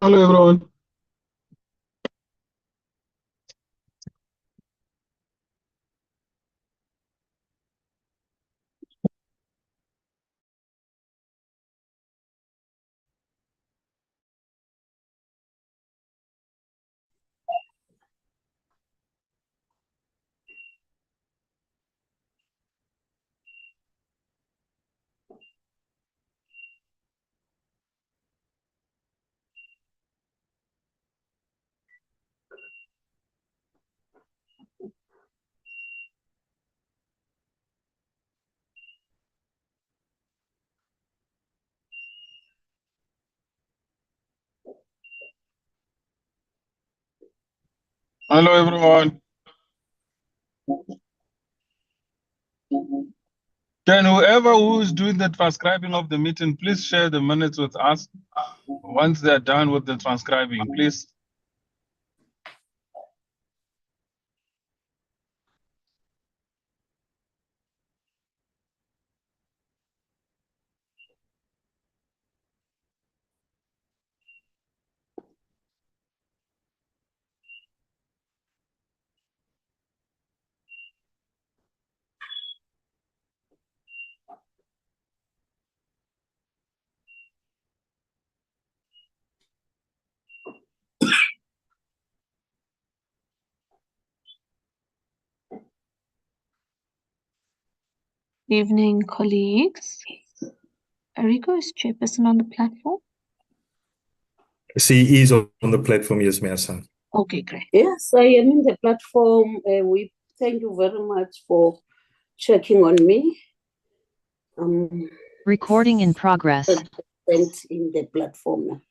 Hello, everyone. Hello, everyone. Can whoever who is doing the transcribing of the meeting, please share the minutes with us once they're done with the transcribing, please. Evening, colleagues. Rico is chairperson on the platform. She is on the platform, yes, Mayor. Okay, great. Yes, I am in the platform. We thank you very much for checking on me. Recording in progress. In the platform now.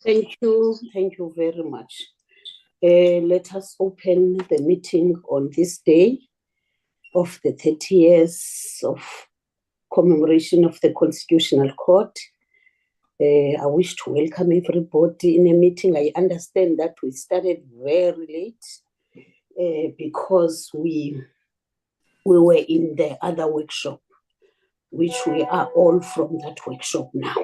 Thank you very much. Let us open the meeting on this day of the 30 years of commemoration of the Constitutional Court. I wish to welcome everybody in a meeting. I understand that we started very late because we were in the other workshop, which we are all from that workshop now.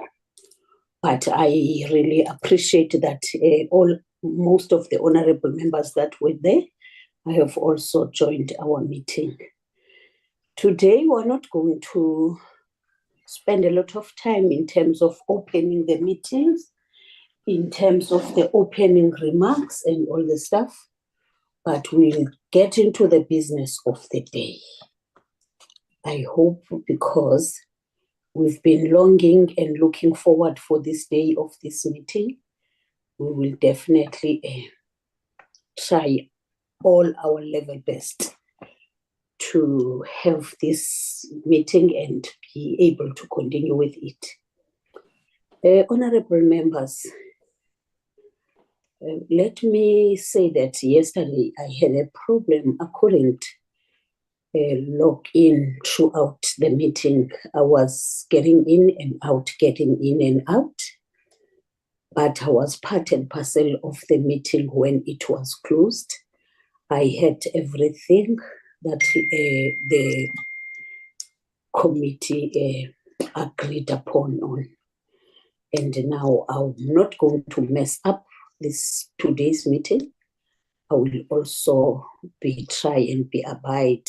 But I really appreciate that most of the honorable members that were there, I have also joined our meeting. Today, we're not going to spend a lot of time in terms of opening the meetings, in terms of the opening remarks and all the stuff, but we'll get into the business of the day. I hope, because we've been longing and looking forward for this day of this meeting, we will definitely try all our level best to have this meeting and be able to continue with it. Honorable members, let me say that yesterday I had a problem. I couldn't log in throughout the meeting. I was getting in and out, getting in and out. But I was part and parcel of the meeting when it was closed. I had everything that the committee agreed upon on. And now I'm not going to mess up this today's meeting. I will also try and abide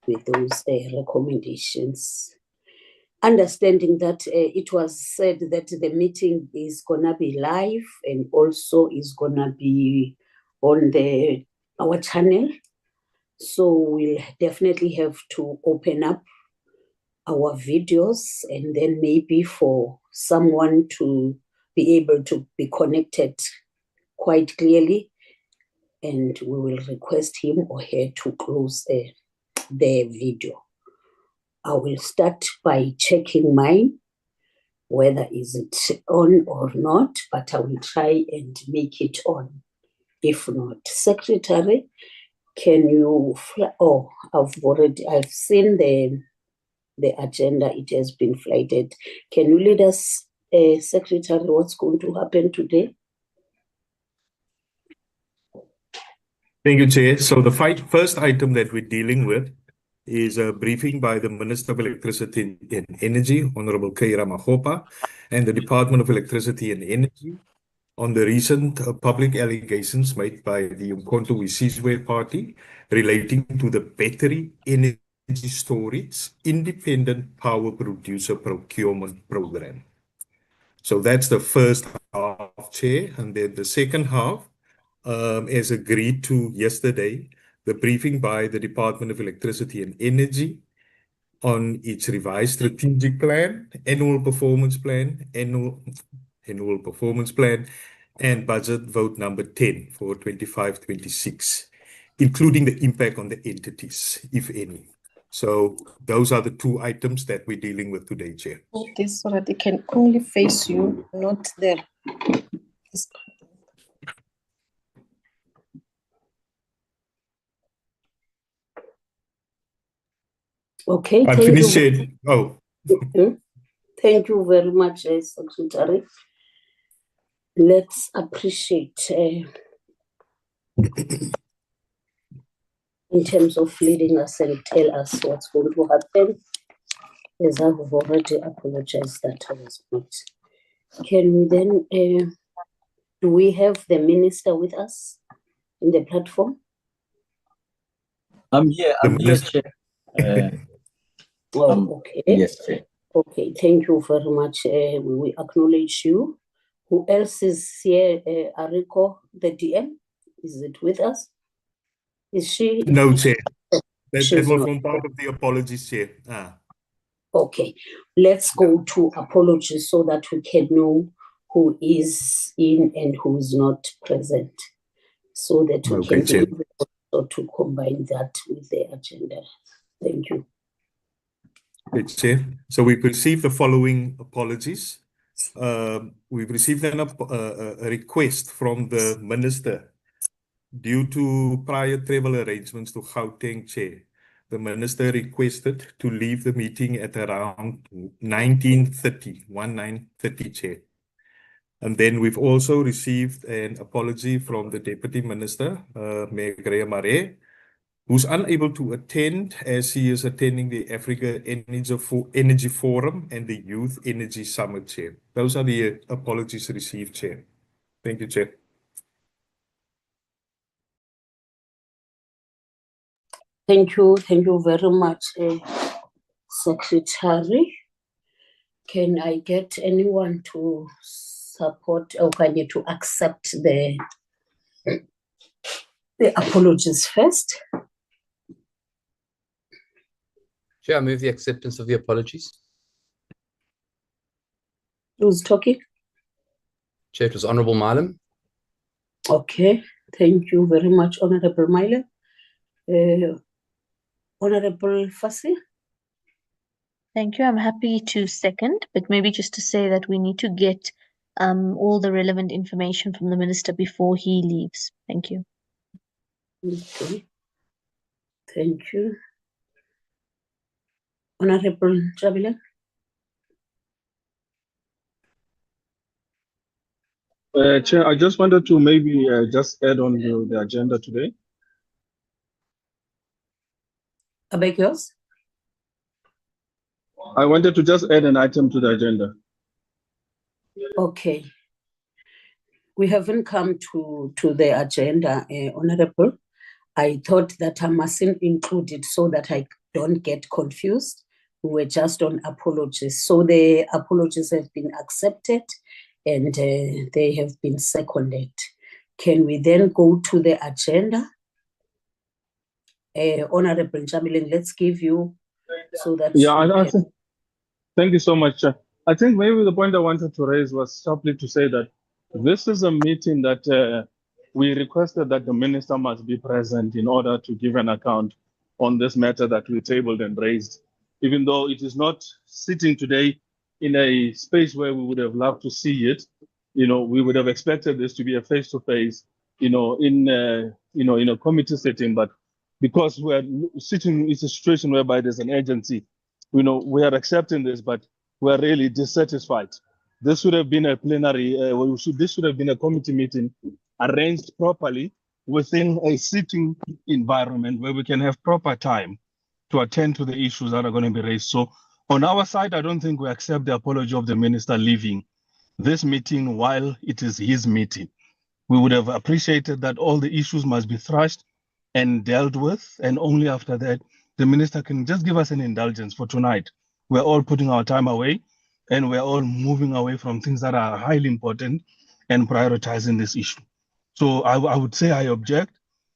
with those recommendations. Understanding that it was said that the meeting is gonna be live and also is gonna be on our channel. So we'll definitely have to open up our videos, and then maybe for someone to be able to be connected quite clearly, and we will request him or her to close the video. I will start by checking mine, whether is it on or not, but I will try and make it on. If not, Secretary, can you, I've seen the agenda, it has been flighted. Can you lead us, Secretary, what's going to happen today? Thank you, Chair. So the first item that we're dealing with is a briefing by the Minister of Electricity and Energy, Honorable K. Ramokgopa, and the Department of Electricity and Energy on the recent public allegations made by the Umkhonto Sizwe party relating to the battery energy storage independent power producer procurement program. So that's the first half, Chair. And then the second half, as agreed to yesterday, the briefing by the Department of Electricity and Energy on its revised strategic plan, annual performance plan, and budget vote number 10 for 25-26, including the impact on the entities, if any. So those are the two items that we're dealing with today, Chair. This so that they can only face you, not there. Okay, I'm thank finished, you. Chair. Oh, Thank you very much, Secretary. Let's appreciate in terms of leading us and tell us what's going to happen, as I've already apologized that I was not. Can we then, do we have the minister with us in the platform? I'm here, Minister. Chair. Okay. Yes, Chair. Okay, thank you very much. We acknowledge you. Who else is here? Ariko, the DM, is it with us? Is she? No, Chair. That She's will not. form part of the apologies, Chair. Okay, let's go to apologies so that we can know who is in and who is not present, so that we Okay, can Chair. be able to combine that with the agenda. Thank you. Okay, Chair. So we've received the following apologies. We've received a request from the Minister due to prior travel arrangements to Gauteng, Chair. The Minister requested to leave the meeting at around 19:30, Chair. And then we've also received an apology from the Deputy Minister, Mayor Mare, who's unable to attend as he is attending the Africa Energy Forum and the Youth Energy Summit, Chair. Those are the apologies received, Chair. Thank you, Chair. Thank you very much, Secretary. Can I get anyone to support or can you to accept the apologies first? Chair, I move the acceptance of the apologies. Who's talking? Chair, it was Honourable Malam. Okay, thank you very much, Honourable Mile. Honourable Fassi? Thank you. I'm happy to second, but maybe just to say that we need to get all the relevant information from the minister before he leaves. Thank you. Okay, thank you. Honourable Jabila? Chair, I just wanted to maybe just add on to the agenda today. I beg yours? I wanted to just add an item to the agenda. Okay. We haven't come to the agenda, Honourable. I thought that I mustn't include it so that I don't get confused. We were just on apologies. So the apologies have been accepted and they have been seconded. Can we then go to the agenda? Honourable Jamiling, let's give you so that... Yeah, I think, thank you so much. I think maybe the point I wanted to raise was simply to say that this is a meeting that we requested that the minister must be present in order to give an account on this matter that we tabled and raised, even though it is not sitting today in a space where we would have loved to see it. You know, we would have expected this to be a face-to-face, in a committee setting, but because we're sitting in a situation whereby there's an agency, we are accepting this, but we're really dissatisfied. This should have been a plenary, this should have been a committee meeting arranged properly within a sitting environment where we can have proper time to attend to the issues that are going to be raised. So on our side, I don't think we accept the apology of the minister leaving this meeting while it is his meeting. We would have appreciated that all the issues must be thrashed and dealt with, and only after that, the minister can just give us an indulgence for tonight. We're all putting our time away, and we're all moving away from things that are highly important and prioritizing this issue. So I would say I object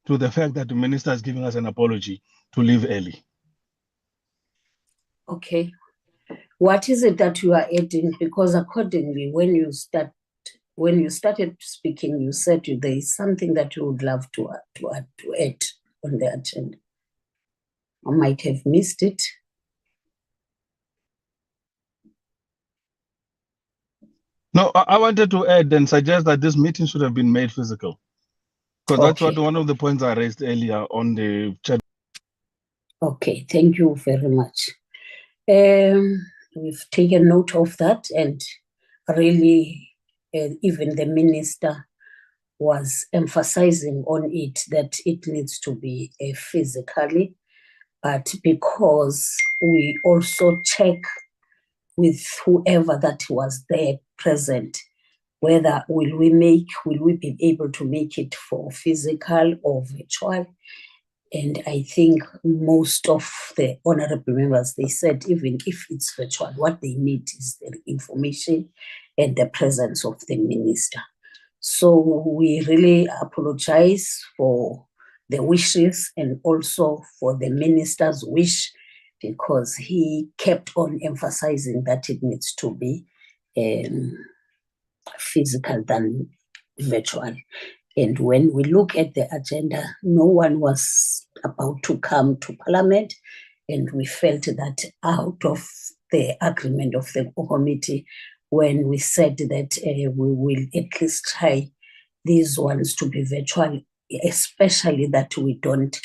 to the fact that the minister is giving us an apology to leave early. Okay. What is it that you are adding? Because accordingly, when you started speaking, you said there is something that you would love to add on the agenda. I might have missed it. No, I wanted to add and suggest that this meeting should have been made physical. Because that's what one of the points I raised earlier on the chat. Okay, thank you very much. We've taken note of that, and really, even the minister was emphasizing on it that it needs to be physically, but because we also check with whoever that was there present, whether will we be able to make it for physical or virtual. And I think most of the honorable members, they said even if it's virtual, what they need is the information and the presence of the minister. So we really apologize for the wishes and also for the minister's wish, because he kept on emphasizing that it needs to be physical than virtual. And when we look at the agenda, no one was about to come to Parliament, and we felt that out of the agreement of the committee, when we said that we will at least try these ones to be virtual, especially that we don't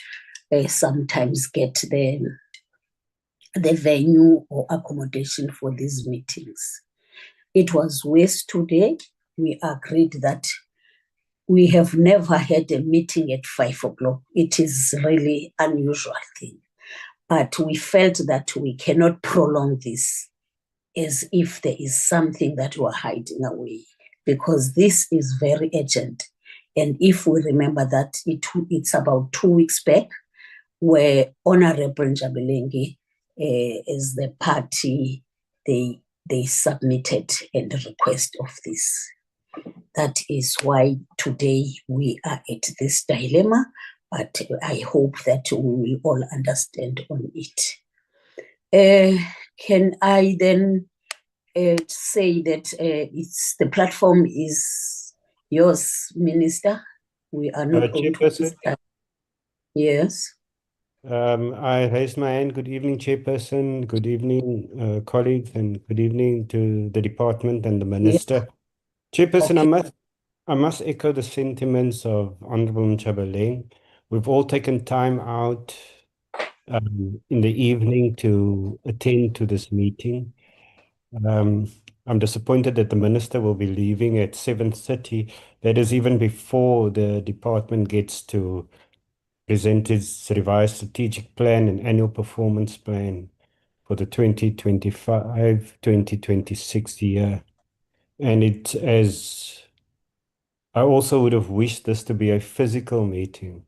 sometimes get the venue or accommodation for these meetings. It was waste today. We agreed that we have never had a meeting at 5 o'clock. It is really unusual thing. But we felt that we cannot prolong this as if there is something that we're hiding away, because this is very urgent. And if we remember that it's about 2 weeks back, where Honorable Njabulengi, as the party, they submitted a request of this. That is why today we are at this dilemma, but I hope that we will all understand on it. Can I then say that the platform is yours, Minister? We are not going to waste time. Yes. I raised my hand. Good evening, Chairperson. Good evening, colleagues, and good evening to the department and the Minister. Yeah. Chairperson, okay. I must echo the sentiments of Honorable Njabulengi. We've all taken time out in the evening to attend to this meeting. I'm disappointed that the Minister will be leaving at 7:30. That is even before the department gets to present its revised strategic plan and annual performance plan for the 2025-2026 year. And I also would have wished this to be a physical meeting,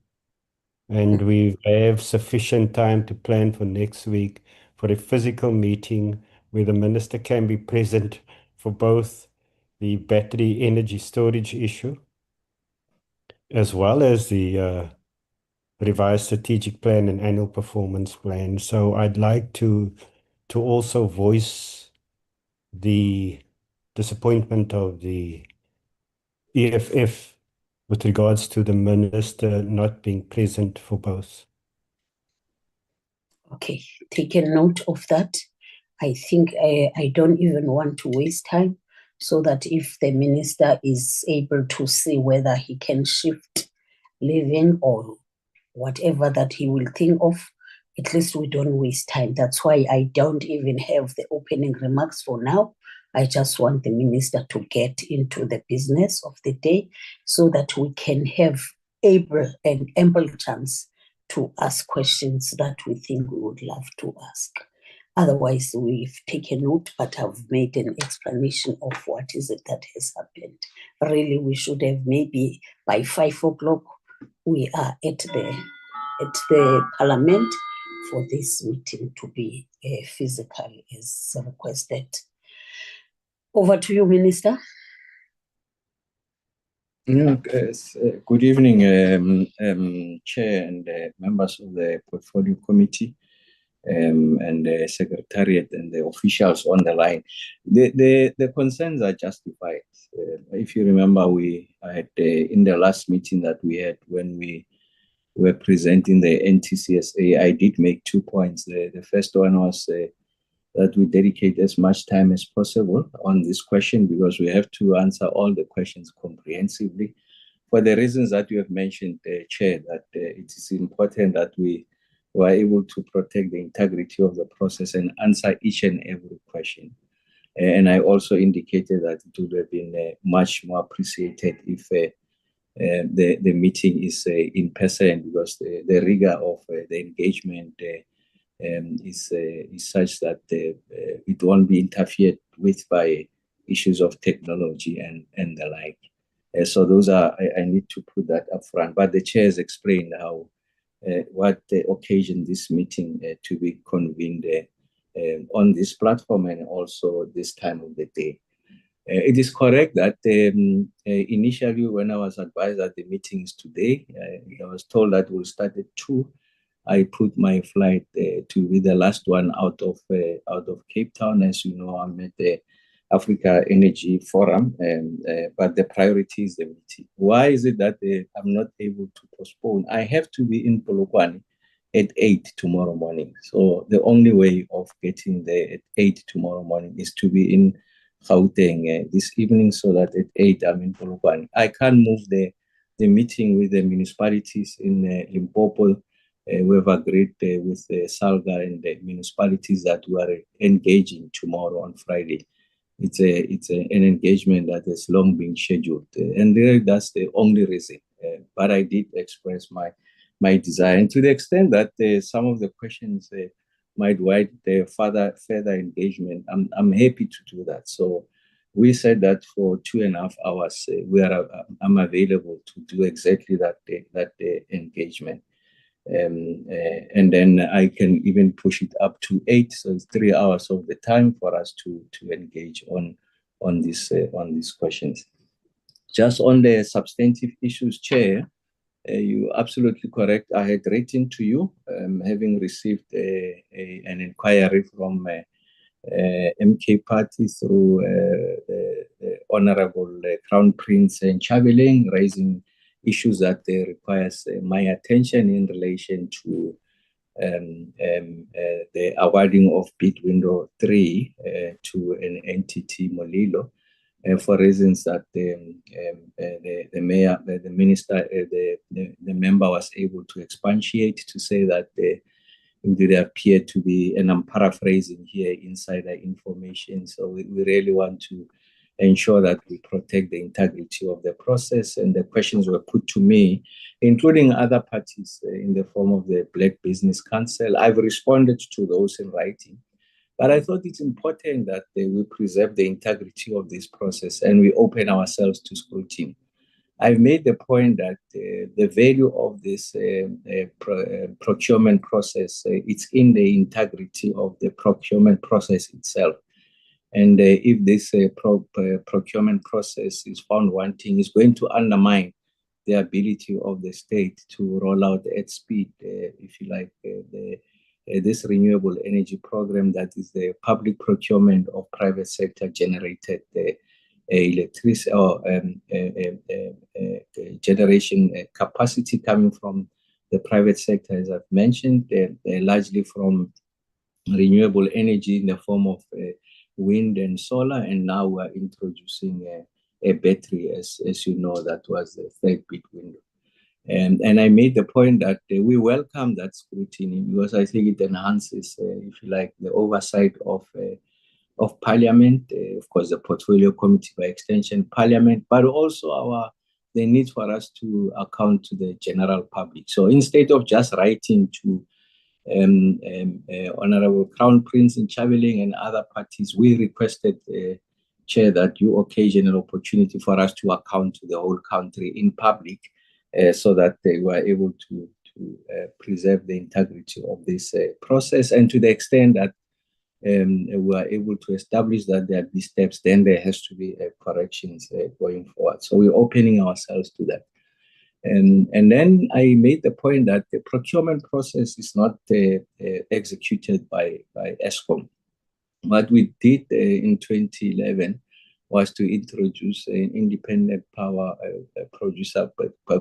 and we have sufficient time to plan for next week for a physical meeting where the Minister can be present for both the battery energy storage issue as well as the revised strategic plan and annual performance plan. So I'd like to also voice the disappointment of the EFF with regards to the Minister not being present for both. Okay, take a note of that. I think I don't even want to waste time, so that if the Minister is able to see whether he can shift leaving or whatever that he will think of, at least we don't waste time. That's why I don't even have the opening remarks for now. I just want the Minister to get into the business of the day so that we can have ample chance to ask questions that we think we would love to ask. Otherwise, we've taken note, but I've made an explanation of what is it that has happened. Really, we should have maybe by 5 o'clock, we are at the Parliament for this meeting to be physical as requested. Over to you, Minister. Good evening, Chair and members of the Portfolio Committee, and the Secretariat and the officials on the line. The concerns are justified. If you remember, we had in the last meeting that we had when we were presenting the NTCSA, I did make 2 points. The first one was that we dedicate as much time as possible on this question, because we have to answer all the questions comprehensively. For the reasons that you have mentioned, Chair, that it is important that we were able to protect the integrity of the process and answer each and every question. And I also indicated that it would have been much more appreciated if the meeting is in person, because the rigor of the engagement is such that it won't be interfered with by issues of technology and the like. So those are, I need to put that up front. But the Chair has explained how what occasioned this meeting to be convened on this platform and also this time of the day. It is correct that initially when I was advised that the meeting is today, I was told that we'll start at 2. I put my flight to be the last one out of Cape Town. As you know, I'm at the Africa Energy Forum, but the priority is the meeting. Why is it that I'm not able to postpone? I have to be in Polokwane at 8 tomorrow morning. So the only way of getting there at 8 tomorrow morning is to be in Gauteng this evening, so that at 8 I'm in Polokwane. I can't move the meeting with the municipalities in Limpopo. We have agreed with Salga and the municipalities that we are engaging tomorrow on Friday. It's an engagement that has long been scheduled, and really that's the only reason. But I did express my desire, and to the extent that some of the questions might warrant further engagement, I'm happy to do that. So we said that for 2.5 hours, I'm available to do exactly that engagement. And then I can even push it up to 8, so it's 3 hours of the time for us to engage on these questions. Just on the substantive issues, Chair, you're absolutely correct. I had written to you, having received an inquiry from MK Party through the Honorable Crown Prince Nchabeling, raising issues that requires my attention in relation to the awarding of bid window 3 to an entity, Molilo, for reasons that the mayor, the minister, the member was able to expatiate to say that it did appear to be, and I'm paraphrasing here, insider information. So we really want to ensure that we protect the integrity of the process, and the questions were put to me, including other parties in the form of the Black Business Council. I've responded to those in writing, but I thought it's important that we preserve the integrity of this process and we open ourselves to scrutiny. I've made the point that the value of this procurement process, it's in the integrity of the procurement process itself. And if this procurement process is found wanting, it's going to undermine the ability of the state to roll out at speed, if you like, this renewable energy program that is the public procurement of private sector generated electricity or generation capacity coming from the private sector, as I've mentioned, largely from renewable energy in the form of wind and solar, and now we're introducing a battery, as you know, that was the third bid window. And I made the point that we welcome that scrutiny, because I think it enhances, if you like, the oversight of Parliament, of course, the Portfolio Committee, by extension, Parliament, but also our the need for us to account to the general public. So instead of just writing to Honorable Crown Prince Nchabeling and other parties, we requested, Chair, that you occasion an opportunity for us to account to the whole country in public, so that they were able to preserve the integrity of this process. And to the extent that we are able to establish that there be steps, then there has to be corrections going forward. So we're opening ourselves to that. And then I made the point that the procurement process is not executed by ESCOM. What we did in 2011 was to introduce an independent power producer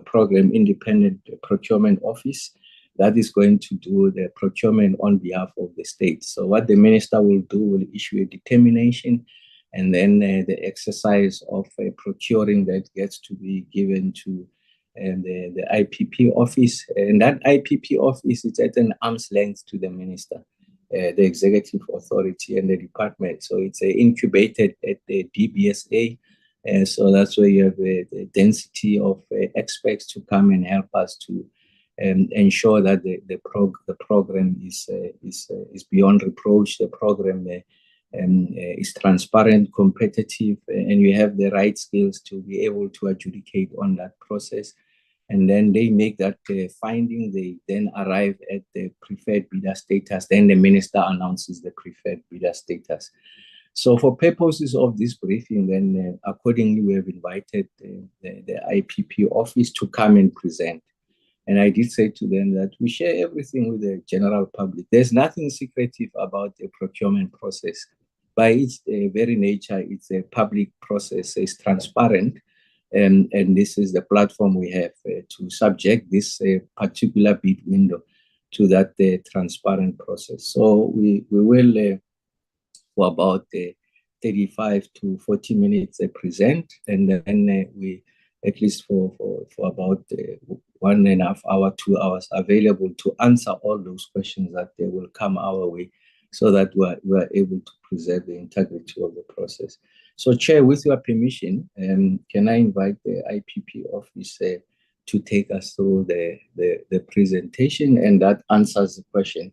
program, independent procurement office that is going to do the procurement on behalf of the state. So what the minister will do, will issue a determination, and then the exercise of procuring that gets to be given to the IPP office. And that IPP office is at an arm's length to the minister, the executive authority and the department. So it's incubated at the DBSA. So that's where you have the density of experts to come and help us to ensure that the program is beyond reproach. The program is transparent, competitive, and you have the right skills to be able to adjudicate on that process. And then they make that finding. They then arrive at the preferred bidder status. Then the minister announces the preferred bidder status. So for purposes of this briefing, then accordingly, we have invited the IPP office to come and present. And I did say to them that we share everything with the general public. There's nothing secretive about the procurement process. By its very nature, it's a public process, it's transparent. And this is the platform we have to subject this particular bid window to that transparent process. So we will, for about 35 to 40 minutes, present, and then we, at least for about 1.5 hours, 2 hours, available to answer all those questions that they will come our way, so that we're able to preserve the integrity of the process. So, Chair, with your permission, can I invite the IPP office to take us through the presentation, and that answers the question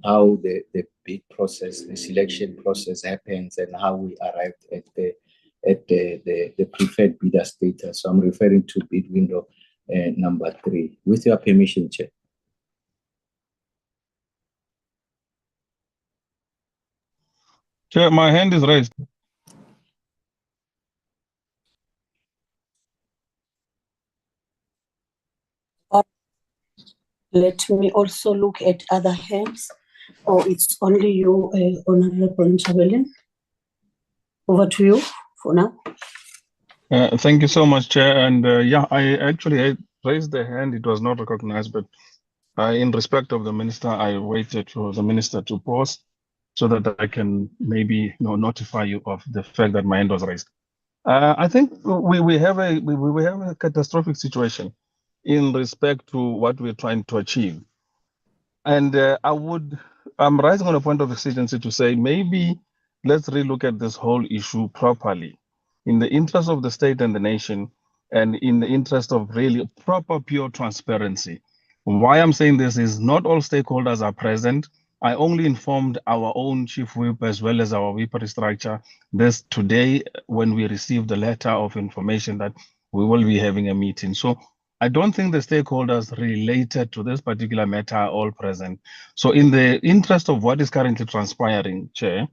how the bid process, the selection process happens, and how we arrived at the preferred bidder status. So I'm referring to bid window number 3. With your permission, Chair. Chair, my hand is raised. Let me also look at other hands. Or it's only you, Honorable Nchabeling. Over to you for now. Thank you so much, Chair. And yeah, I raised the hand. It was not recognized, but in respect of the minister, I waited for the minister to pause so that I can maybe notify you of the fact that my hand was raised. I think we have a catastrophic situation in respect to what we're trying to achieve. And I'm rising on a point of exigency to say, maybe let's relook at this whole issue properly in the interest of the state and the nation, and in the interest of really proper, pure transparency. Why I'm saying this is not all stakeholders are present. I only informed our own chief whip as well as our whip restructure this today when we received the letter of information that we will be having a meeting. So I don't think the stakeholders related to this particular matter are all present. So in the interest of what is currently transpiring, Chair,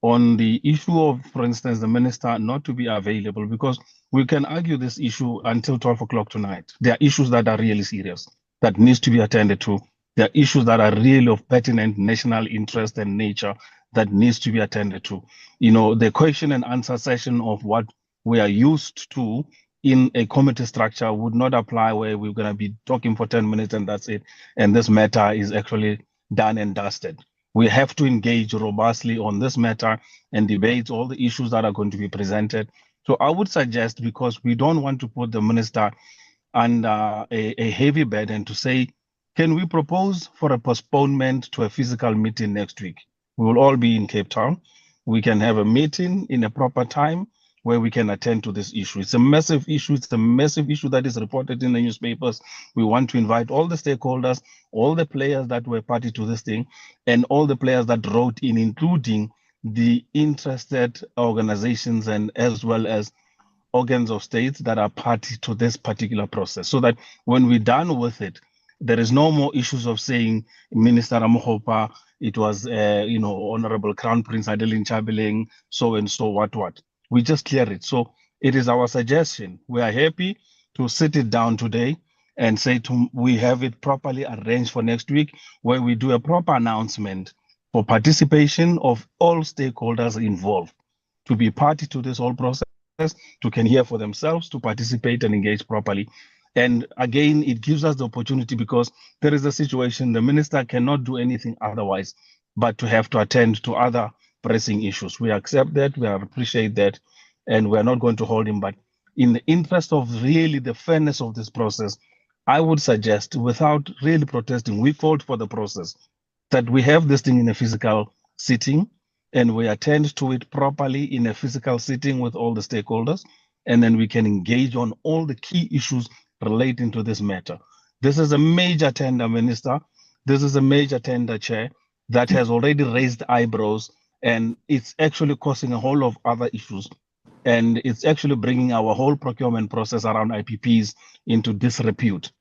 on the issue of, for instance, the minister not to be available, because we can argue this issue until 12 o'clock tonight. There are issues that are really serious that needs to be attended to. There are issues that are really of pertinent national interest and nature that needs to be attended to. The question and answer session of what we are used to in a committee structure would not apply, where we're going to be talking for 10 minutes and that's it. And this matter is actually done and dusted. We have to engage robustly on this matter and debate all the issues that are going to be presented. So I would suggest, because we don't want to put the minister under a heavy burden, to say, can we propose for a postponement to a physical meeting next week? We will all be in Cape Town. We can have a meeting in a proper time where we can attend to this issue. It's a massive issue. It's a massive issue that is reported in the newspapers. We want to invite all the stakeholders, all the players that were party to this thing, and all the players that wrote in, including the interested organizations and as well as organs of states that are party to this particular process, so that when we're done with it, there is no more issues of saying Minister Ramokgopa, it was Honorable Crown Prince Adeline Chabeling, so and so what. We just clear it. So it is our suggestion. We are happy to sit it down today and say we have it properly arranged for next week, where we do a proper announcement for participation of all stakeholders involved to be party to this whole process, to can hear for themselves, to participate and engage properly. And again, it gives us the opportunity, because there is a situation the minister cannot do anything otherwise but to have to attend to other pressing issues. We accept that, we appreciate that, and we're not going to hold him. But in the interest of really the fairness of this process, I would suggest, without really protesting, we called for the process, that we have this thing in a physical sitting, and we attend to it properly in a physical sitting with all the stakeholders, and then we can engage on all the key issues relating to this matter. This is a major tender, Minister. This is a major tender, Chair, that has already raised eyebrows, and it's actually causing a whole lot of other issues. And it's actually bringing our whole procurement process around IPPs into disrepute.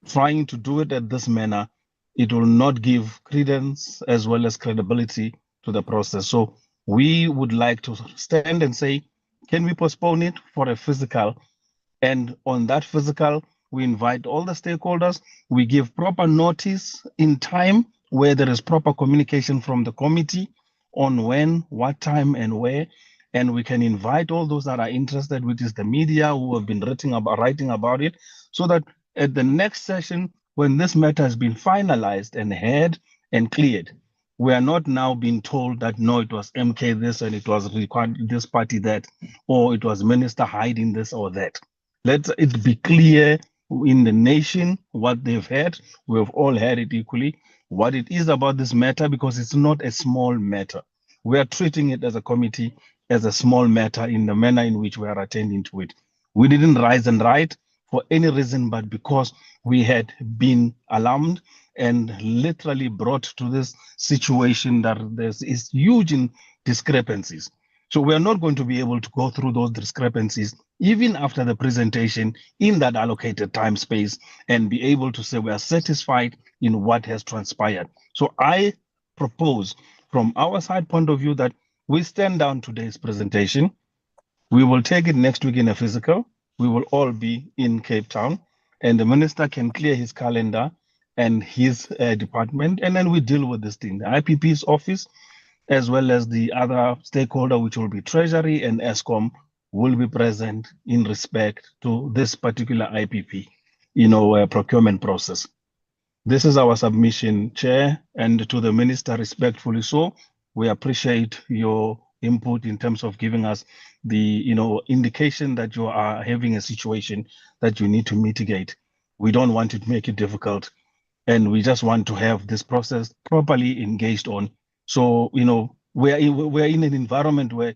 Trying to do it at this manner, it will not give credence as well as credibility to the process. So we would like to stand and say, can we postpone it for a physical? And on that physical, we invite all the stakeholders. We give proper notice in time, where there is proper communication from the committee on when, what time, and where. And we can invite all those that are interested, which is the media who have been writing about it, so that at the next session, when this matter has been finalized and heard and cleared, we are not now being told that, no, it was MK this and it was required this party that, or it was minister hiding this or that. Let it be clear in the nation what they've heard. We have all heard it equally, what it is about this matter, because it's not a small matter. We are treating it as a committee as a small matter in the manner in which we are attending to it. We didn't rise and write for any reason but because we had been alarmed and literally brought to this situation that there is huge discrepancies. So we are not going to be able to go through those discrepancies even after the presentation in that allocated time space and be able to say we are satisfied in what has transpired. So I propose from our side point of view that we stand down today's presentation. We will take it next week in a physical. We will all be in Cape Town, and the minister can clear his calendar and his department, and then we deal with this thing. The IPP's office, as well as the other stakeholder, which will be Treasury and ESCOM, will be present in respect to this particular IPP, procurement process. This is our submission, Chair, and to the Minister, respectfully so. We appreciate your input in terms of giving us the indication that you are having a situation that you need to mitigate. We don't want to make it difficult, and we just want to have this process properly engaged on. So, we're in an environment where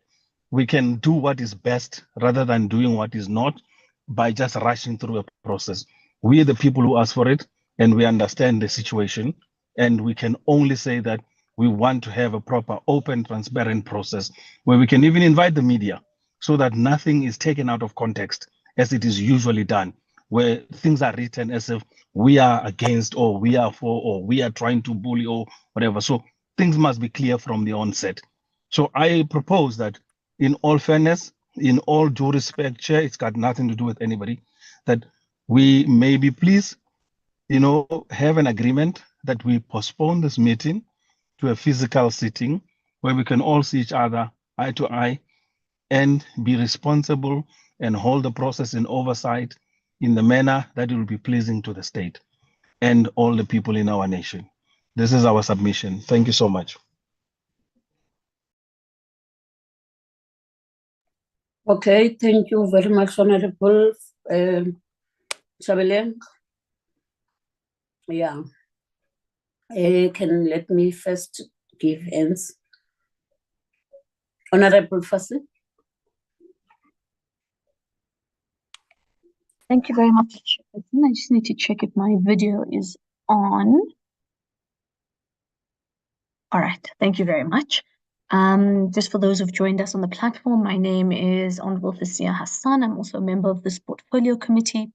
we can do what is best rather than doing what is not by just rushing through a process. We are the people who ask for it, and we understand the situation, and we can only say that we want to have a proper, open, transparent process where we can even invite the media so that nothing is taken out of context as it is usually done, where things are written as if we are against or we are for or we are trying to bully or whatever. So things must be clear from the onset. So I propose that in all fairness, in all due respect, Chair, it's got nothing to do with anybody, that we maybe please, have an agreement that we postpone this meeting to a physical sitting where we can all see each other eye to eye and be responsible and hold the process in oversight in the manner that it will be pleasing to the state and all the people in our nation. This is our submission. Thank you so much. Okay, thank you very much, Honorable Chabeling. Yeah. Can let me first give hands. Honorable Fassi. Thank you very much, Chairperson. I just need to check if my video is on. All right, thank you very much. Just for those who've joined us on the platform, my name is Honorable Fisia Hassan. I'm also a member of this portfolio committee.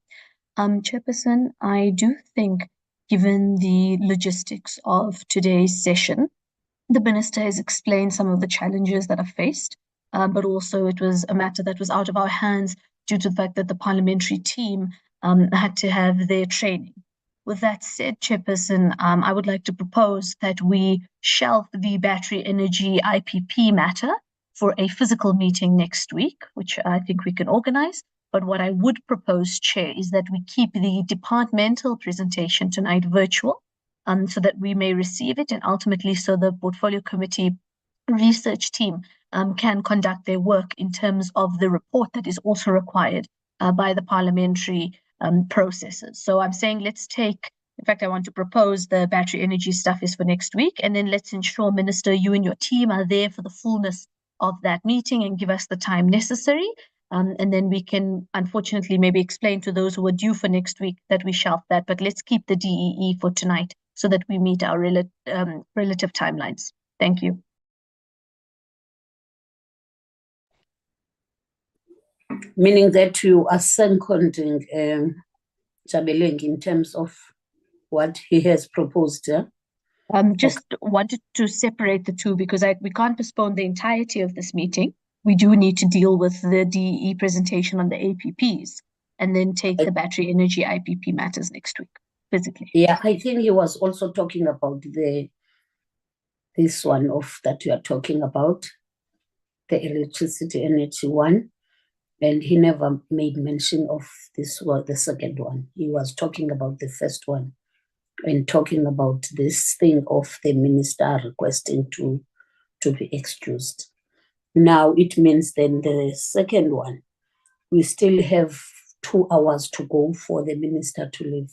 Chairperson, I do think, given the logistics of today's session, the Minister has explained some of the challenges that are faced, but also it was a matter that was out of our hands due to the fact that the parliamentary team had to have their training. With that said, Chairperson, I would like to propose that we shelve the battery energy IPP matter for a physical meeting next week, which I think we can organize. But what I would propose, Chair, is that we keep the departmental presentation tonight virtual, so that we may receive it and ultimately so the portfolio committee research team can conduct their work in terms of the report that is also required by the parliamentary processes. So I'm saying let's take, in fact, I want to propose the battery energy stuff is for next week, and then let's ensure, Minister, you and your team are there for the fullness of that meeting and give us the time necessary. And then we can, unfortunately, maybe explain to those who are due for next week that we shelf that, but let's keep the DEE for tonight so that we meet our relative timelines. Thank you. Meaning that you are seconding Jabeleng in terms of what he has proposed. Just wanted to separate the two because we can't postpone the entirety of this meeting. We do need to deal with the DEE presentation on the APPs and then take the battery energy IPP matters next week physically. Yeah, I think he was also talking about this one of that you are talking about, the electricity energy one. And he never made mention of this one, the second one. He was talking about the first one and talking about this thing of the minister requesting to be excused. Now it means then the second one, we still have 2 hours to go for the minister to leave.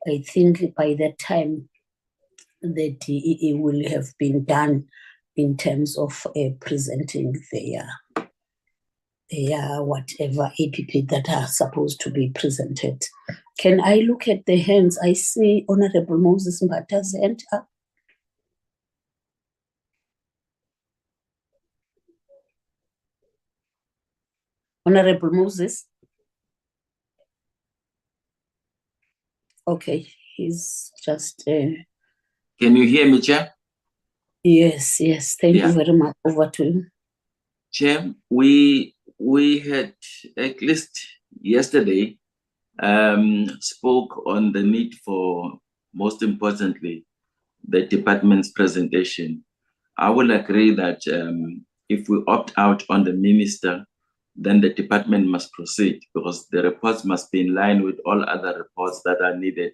I think by that time, the DEE will have been done in terms of presenting their whatever APP that are supposed to be presented. Can I look at the hands? I see Honorable Moses Mbata's hand up. Honorable Moses. Okay, he's just... Can you hear me, Chair? Yes, thank you very much. Over to you. Chair, we had, at least yesterday, spoke on the need for, most importantly, the department's presentation. I will agree that if we opt out on the minister, then the department must proceed because the reports must be in line with all other reports that are needed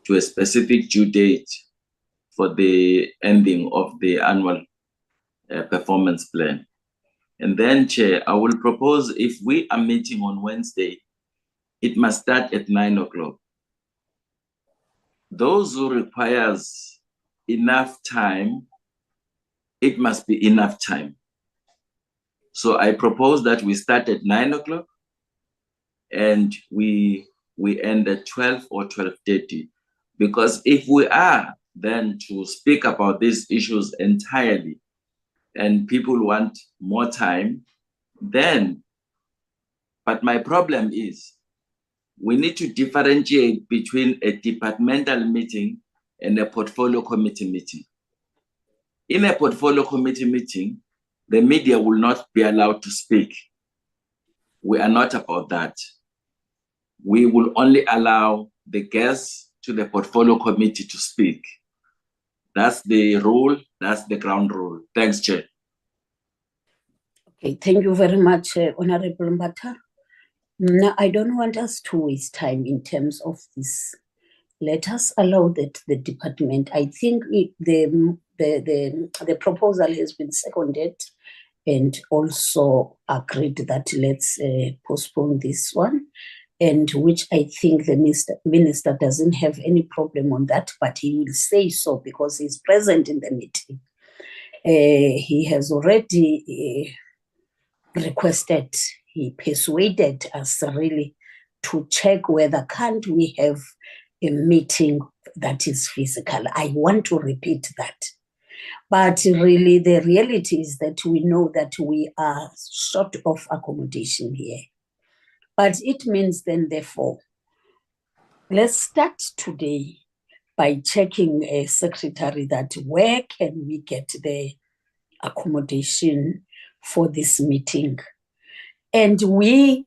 to a specific due date for the ending of the annual performance plan. And then, Chair, I will propose if we are meeting on Wednesday, it must start at 9 o'clock. Those who requires enough time, it must be enough time. So I propose that we start at 9 o'clock and we end at 12 or 12:30. Because if we are then to speak about these issues entirely and people want more time, then, but my problem is we need to differentiate between a departmental meeting and a portfolio committee meeting. In a portfolio committee meeting, the media will not be allowed to speak. We are not about that. We will only allow the guests to the portfolio committee to speak. That's the rule, that's the ground rule. Thanks, Chair. Okay, thank you very much, Honorable Mbata. Now, I don't want us to waste time in terms of this. Let us allow that the department, I think the proposal has been seconded and also agreed that let's postpone this one, and which I think the minister doesn't have any problem on that, but he will say so because he's present in the meeting. He has already requested he persuaded us really to check whether can't we have a meeting that is physical. I want to repeat that. But really, the reality is that we know that we are short of accommodation here. But it means then, therefore, let's start today by checking a secretary that where can we get the accommodation for this meeting. And we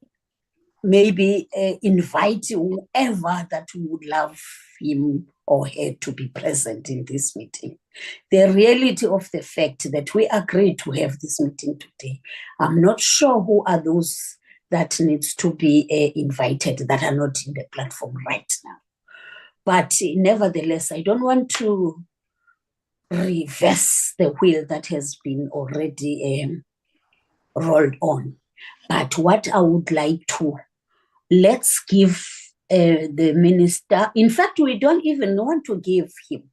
maybe invite whoever that would love him or her to be present in this meeting. The reality of the fact that we agreed to have this meeting today, I'm not sure who are those that needs to be invited that are not in the platform right now. But nevertheless, I don't want to reverse the wheel that has been already rolled on. But what I would like to, let's give the minister, in fact, we don't even want to give him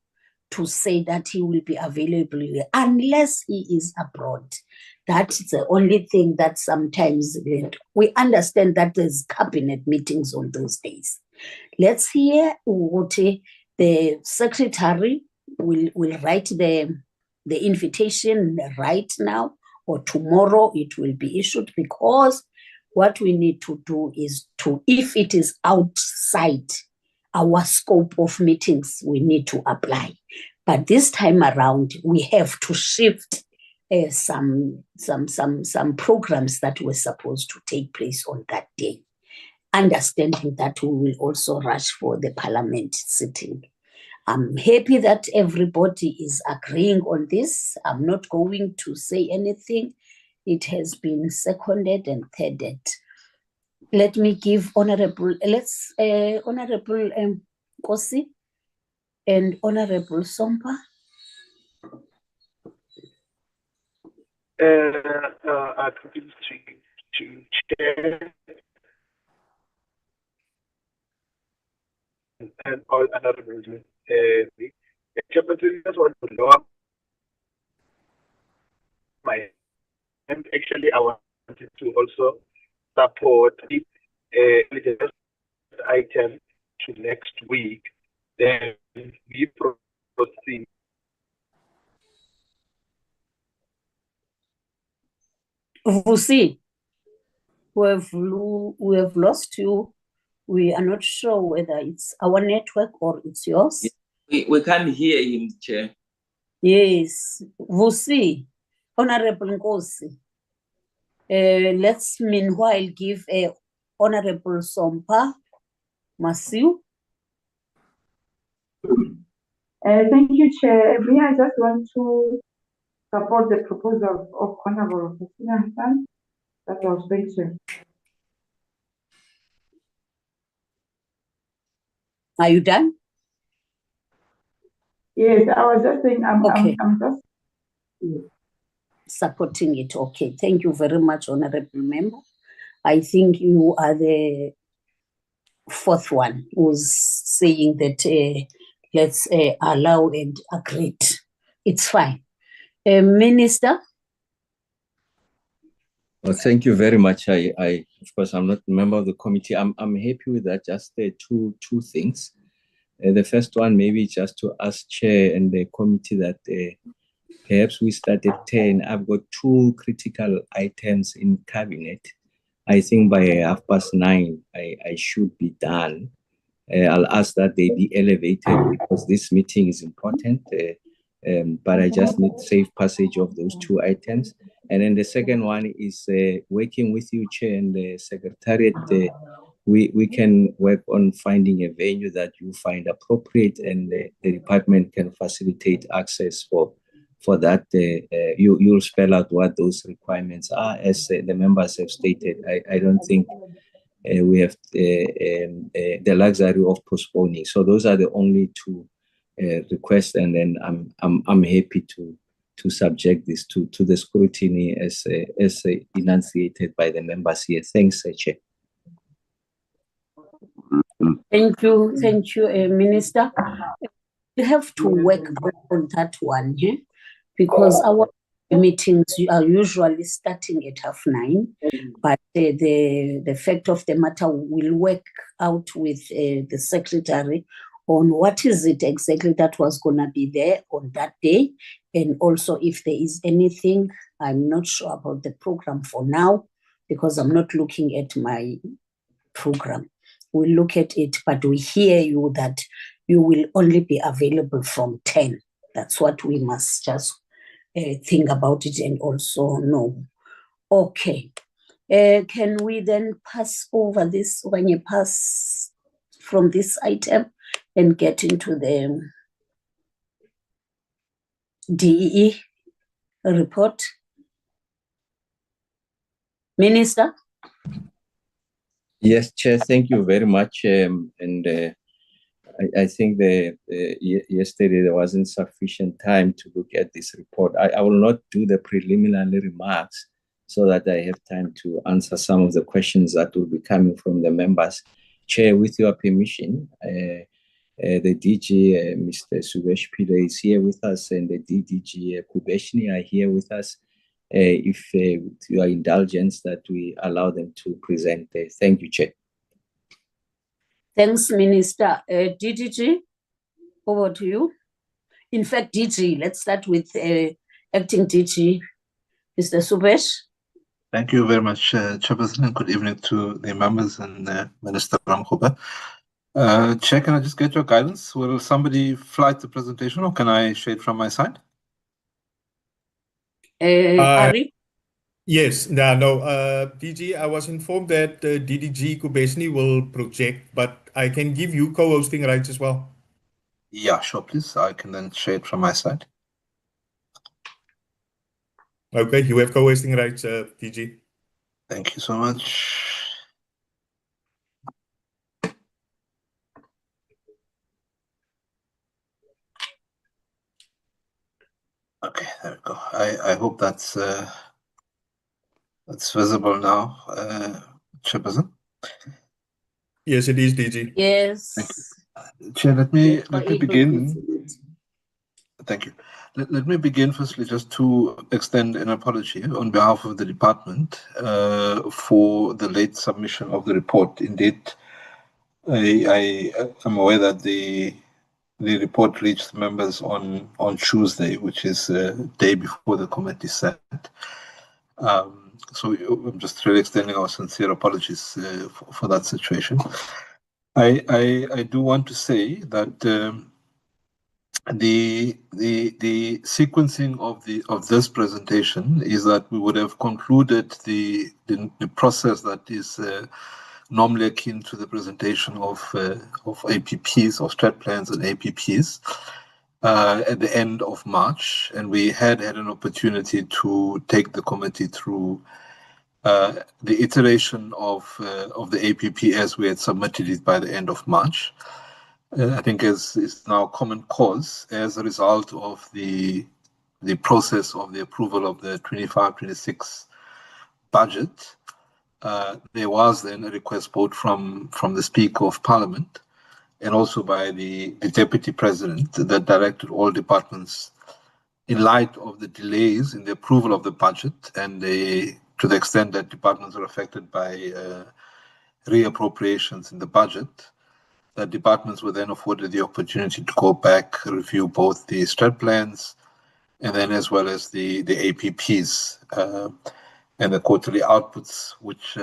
to say that he will be available unless he is abroad. That's the only thing that sometimes we understand that there's cabinet meetings on those days. Let's hear what the secretary will write the invitation right now, or tomorrow it will be issued, because what we need to do is to, if it is outside our scope of meetings, we need to apply. But this time around, we have to shift some programs that were supposed to take place on that day, understanding that we will also rush for the parliament sitting. I'm happy that everybody is agreeing on this. I'm not going to say anything. It has been seconded and thirded. Let me give Honorable Kosi and Honorable Sompa. To chair and all honorables. Chairperson, just want to lower my hand. Actually, I wanted to also support the item to next week. Then we proceed. Vusi, we have lost you. We are not sure whether it's our network or it's yours. We can't hear him, Chair. Yes, Vusi, Honorable Nkosi. Let's meanwhile give Honorable Sompa Masiu. Thank you, Chair. I just want to support the proposal of Honorable Hassan that was mentioned. Are you done? Yes, I was just saying I'm just supporting it. Okay, thank you very much, Honorable Member. I think you are the fourth one who's saying that let's allow and agree. It's fine. Minister? Well, thank you very much. I of course, I'm not a member of the committee. I'm happy with that. Just two things. The first one, maybe just to ask Chair and the committee that perhaps we start at 10. I've got two critical items in cabinet. I think by 9:30, I should be done. I'll ask that they be elevated because this meeting is important. But I just need safe passage of those two items. And then the second one is working with you, Chair, and the Secretariat. We can work on finding a venue that you find appropriate, and the department can facilitate access for that. You'll spell out what those requirements are, as the members have stated. I don't think we have the luxury of postponing. So those are the only two requests, and then I'm happy to subject this to the scrutiny as enunciated by the members here. Thanks, Chair. Thank you, Minister. We have to work on that one, because our meetings are usually starting at 9:30, but the fact of the matter, will work out with the secretary on what is it exactly that was going to be there on that day. And also if there is anything, I'm not sure about the program for now, because I'm not looking at my program. We'll look at it, but we hear you that you will only be available from 10. That's what we must just think about it and also know. Okay. Can we then pass over this, when you pass from this item and get into the DEE report? Minister? Yes, Chair, thank you very much. I think yesterday there wasn't sufficient time to look at this report. I will not do the preliminary remarks so that I have time to answer some of the questions that will be coming from the members. Chair, with your permission, the DG, Mr. Suvesh Pillay, is here with us, and the DDG Kubeshni are here with us. If with your indulgence, that we allow them to present. Thank you, Chair. Thanks, Minister. DDG, over to you. In fact, DG, let's start with Acting DG, Mr. Suvesh. Thank you very much, Chairperson, and good evening to the members and Minister Ramokgopa. Chair, can I just get your guidance? Will somebody fly the presentation, or can I share it from my side? Ari? Yes, no, DG, I was informed that DDG Kubeshni will project, but I can give you co-hosting rights as well. Yeah, sure, please. I can then share it from my side. Okay, you have co-hosting rights, DG. Thank you so much. Okay, there we go. I hope that's visible now, Chairperson. Yes, it is, DG. Yes. Thank you. Chair, let me begin. Thank you. Let me begin firstly just to extend an apology on behalf of the department for the late submission of the report. Indeed, I am aware that the report reached members on Tuesday, which is a day before the committee sat. So I'm just really extending our sincere apologies for that situation. I do want to say that the sequencing of this presentation is that we would have concluded the process that is normally akin to the presentation of APPs, or strat plans and APPs, at the end of March, and we had an opportunity to take the committee through the iteration of the APP as we had submitted it by the end of March. I think as is now common cause, as a result of the process of the approval of the 25-26 budget, there was then a request both from the Speaker of Parliament and also by the Deputy President that directed all departments, in light of the delays in the approval of the budget and to the extent that departments are affected by reappropriations in the budget, that departments were then afforded the opportunity to go back, review both the strat plans and then as well as the APPs and the quarterly outputs, which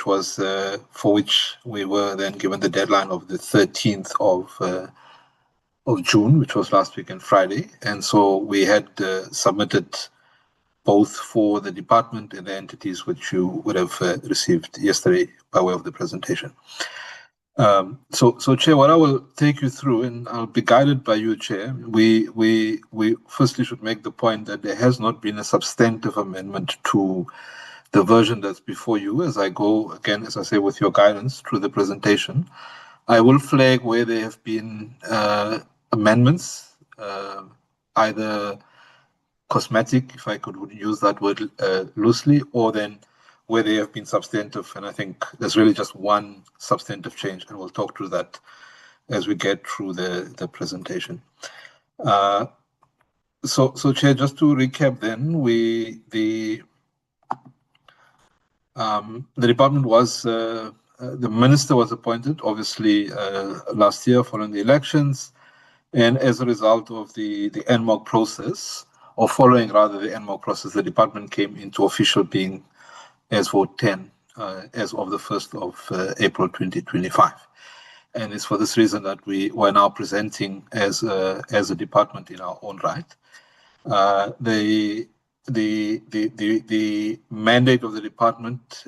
was for which we were then given the deadline of the 13th of June, which was last week and Friday. And so we had submitted both for the department and the entities which you would have received yesterday by way of the presentation. So Chair, what I will take you through, and I'll be guided by you, Chair, we firstly should make the point that there has not been a substantive amendment to the version that's before you. As I go, again, as I say, with your guidance through the presentation, I will flag where there have been amendments, either cosmetic, if I could use that word loosely, or then where they have been substantive. And I think there's really just one substantive change, and we'll talk through that as we get through the presentation. So, Chair, just to recap, then the department was the minister was appointed, obviously, last year following the elections, and as a result of the NMOG process, or following rather the NMOG process, the department came into official being as Vote 10 as of the 1st of April 2025. And it's for this reason that we were now presenting as a department in our own right. The mandate of the department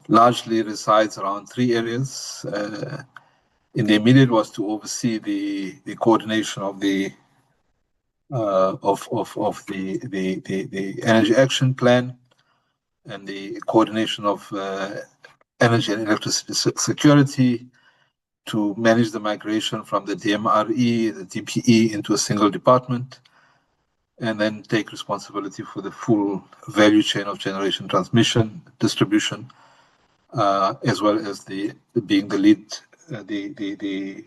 largely resides around three areas. In the immediate was to oversee the coordination of the Energy Action Plan and the coordination of energy and electricity security, to manage the migration from the DMRE, the DPE into a single department, and then take responsibility for the full value chain of generation, transmission, distribution, as well as being the lead, the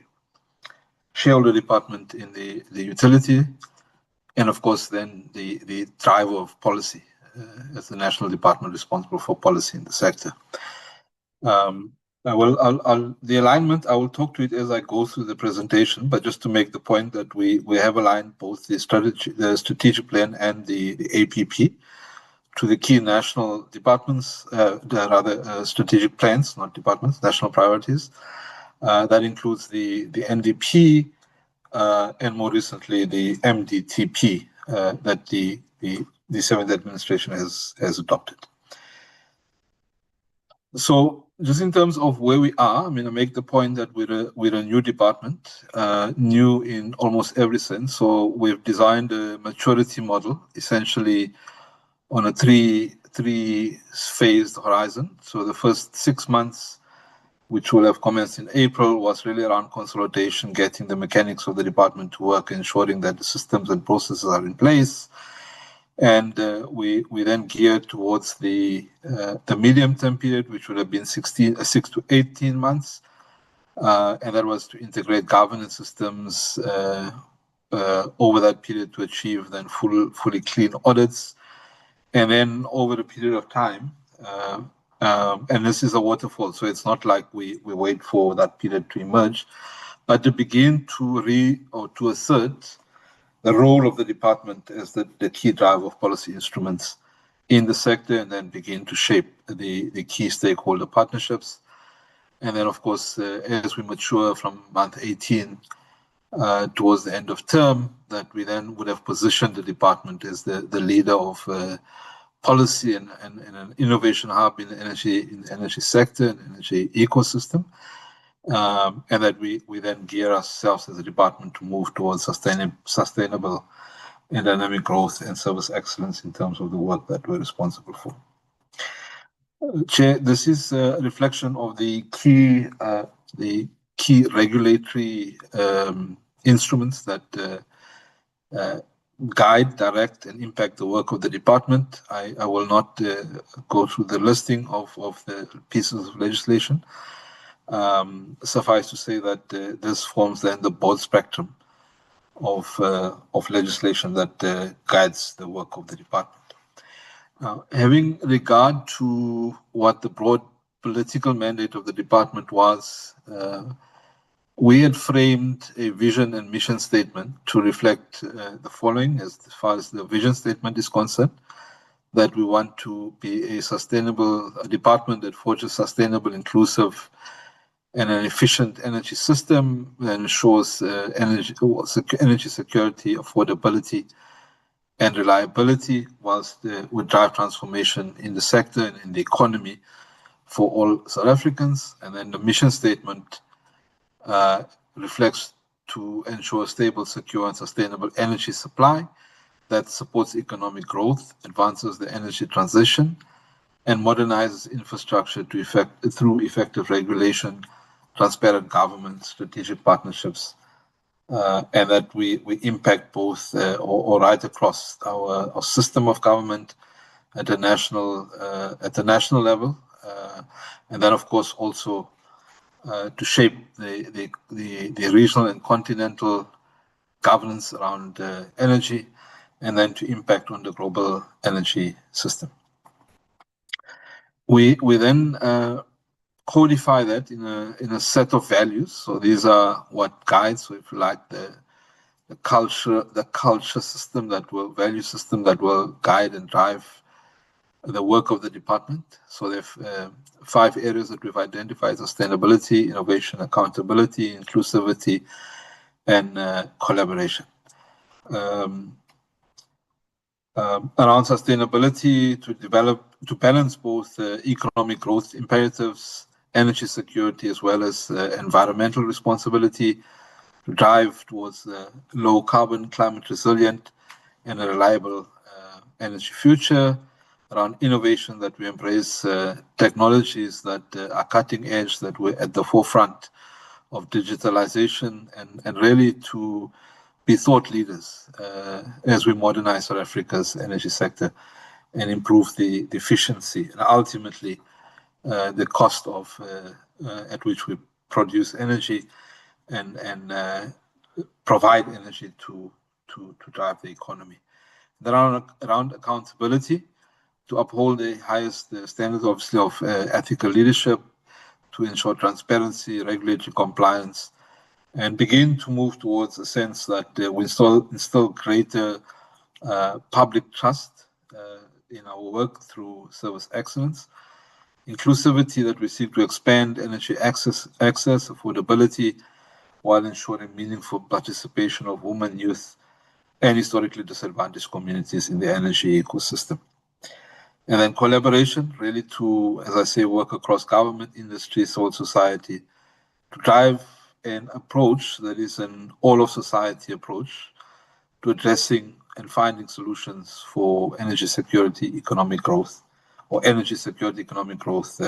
shareholder department in the utility, and of course then the driver of policy as the national department responsible for policy in the sector. The alignment, I will talk to it as I go through the presentation, but just to make the point that we have aligned both the strategic plan and the APP to the key national departments, strategic plans, not departments, national priorities. That includes the NDP and more recently the MDTP that the 7th administration has adopted. So just in terms of where we are, I make the point that we're a new department, new in almost every sense. So we've designed a maturity model, essentially on a three-phased horizon. So the first 6 months, which will have commenced in April, was really around consolidation, getting the mechanics of the department to work, ensuring that the systems and processes are in place. And we then geared towards the medium-term period, which would have been 6 to 18 months. And that was to integrate governance systems over that period to achieve then fully clean audits. And then over a period of time, and this is a waterfall, so it's not like we wait for that period to emerge, but to begin to assert the role of the department as the key driver of policy instruments in the sector, and then begin to shape the key stakeholder partnerships. And then, of course, as we mature from month 18 towards the end of term, that we then would have positioned the department as the leader of policy and an innovation hub in the energy sector and energy ecosystem. And that we then gear ourselves as a department to move towards sustainable and dynamic growth and service excellence in terms of the work that we're responsible for. Chair, this is a reflection of the key regulatory instruments that guide, direct, and impact the work of the department. I will not go through the listing of the pieces of legislation. Suffice to say that this forms then the broad spectrum of legislation that guides the work of the department. Now, having regard to what the broad political mandate of the department was, we had framed a vision and mission statement to reflect the following as far as the vision statement is concerned: that we want to be a department that forges sustainable, inclusive, and an efficient energy system that ensures energy security, affordability, and reliability, whilst we drive transformation in the sector and in the economy for all South Africans. And then the mission statement reflects to ensure stable, secure, and sustainable energy supply that supports economic growth, advances the energy transition, and modernizes infrastructure through effective regulation, transparent government, strategic partnerships, and that we impact both or right across our system of government at the national level, and then of course also to shape the regional and continental governance around energy, and then to impact on the global energy system. We then codify that in a set of values. So these are what guides, so if you like, the culture system that will, value system that will guide and drive the work of the department. So there are 5 areas that we've identified: sustainability, innovation, accountability, inclusivity, and collaboration. Around sustainability, to balance both economic growth imperatives, energy security, as well as environmental responsibility, to drive towards low carbon, climate resilient, and a reliable energy future. Around innovation, that we embrace technologies that are cutting edge, that we're at the forefront of digitalization, and really to be thought leaders as we modernize South Africa's energy sector and improve the efficiency and ultimately the cost of at which we produce energy and provide energy to drive the economy. Around accountability, to uphold the highest standards, obviously, of ethical leadership, to ensure transparency, regulatory compliance, and begin to move towards a sense that we instill greater public trust in our work through service excellence. Inclusivity, that we seek to expand energy access, affordability, while ensuring meaningful participation of women, youth, and historically disadvantaged communities in the energy ecosystem. And then collaboration, really to, as I say, work across government, industry, civil society, to drive an approach that is an all-of-society approach to addressing and finding solutions for energy security, economic growth, or energy security, economic growth,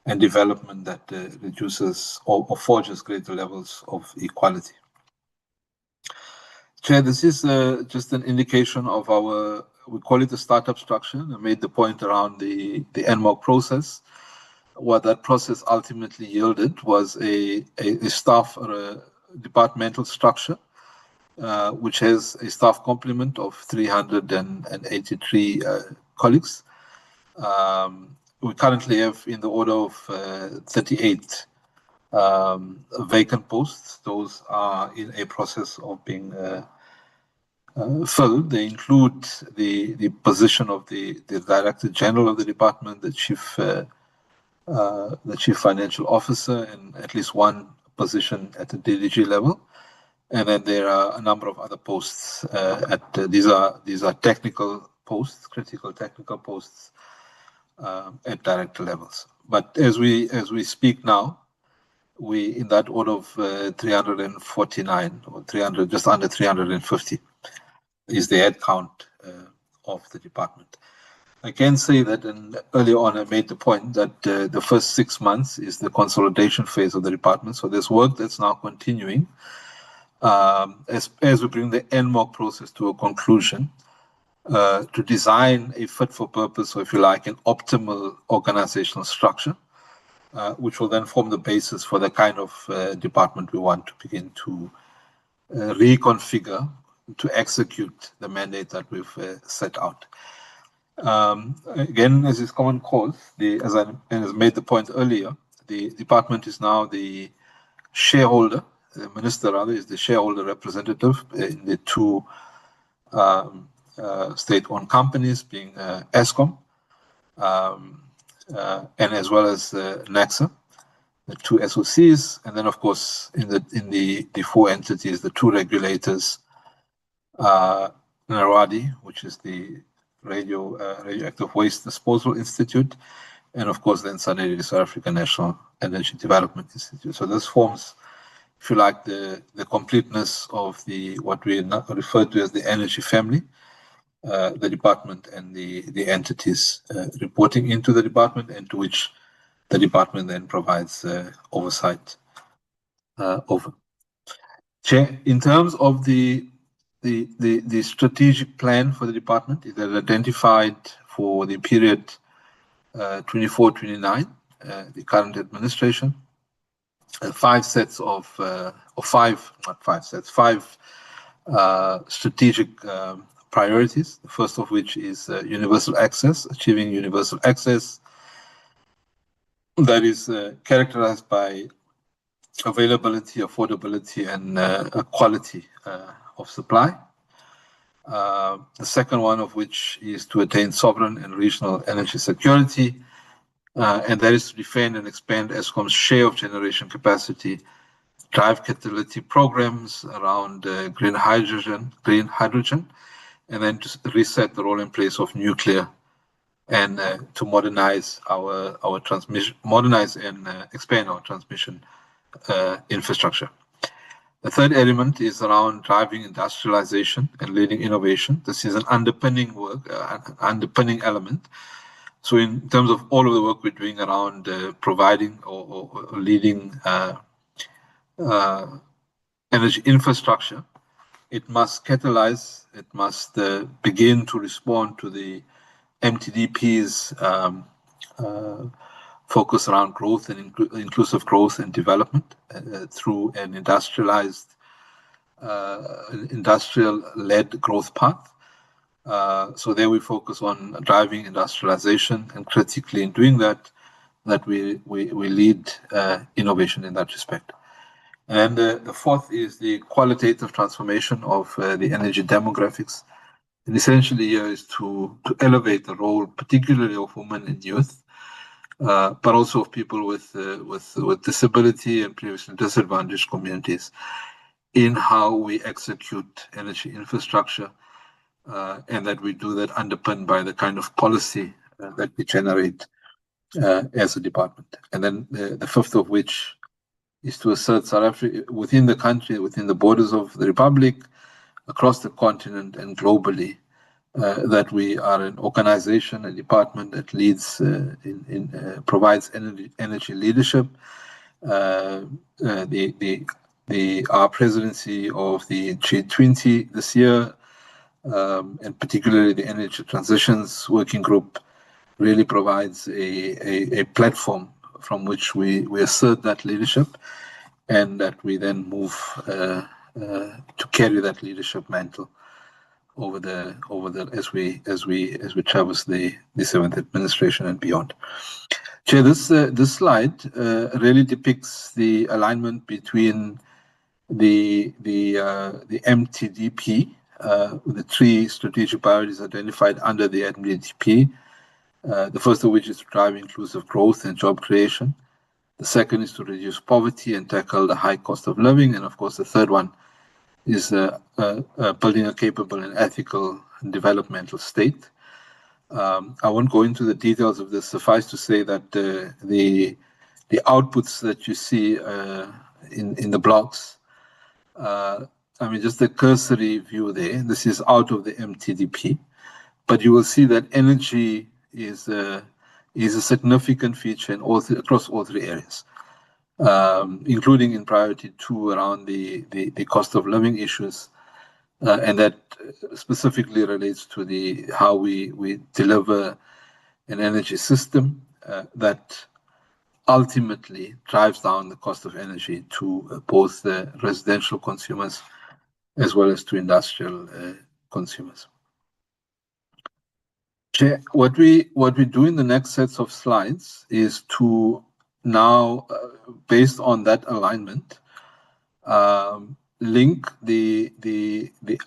and development that reduces or forges greater levels of equality. Chair, this is just an indication of our, we call it a startup structure. I made the point around the NMOC process. What that process ultimately yielded was a staff or a departmental structure, which has a staff complement of 383 colleagues. We currently have in the order of 38 vacant posts. Those are in a process of being filled. They include the position of the Director General of the department, the Chief Financial Officer, and at least one position at the DDG level. And then there are a number of other posts. These are technical posts, critical technical posts at director levels. But as we speak now, we in that order of 349 or 300, just under 350, is the head count of the department. I can say that, and earlier on I made the point that the first 6 months is the consolidation phase of the department. So there's work that's now continuing as we bring the NMOC process to a conclusion, to design a fit for purpose, or if you like, an optimal organizational structure, which will then form the basis for the kind of department we want to begin to reconfigure to execute the mandate that we've set out. Again, as is common cause, as I made the point earlier, the department is now the shareholder. The minister, rather, is the shareholder representative in the 2 state-owned companies, being Eskom and as well as NACSA, the 2 SOCs, and then of course in the 4 entities, the 2 regulators, NARADI, which is the Radioactive Waste Disposal Institute, and of course then SANEDI, the South African National Energy Development Institute. So this forms, if you like, the completeness of what we refer to as the energy family, the department and the entities reporting into the department, and to which the department then provides oversight over. Chair, in terms of the strategic plan for the department, it is identified for the period 24-29, the current administration, 5 strategic priorities, the first of which is universal access, achieving universal access that is characterized by availability, affordability, and quality of supply. The second one of which is to attain sovereign and regional energy security, and that is to defend and expand Eskom's share of generation capacity, drive catalytic programs around green hydrogen, and then to reset the role and place of nuclear, and to modernize our transmission, and expand our transmission infrastructure. The third element is around driving industrialization and leading innovation. This is an underpinning underpinning element. So in terms of all of the work we're doing around providing or leading energy infrastructure, it must catalyze, it must begin to respond to the MTDP's focus around growth and inclusive growth and development through an industrial-led growth path. So there we focus on driving industrialization, and critically in doing that we lead innovation in that respect. And the fourth is the qualitative transformation of the energy demographics. And essentially here is to elevate the role, particularly of women and youth, but also of people with disability and previously disadvantaged communities, in how we execute energy infrastructure, and that we do that underpinned by the kind of policy that we generate as a department. And then the fifth of which is to assert South Africa within the country, within the borders of the Republic, across the continent and globally, that we are an organization, a department that leads, provides energy leadership. Our presidency of the G20 this year, and particularly the Energy Transitions Working Group, really provides a platform from which we assert that leadership, and that we then move to carry that leadership mantle as we traverse the seventh administration and beyond. Chair, this slide really depicts the alignment between the MTDP, the three strategic priorities identified under the MTDP. The first of which is to drive inclusive growth and job creation. The second is to reduce poverty and tackle the high cost of living. And of course, the third one is building a capable and ethical and developmental state. I won't go into the details of this. Suffice to say that the outputs that you see in the blocks, just a cursory view there. This is out of the MTDP, but you will see that energy is a significant feature in across all three areas, including in priority 2 around the cost of living issues, and that specifically relates to how we deliver an energy system that ultimately drives down the cost of energy to both the residential consumers as well as to industrial consumers. Chair, what we do in the next sets of slides is to now, based on that alignment, link the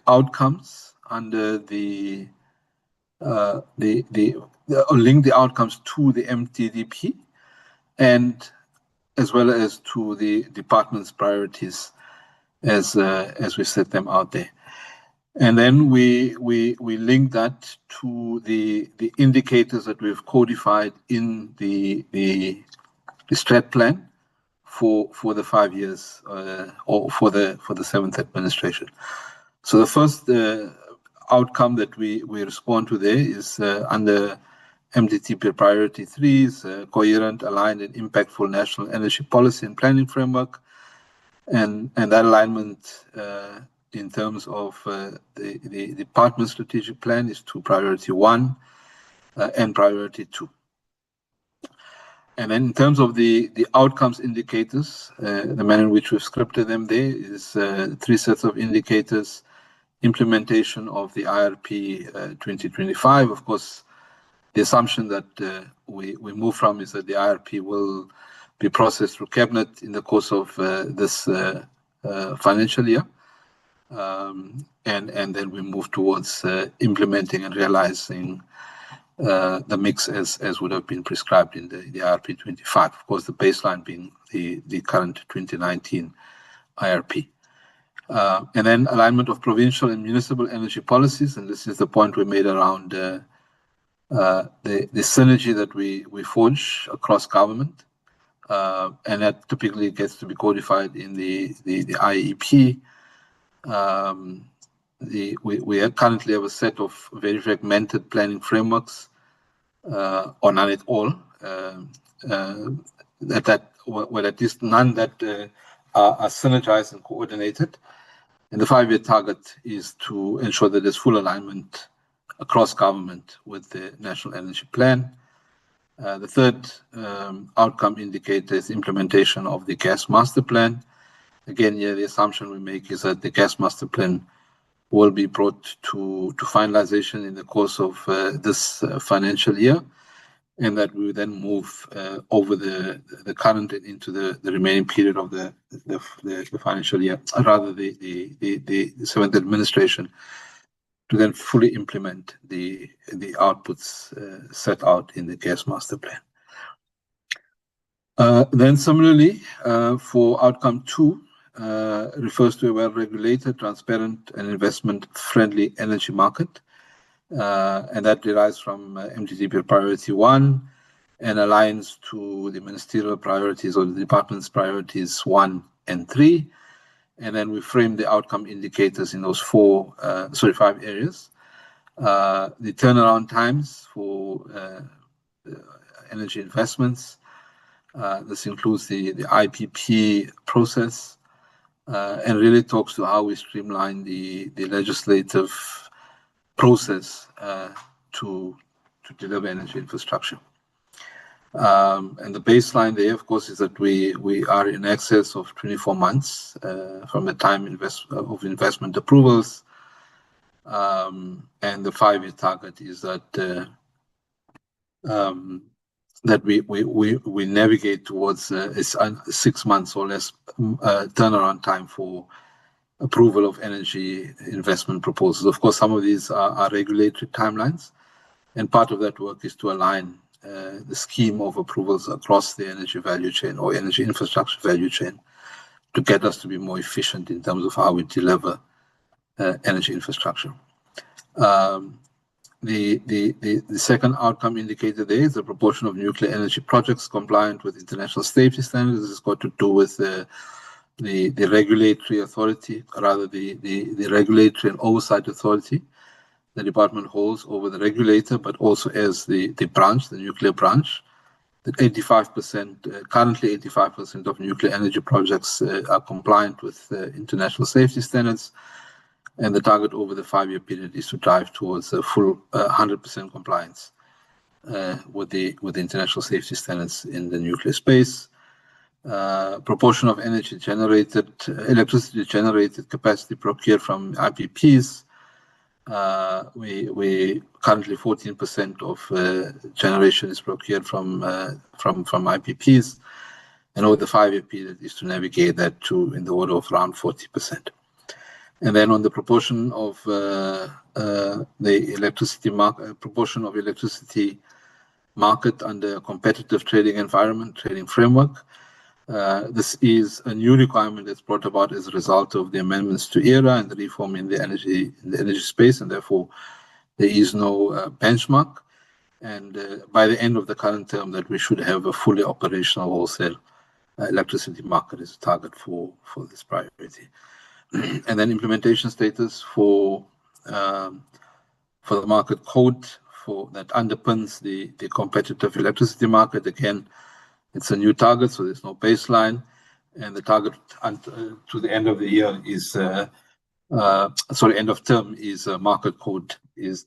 outcomes under link the outcomes to the MTDP, and as well as to the department's priorities as we set them out there. And then we link that to the indicators that we've codified in the strat plan for the 5 years, or for the 7th administration. So the first outcome that we respond to there is under MTDP priority 3 is coherent, aligned, and impactful national energy policy and planning framework, and that alignment in terms of the department strategic plan is to priority 1 and priority 2. And then in terms of the outcomes indicators, the manner in which we've scripted them there is 3 sets of indicators implementation of the IRP 2025. Of course, the assumption that we move from is that the IRP will be processed through Cabinet in the course of this financial year. And then we move towards implementing and realizing the mix as would have been prescribed in the IRP 25. Of course, the baseline being the current 2019 IRP. And then alignment of provincial and municipal energy policies, and this is the point we made around the synergy that we forge across government, and that typically gets to be codified in the IEP. We currently have a set of very fragmented planning frameworks, or none at all, well, at least none that are synergized and coordinated. And the 5-year target is to ensure that there's full alignment across government with the National Energy Plan. The third outcome indicator is implementation of the Gas Master Plan. Again, here the assumption we make is that the Gas Master Plan will be brought to finalization in the course of this financial year, and that we will then move over the current and into the remaining period of the financial year, rather the 7th administration, to then fully implement the outputs set out in the Gas Master Plan. Then similarly, for outcome 2, refers to a well-regulated, transparent, and investment-friendly energy market. And that derives from MTTP Priority 1 and aligns to the ministerial priorities or the department's priorities 1 and 3. And then we frame the outcome indicators in those 5 areas. The turnaround times for energy investments. This includes the IPP process, and really talks to how we streamline the legislative process to deliver energy infrastructure. And the baseline there, of course, is that we are in excess of 24 months from the time of investment approvals. And the 5-year target is that that we navigate towards 6 months or less turnaround time for approval of energy investment proposals. Of course, some of these are regulatory timelines, and part of that work is to align the scheme of approvals across the energy value chain or energy infrastructure value chain to get us to be more efficient in terms of how we deliver energy infrastructure. The second outcome indicator there is the proportion of nuclear energy projects compliant with international safety standards. This has got to do with the regulatory authority, rather the regulatory and oversight authority the department holds over the regulator, but also as the branch, the nuclear branch. That 85%, currently 85% of nuclear energy projects are compliant with international safety standards. And the target over the 5-year period is to drive towards a full 100% compliance with the international safety standards in the nuclear space. Proportion of energy generated, electricity generated capacity procured from IPPs. We currently 14% of generation is procured from IPPs, and over the 5-year period is to navigate that to in the order of around 40%. And then on the proportion of the electricity market, proportion of electricity market under a competitive trading environment, trading framework. This is a new requirement that's brought about as a result of the amendments to ERA and the reform in the energy space, and therefore there is no benchmark. And by the end of the current term, that we should have a fully operational wholesale electricity market as a target for this priority. And then implementation status for the market code that underpins the competitive electricity market. Again, it's a new target, so there's no baseline, and the target to the end of the year is end of term is market code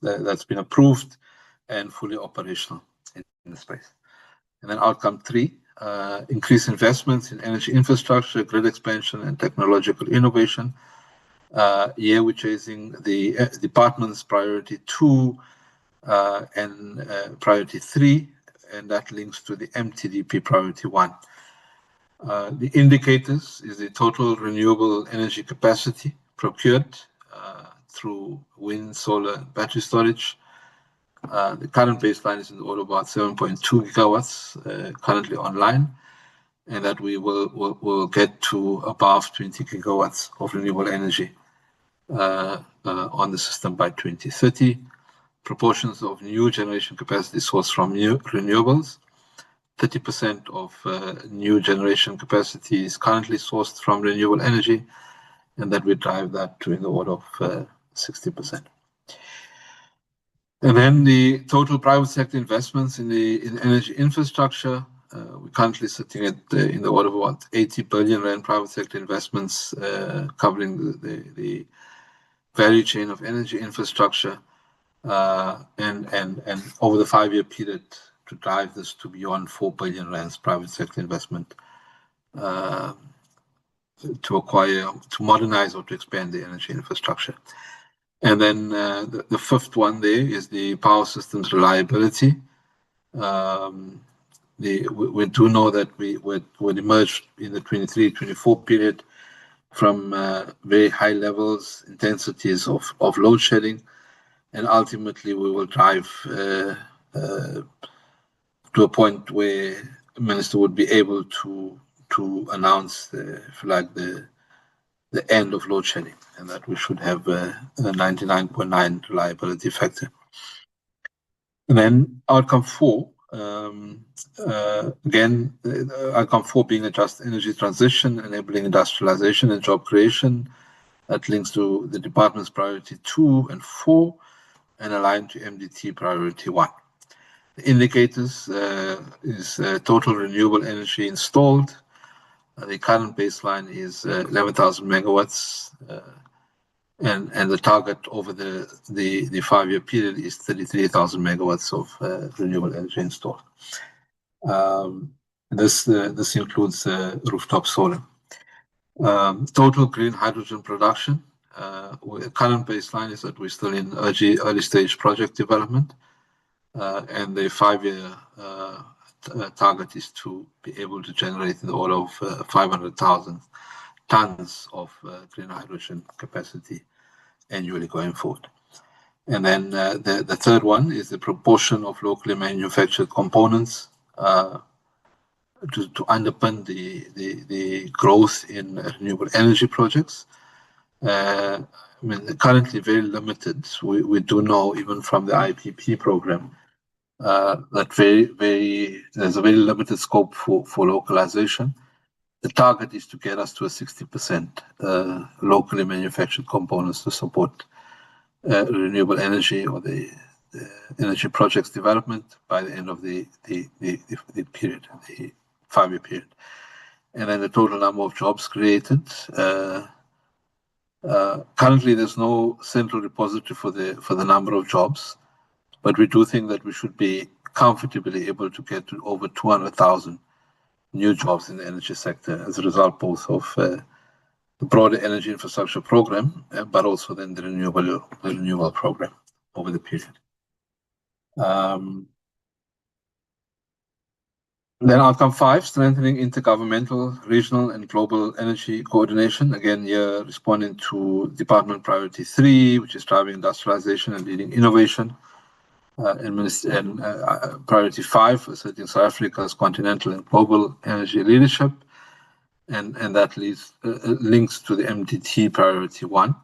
that's been approved and fully operational in the space. And then outcome 3, increase investments in energy infrastructure, grid expansion, and technological innovation. Here we're chasing the department's priority 2 and priority 3, and that links to the MTDP priority 1. The indicators is the total renewable energy capacity procured through wind, solar, and battery storage. The current baseline is in the order of about 7.2 gigawatts currently online, and that we will get to above 20 gigawatts of renewable energy on the system by 2030. Proportions of new generation capacity sourced from new renewables. 30% of new generation capacity is currently sourced from renewable energy, and that we drive that to in the order of 60%. And then the total private sector investments in energy infrastructure, we're currently sitting at in the order of about 80 billion rand private sector investments covering the value chain of energy infrastructure, and over the 5-year period to drive this to beyond 4 billion rands private sector investment to acquire, to modernize or to expand the energy infrastructure. And then the fifth one there is the power systems reliability. We do know that we would emerge in the 23-24 period from very high levels, intensities of load shedding, and ultimately we will drive to a point where the minister would be able to announce, if you like, the end of load shedding, and that we should have a 99.9 reliability factor. And then outcome 4, again, outcome 4 being a just energy transition, enabling industrialization and job creation. That links to the department's priority 2 and 4 and aligned to MDT priority 1. The indicators is total renewable energy installed. The current baseline is 11,000 megawatts, and the target over the 5-year period is 33,000 megawatts of renewable energy installed. This includes rooftop solar. Total green hydrogen production. Current baseline is that we're still in early stage project development, and the 5-year target is to be able to generate in the order of 500,000 tons of green hydrogen capacity annually going forward. And then the third one is the proportion of locally manufactured components to underpin the growth in renewable energy projects. I mean, currently very limited. We do know even from the IPP program that there's a very limited scope for localization. The target is to get us to a 60% locally manufactured components to support renewable energy or the energy projects development by the end of the period, the 5-year period. And then the total number of jobs created. Currently, there's no central repository for the number of jobs, but we do think that we should be comfortably able to get to over 200,000 new jobs in the energy sector as a result both of the broader energy infrastructure program, but also then the renewable program over the period. Then outcome 5, strengthening intergovernmental, regional and global energy coordination. Again, here responding to department priority 3, which is driving industrialization and leading innovation. And priority 5, asserting South Africa's continental and global energy leadership. And that links to the MDT priority 1.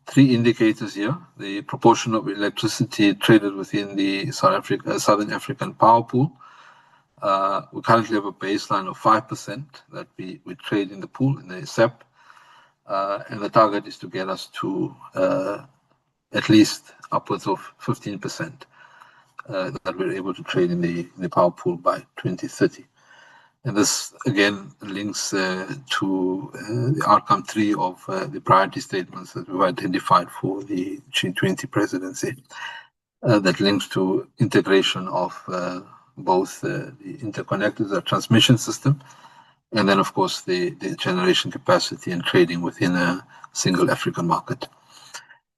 3 indicators here: the proportion of electricity traded within the Southern African power pool. We currently have a baseline of 5% that we trade in the pool, in the SEP, and the target is to get us to at least upwards of 15% that we're able to trade in the power pool by 2030. And this again links to the outcome 3 of the priority statements that we've identified for the G20 presidency. That links to integration of both the interconnectors, the transmission system, and then of course the generation capacity and trading within a single African market.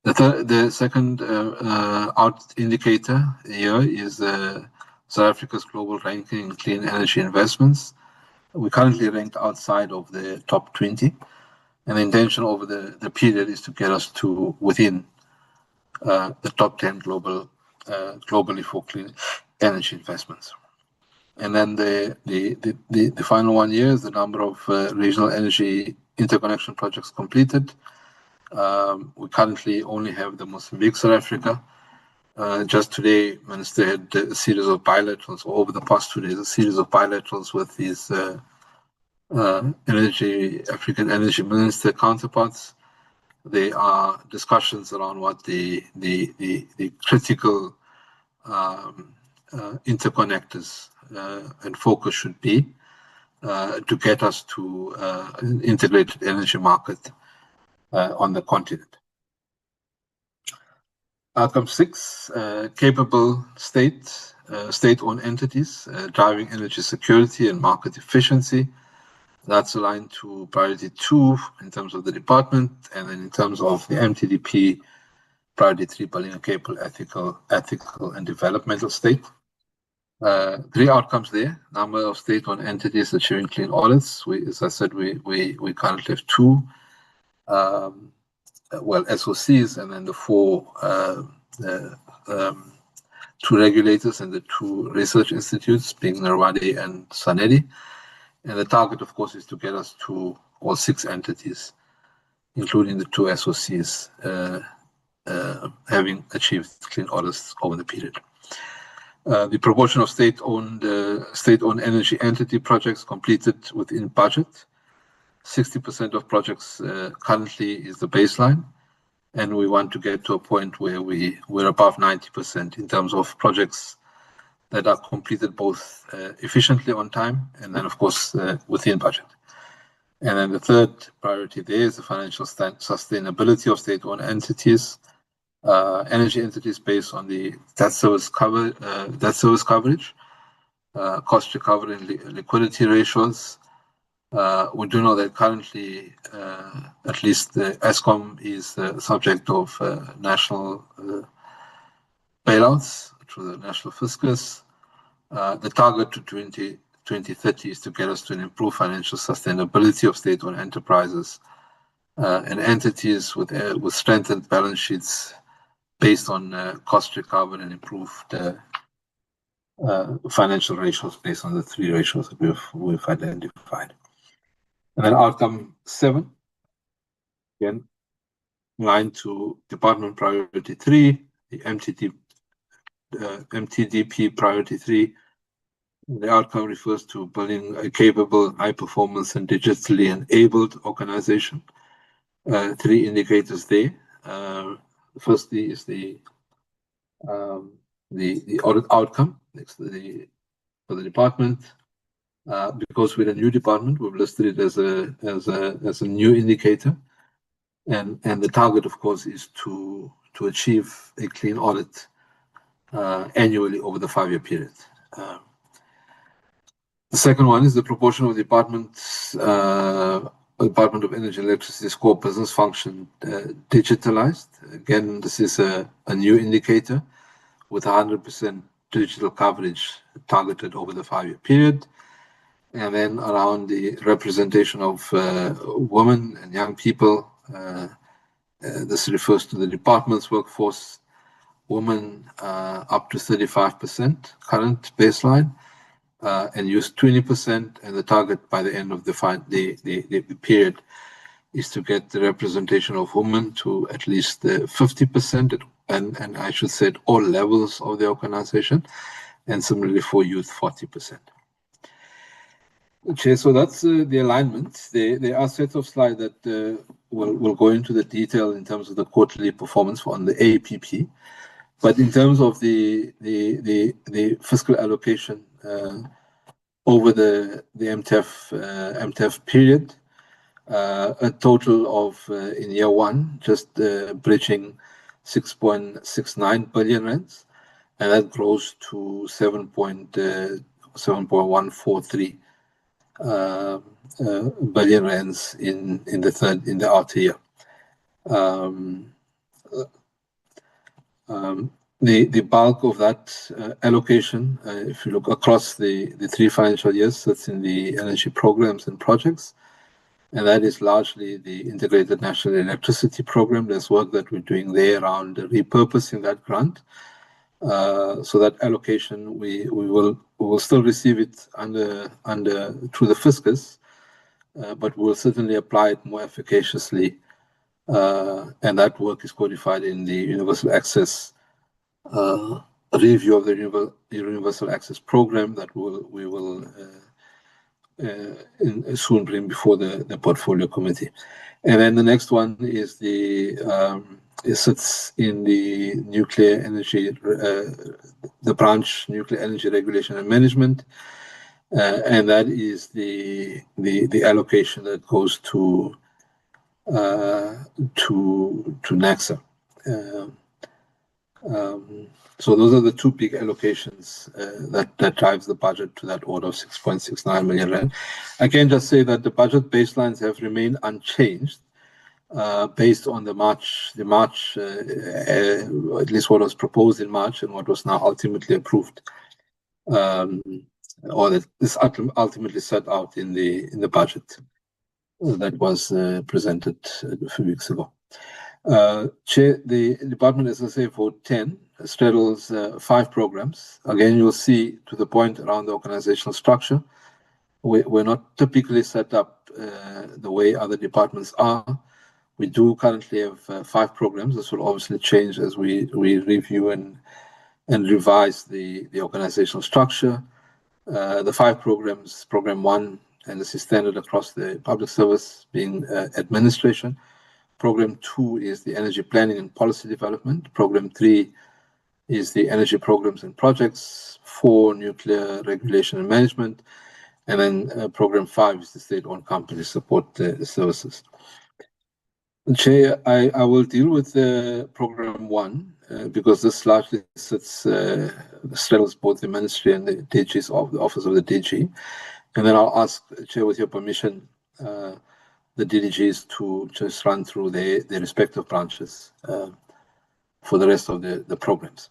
The second out indicator here is South Africa's global ranking in clean energy investments. We currently ranked outside of the top 20, and the intention over the period is to get us to within the top 10 globally for clean energy investments. And then the final 1 year is the number of regional energy interconnection projects completed. We currently only have the Mozambique, South Africa. Just today, Minister had a series of bilaterals, or over the past 2 days, a series of bilaterals with his African energy minister counterparts. There are discussions around what the critical interconnectors and focus should be to get us to an integrated energy market on the continent. Outcome 6, capable state-owned entities driving energy security and market efficiency. That's aligned to priority 2 in terms of the department, and then in terms of the MTDP, priority 3, building a capable, ethical and developmental state. 3 outcomes there: number of state-owned entities achieving clean audits. As I said, we currently have 2. SOCs, and then the 4 2 regulators and the 2 research institutes, being Narwadi and Sanedi. And the target, of course, is to get us to all 6 entities, including the 2 SOCs, having achieved clean audits over the period. The proportion of state-owned energy entity projects completed within budget. 60% of projects currently is the baseline, and we want to get to a point where we're above 90% in terms of projects that are completed both efficiently on time and then, of course, within budget. And then the third priority there is the financial sustainability of state-owned entities, energy entities based on the debt service coverage, cost recovery and liquidity ratios. We do know that currently, at least the ESCOM is the subject of national bailouts through the national fiscus. The target to 2030 is to get us to an improved financial sustainability of state-owned enterprises and entities with strengthened balance sheets based on cost recovery and improved financial ratios based on the 3 ratios that we've identified. And then outcome 7, again, aligned to department priority 3, the MTDP priority 3. The outcome refers to building a capable, high-performance and digitally enabled organization. 3 indicators there. Firstly is the audit outcome for the department. Because we're a new department, we've listed it as a new indicator, and the target, of course, is to achieve a clean audit annually over the 5-year period. The second one is the proportion of the Department of Energy and Electricity's core business function digitalized. Again, this is a new indicator with 100% digital coverage targeted over the 5-year period. And then around the representation of women and young people, this refers to the department's workforce. Women up to 35% current baseline, and use 20%, and the target by the end of the period is to get the representation of women to at least 50%, and I should say at all levels of the organization, and similarly for youth, 40%. Okay, so that's the alignment. There are sets of slides that will go into the detail in terms of the quarterly performance on the APP. But in terms of the fiscal allocation over the MTEF period, a total of in year 1 just bridging 6.69 billion rands, and that grows to 7.143 billion rands in the outer year. The bulk of that allocation, if you look across the 3 financial years, sits in the energy programs and projects, and that is largely the Integrated National Electricity Program. There's work that we're doing there around repurposing that grant. So that allocation, we will still receive it through the fiscus, but we'll certainly apply it more efficaciously, and that work is codified in the Universal Access review of the Universal Access Program that we will soon bring before the Portfolio Committee. And then the next one is it sits in the nuclear energy, the branch Nuclear Energy Regulation and Management, and that is the allocation that goes to NACSA. So those are the 2 big allocations that drives the budget to that order of 6.69 million rand. I can just say that the budget baselines have remained unchanged based on the March, at least what was proposed in March and what was now ultimately approved, or that is ultimately set out in the budget that was presented a few weeks ago. Chair, the department, as I say, for 10 straddles 5 programs. Again, you'll see to the point around the organizational structure, we're not typically set up the way other departments are. We do currently have 5 programs. This will obviously change as we review and revise the organizational structure. The 5 programs, Program 1, and this is standard across the public service, being administration. Program 2 is the energy planning and policy development. Program 3 is the energy programs and projects. 4, nuclear regulation and management. And then Program 5 is the state-owned company support services. Chair, I will deal with Program 1 because this largely straddles both the ministry and the DG's of the Office of the DG. And then I'll ask, Chair, with your permission, the DDGs to just run through their respective branches for the rest of the programs.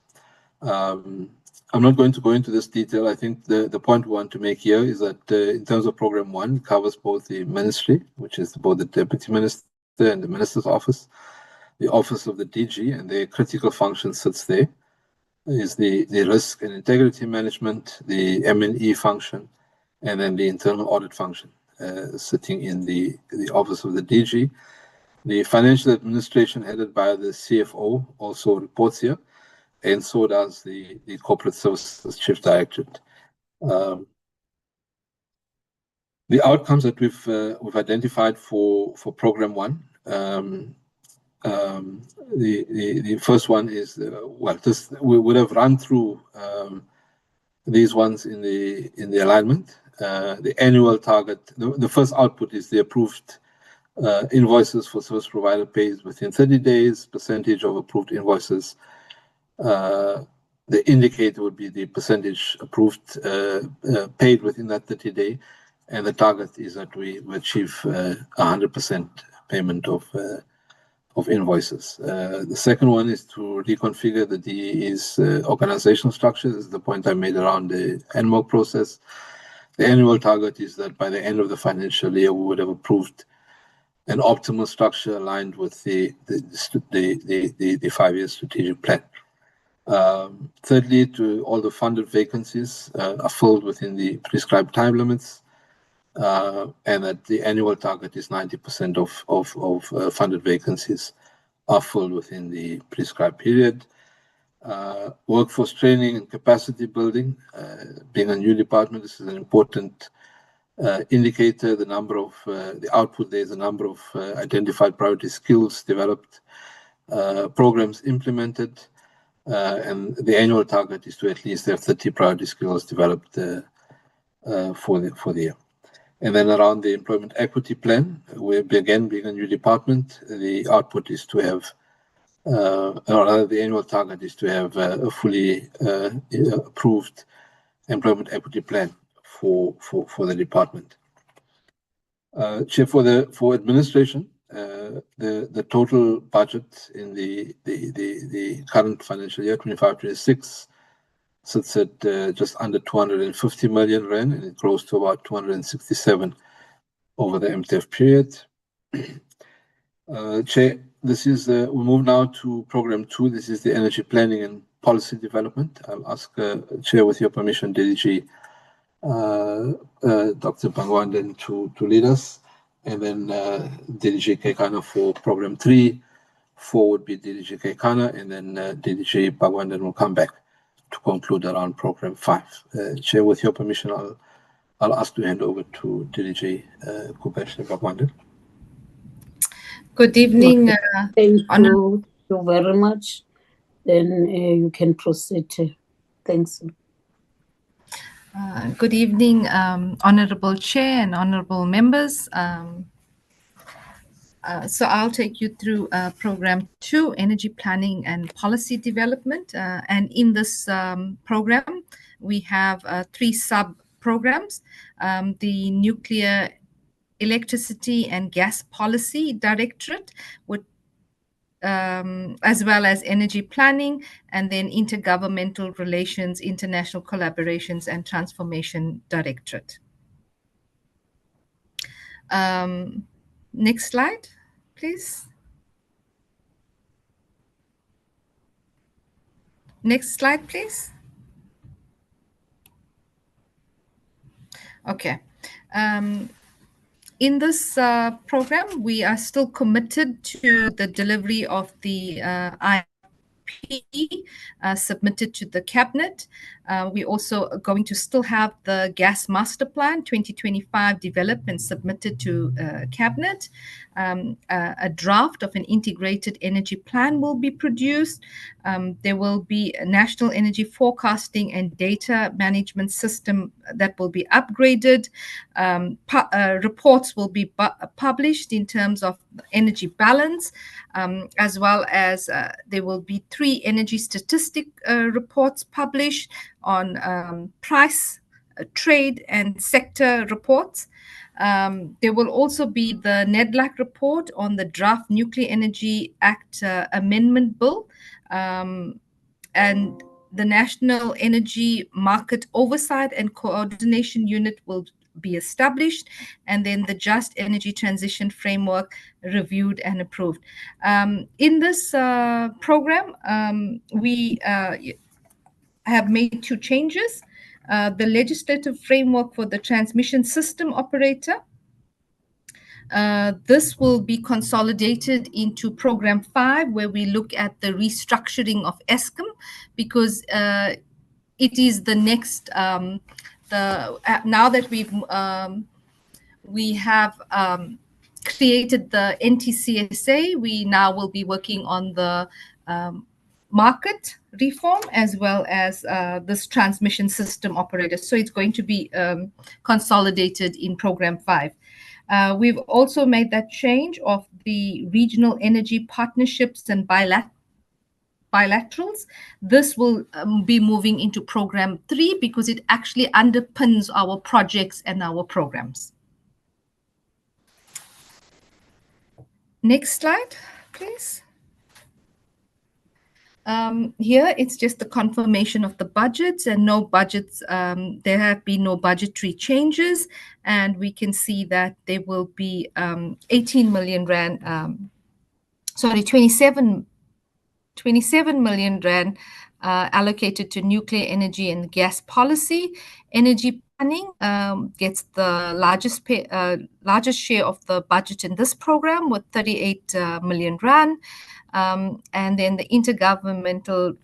I'm not going to go into this detail. I think the point we want to make here is that in terms of Program 1, it covers both the ministry, which is both the Deputy Minister and the Minister's Office, the Office of the DG, and their critical function sits there, is the risk and integrity management, the M&E function, and then the internal audit function sitting in the Office of the DG. The financial administration headed by the CFO also reports here, and so does the Corporate Services Chief Directorate. The outcomes that we've identified for Program 1, the first one is we would have run through these ones in the alignment. The annual target, the first output is the approved invoices for service provider pays within 30 days, percentage of approved invoices. The indicator would be the percentage approved paid within that 30-day, and the target is that we achieve 100% payment of invoices. The second one is to reconfigure the DE's organizational structure. This is the point I made around the NMOC process. The annual target is that by the end of the financial year, we would have approved an optimal structure aligned with the 5-year strategic plan. Thirdly, to all the funded vacancies are filled within the prescribed time limits, and that the annual target is 90% of funded vacancies are filled within the prescribed period. Workforce training and capacity building, being a new department, this is an important indicator. The number of the output there is the number of identified priority skills developed, programs implemented, and the annual target is to at least have 30 priority skills developed for the year. And then around the employment equity plan, we again, being a new department, the output is to have, or rather the annual target is to have a fully approved employment equity plan for the department. Chair, for administration, the total budget in the current financial year 25-26 sits at just under 250 million rand, and it grows to about 267 over the MTF period. Chair, this is we move now to program 2. This is the energy planning and policy development. I'll ask Chair, with your permission, DDG Dr. Bangwanden to lead us, and then DDG Kekana for program 3. 4 would be DDG Kekana, and then DDG Bangwanden will come back to conclude around program 5. Chair, with your permission, I'll ask to hand over to DDG Kupesh Bangwanden. Good evening. Thank you very much. Then you can proceed. Thanks. Good evening, Honorable Chair and Honorable members. So I'll take you through Program 2, Energy Planning and Policy Development. And in this program, we have 3 sub-programs. The Nuclear, Electricity and Gas Policy Directorate, with as well as Energy Planning, and then Intergovernmental Relations, International Collaborations and Transformation Directorate. Next slide, please. Next slide, please. Okay. In this program, we are still committed to the delivery of the IP submitted to the Cabinet. We also are going to still have the Gas Master Plan 2025 development submitted to Cabinet. A draft of an integrated energy plan will be produced. There will be a national energy forecasting and data management system that will be upgraded. Reports will be published in terms of energy balance, as well as there will be 3 energy statistic reports published on price, trade and sector reports. There will also be the NEDLAC report on the Draft Nuclear Energy Act Amendment Bill, and the National Energy Market Oversight and Coordination Unit will be established, and then the Just Energy Transition Framework reviewed and approved. In this program, we have made 2 changes. The legislative framework for the transmission system operator. This will be consolidated into Program 5, where we look at the restructuring of Eskom, because it is the next, now that we have created the NTCSA, we now will be working on the market reform as well as this transmission system operator. So it's going to be consolidated in Program 5. We've also made that change of the regional energy partnerships and bilaterals. This will be moving into Program 3 because it actually underpins our projects and our programs. Next slide, please. Here it's just the confirmation of the budgets and no budgets. There have been no budgetary changes, and we can see that there will be 18 million rand, 27 million rand allocated to nuclear energy and gas policy. Energy planning gets the largest share of the budget in this program with 38 million rand. And then the intergovernmental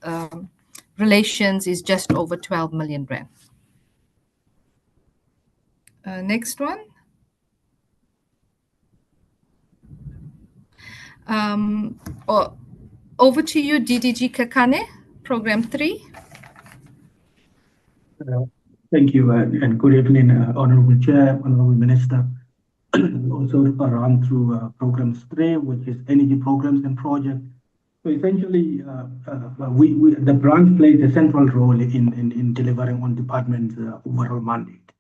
relations is just over 12 million rand. Next one. Over to you, DDG Kekane, Program 3. Thank you, and good evening, Honorable Chair, Honorable Minister. Also run through Programs 3, which is energy programs and projects. So essentially, the branch plays a central role in delivering on department's overall mandate.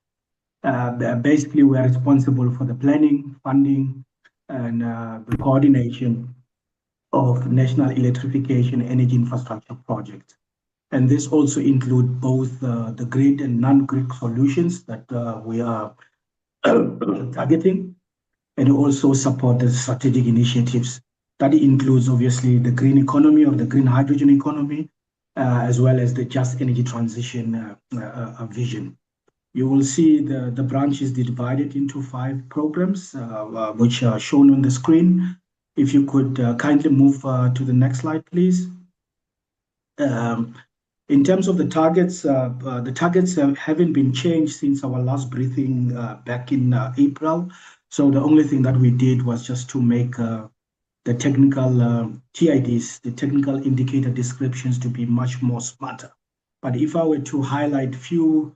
Basically, we are responsible for the planning, funding, and the coordination of national electrification energy infrastructure projects. And this also includes both the grid and non-grid solutions that we are targeting, and also support the strategic initiatives. That includes obviously the green economy or the green hydrogen economy, as well as the just energy transition vision. You will see the branch is divided into 5 programs, which are shown on the screen. If you could kindly move to the next slide, please. In terms of the targets haven't been changed since our last briefing back in April. So the only thing that we did was just to make the technical TIDs, the technical indicator descriptions, to be much more smarter. But if I were to highlight few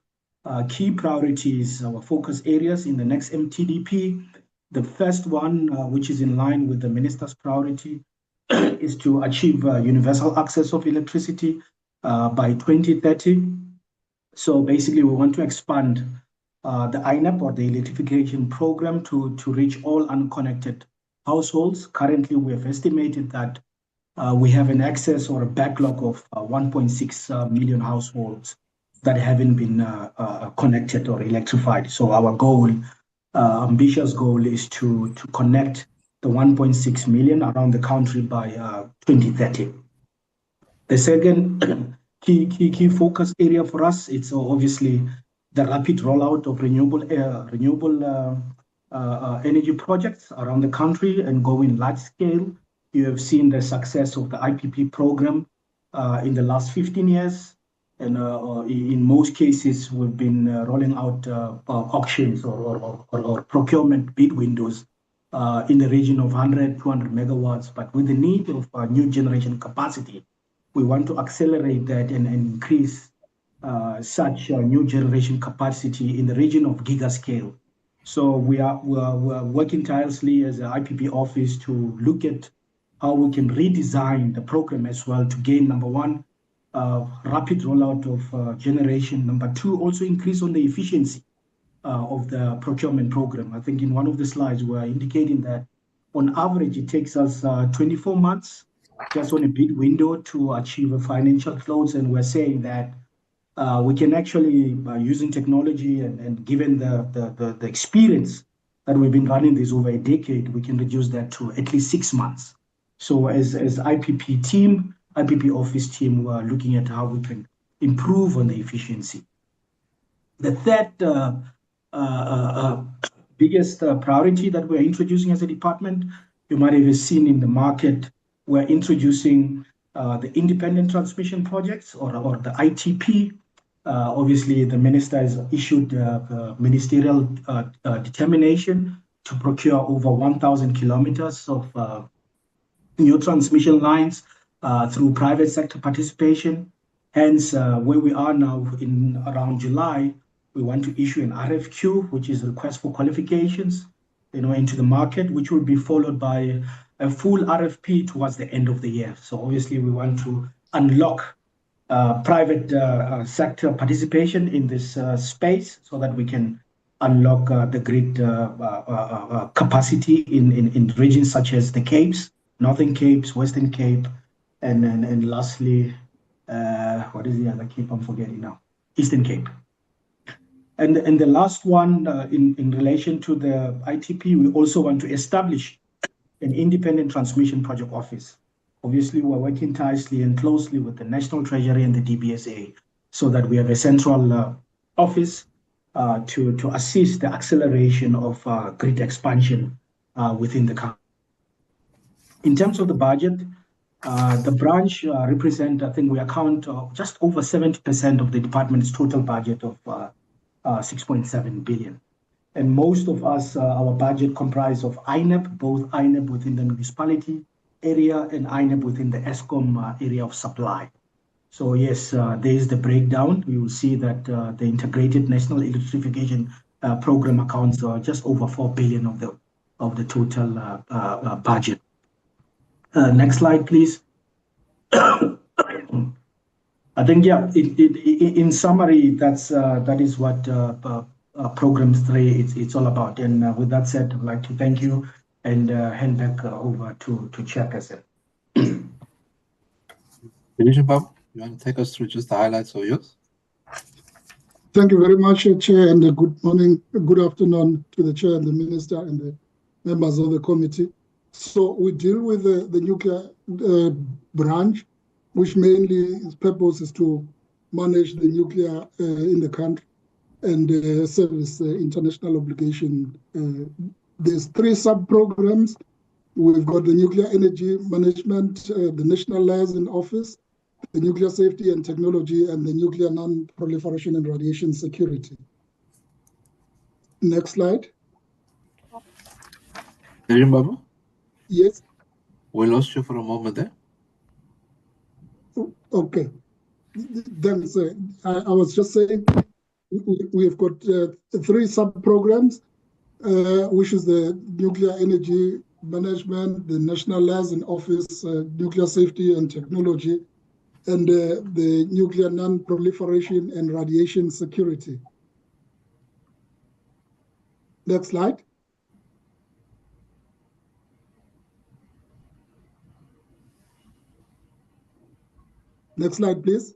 key priorities, our focus areas in the next MTDP, the first one, which is in line with the Minister's priority, is to achieve universal access of electricity by 2030. So basically, we want to expand the INEP, or the electrification program, to reach all unconnected households. Currently, we have estimated that we have an excess or a backlog of 1.6 million households that haven't been connected or electrified. So our goal, ambitious goal, is to connect the 1.6 million around the country by 2030. The second key focus area for us, it's obviously the rapid rollout of renewable energy projects around the country and going large scale. You have seen the success of the IPP program in the last 15 years. And in most cases, we've been rolling out auctions or procurement bid windows in the region of 100, 200 megawatts. But with the need of new generation capacity, we want to accelerate that and increase such new generation capacity in the region of gigascale. So we are working tirelessly as an IPP office to look at how we can redesign the program as well to gain, number one, rapid rollout of generation. Number two, also increase on the efficiency of the procurement program. I think in one of the slides we're indicating that on average it takes us 24 months just on a bid window to achieve a financial close, and we're saying that we can actually, using technology and given the experience that we've been running this over a decade, we can reduce that to at least 6 months. So as IPP office team, we're looking at how we can improve on the efficiency. The third biggest priority that we're introducing as a department, you might have seen in the market, we're introducing the independent transmission projects, or the ITP. Obviously, the minister has issued ministerial determination to procure over 1,000 kilometers of new transmission lines through private sector participation. Hence, where we are now in around July, we want to issue an RFQ, which is a request for qualifications, into the market, which will be followed by a full RFP towards the end of the year. So obviously, we want to unlock private sector participation in this space so that we can unlock the grid capacity in regions such as the Capes, Northern Capes, Western Cape, and lastly, what is the other Cape I'm forgetting now? Eastern Cape. And the last one, in relation to the ITP, we also want to establish an independent transmission project office. Obviously, we're working tightly and closely with the National Treasury and the DBSA so that we have a central office to assist the acceleration of grid expansion within the country. In terms of the budget, the branch represent, I think we account just over 70% of the department's total budget of 6.7 billion. And most of us, our budget comprise of INEP, both INEP within the municipality area and INEP within the ESCOM area of supply. So yes, there is the breakdown. You will see that the integrated national electrification program accounts just over 4 billion of the total budget. Next slide, please. I think, yeah, in summary, that is what programs 3 it's all about. And with that said, I'd like to thank you and hand back over to Chairperson. Division Bob, you want to take us through just the highlights of yours? Thank you very much, Chair, and good morning, good afternoon to the Chair and the Minister and the members of the committee. So we deal with the nuclear branch, which mainly its purpose is to manage the nuclear in the country and service international obligation. There's 3 sub-programs. We've got the nuclear energy management, the national liaison office, the nuclear safety and technology, and the nuclear non-proliferation and radiation security. Next slide. Division Babu? Yes. We lost you for a moment there. Okay. Thanks. I was just saying we've got 3 sub-programs, which is the nuclear energy management, the national liaison office, nuclear safety and technology, and the nuclear non-proliferation and radiation security. Next slide. Next slide, please.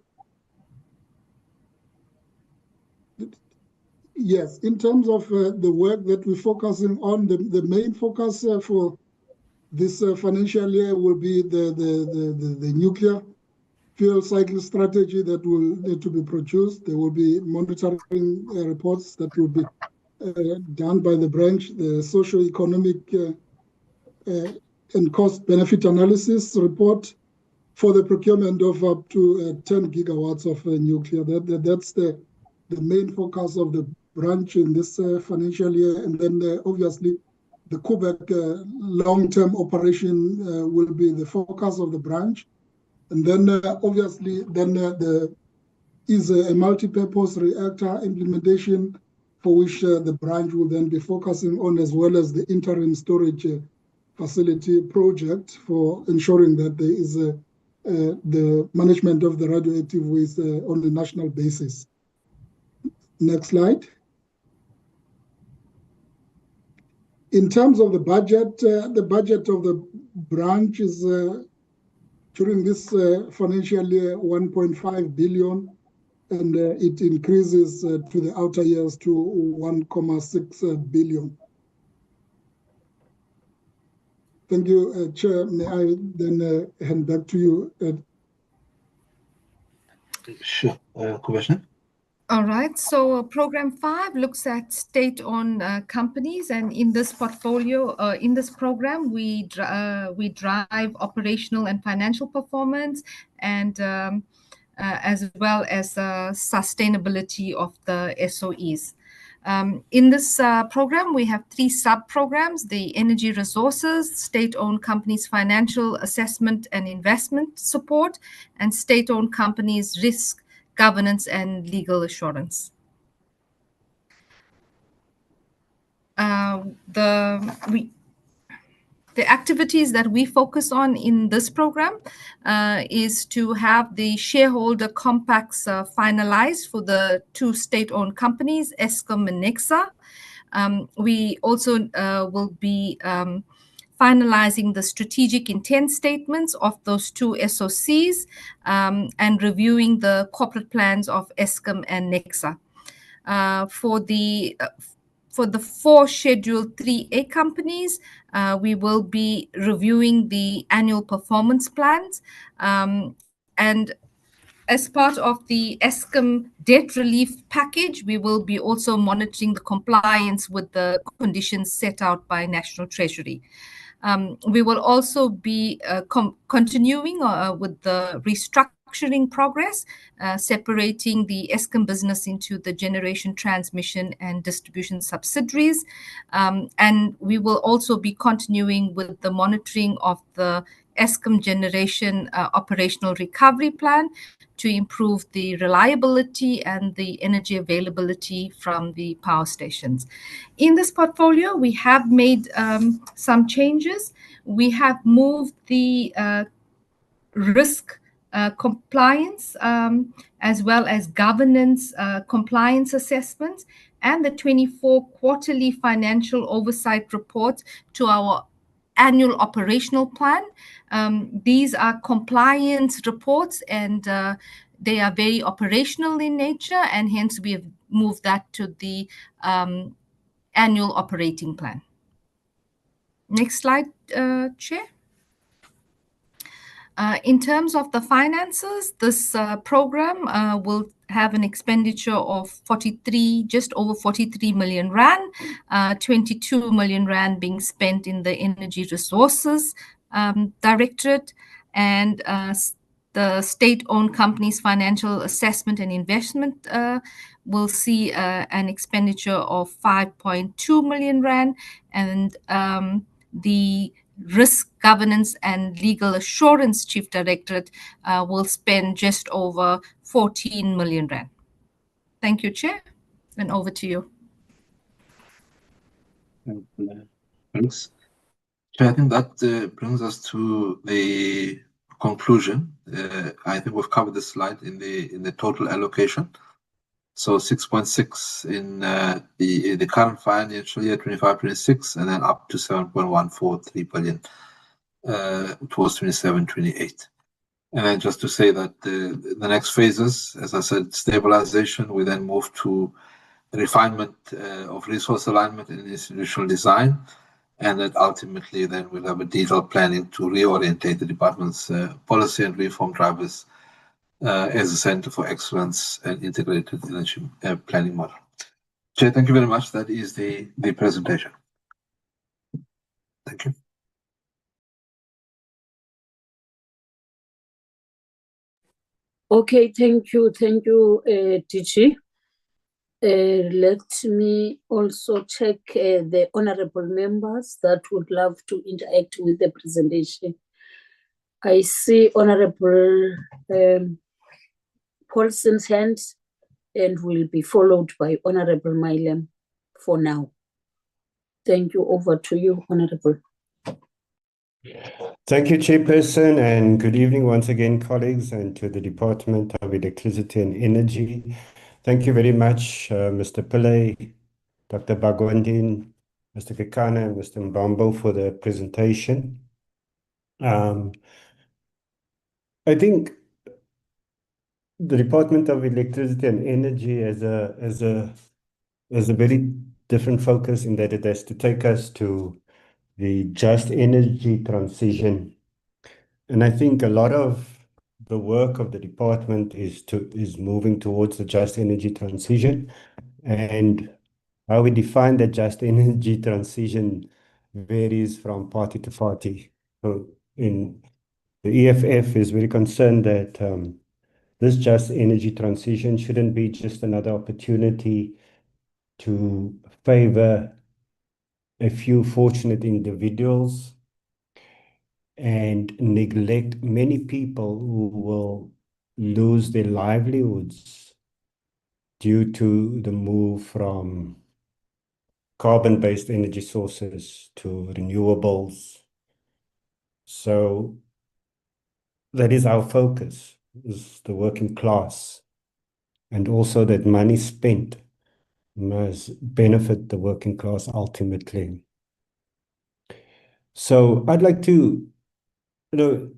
Yes, in terms of the work that we're focusing on, the main focus for this financial year will be the nuclear fuel cycle strategy that will need to be produced. There will be monitoring reports that will be done by the branch, the socio-economic and cost-benefit analysis report for the procurement of up to 10 gigawatts of nuclear. That's the main focus of the branch in this financial year. And then obviously the Quebec long-term operation will be the focus of the branch. And then obviously then there is a multi-purpose reactor implementation for which the branch will then be focusing on, as well as the interim storage facility project for ensuring that there is the management of the radioactive waste on a national basis. Next slide. In terms of the budget of the branch is during this financial year 1.5 billion, and it increases to the outer years to 1.6 billion. Thank you, Chair. May I then hand back to you? Sure. Commissioner? All right, so Program 5 looks at state-owned companies, and in this portfolio, in this program, we drive operational and financial performance, and as well as sustainability of the SOEs. In this program, we have 3 sub-programs: the energy resources, state-owned companies financial assessment and investment support, and state-owned companies risk governance and legal assurance. The activities that we focus on in this program is to have the shareholder compacts finalized for the 2 state-owned companies, Eskom and Nexa. We also will be finalizing the strategic intent statements of those 2 SOCs and reviewing the corporate plans of Eskom and Nexa. For the 4 Schedule 3A companies, we will be reviewing the annual performance plans. And as part of the Eskom debt relief package, we will be also monitoring the compliance with the conditions set out by National Treasury. We will also be continuing with the restructuring progress, separating the Eskom business into the generation, transmission, and distribution subsidiaries. And we will also be continuing with the monitoring of the Eskom generation operational recovery plan to improve the reliability and the energy availability from the power stations. In this portfolio, we have made some changes. We have moved the risk compliance, as well as governance compliance assessments, and the 24 quarterly financial oversight reports to our annual operational plan. These are compliance reports, and they are very operational in nature, and hence we have moved that to the annual operating plan. Next slide, Chair. In terms of the finances, this program will have an expenditure of just over 43 million rand, 22 million rand being spent in the Energy Resources Directorate, and the state-owned company's financial assessment and investment will see an expenditure of 5.2 million rand, and the Risk Governance and Legal Assurance Chief Directorate will spend just over 14 million rand. Thank you, Chair, and over to you. Thanks. Chair, I think that brings us to the conclusion. I think we've covered this slide in the total allocation. So 6.6 in the current financial year 25-26, and then up to 7.143 billion towards 27-28. And then just to say that the next phases, as I said, stabilization, we then move to refinement of resource alignment and institutional design, and that ultimately then we'll have a detailed planning to reorientate the department's policy and reform drivers as a center for excellence and integrated energy planning model. Chair, thank you very much. That is the presentation. Thank you. Okay, thank you, DG. Let me also check the honorable members that would love to interact with the presentation. I see Honorable Paulson's hand, and will be followed by Honorable Mylem for now. Thank you. Over to you, Honorable. Thank you, Chairperson, and good evening once again, colleagues, and to the Department of Electricity and Energy. Thank you very much, Mr. Pillay, Dr. Bagwandin, Mr. Kekana, and Mr. Mbambo for the presentation. I think the Department of Electricity and Energy has a very different focus in that it has to take us to the just energy transition. And I think a lot of the work of the department is moving towards the just energy transition, and how we define the just energy transition varies from party to party. So in the EFF is very concerned that this just energy transition shouldn't be just another opportunity to favor a few fortunate individuals and neglect many people who will lose their livelihoods due to the move from carbon-based energy sources to renewables. So that is our focus, is the working class, and also that money spent must benefit the working class ultimately. So I'd like to, the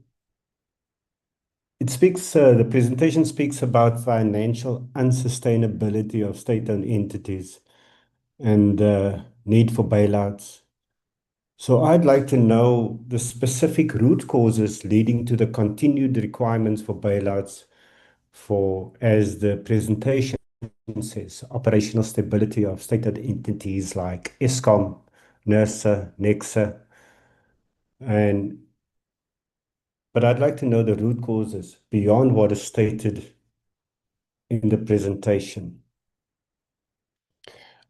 presentation speaks about financial unsustainability of state-owned entities and need for bailouts. So I'd like to know the specific root causes leading to the continued requirements for bailouts for, as the presentation says, operational stability of state-owned entities like Eskom, NERSA, NECSA, but I'd like to know the root causes beyond what is stated in the presentation.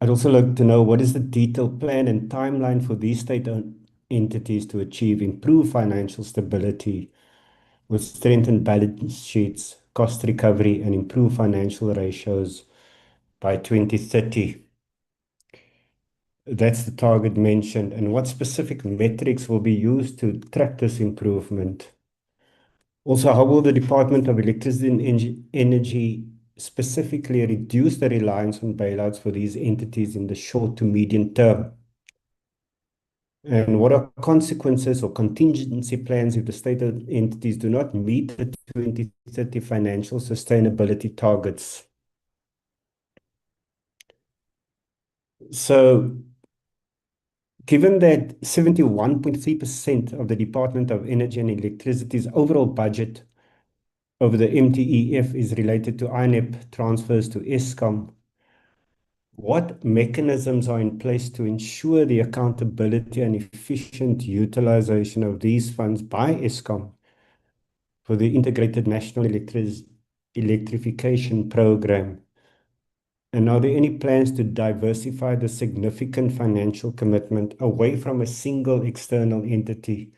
I'd also like to know what is the detailed plan and timeline for these state-owned entities to achieve improved financial stability with strengthened balance sheets, cost recovery, and improved financial ratios by 2030. That's the target mentioned. And what specific metrics will be used to track this improvement? Also, how will the Department of Electricity and Energy specifically reduce the reliance on bailouts for these entities in the short to medium term? And what are consequences or contingency plans if the state entities do not meet the 2030 financial sustainability targets? So, given that 71.3% of the Department of Energy and Electricity's overall budget over the MTEF is related to INEP transfers to Eskom, what mechanisms are in place to ensure the accountability and efficient utilization of these funds by Eskom for the Integrated National Electrification Program? And are there any plans to diversify the significant financial commitment away from a single external entity,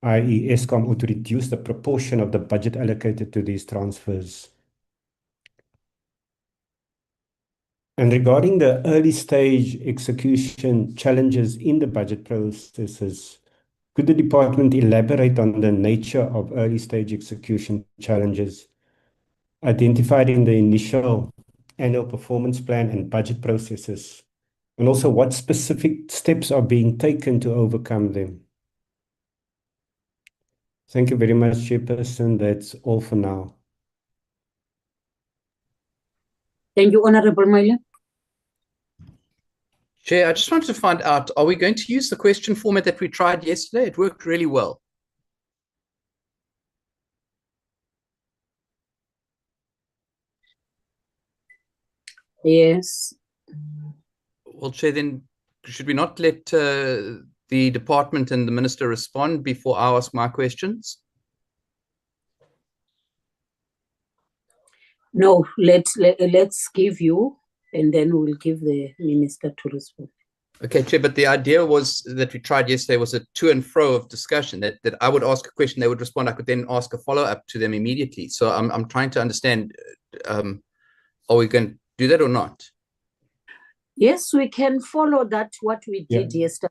i.e. Eskom, or to reduce the proportion of the budget allocated to these transfers? And regarding the early stage execution challenges in the budget processes, could the department elaborate on the nature of early stage execution challenges identified in the initial annual performance plan and budget processes, and also what specific steps are being taken to overcome them? Thank you very much, Chairperson. That's all for now. Thank you, Honorable Maile. Chair, I just wanted to find out, are we going to use the question format that we tried yesterday? It worked really well. Yes. Well, Chair, then should we not let the department and the minister respond before I ask my questions? No, let's give you, and then we'll give the minister to respond. Okay, Chair, but the idea was that we tried yesterday was a to and fro of discussion, that I would ask a question, they would respond, I could then ask a follow-up to them immediately. So I'm trying to understand, are we going to do that or not? Yes, we can follow that, what we did yesterday.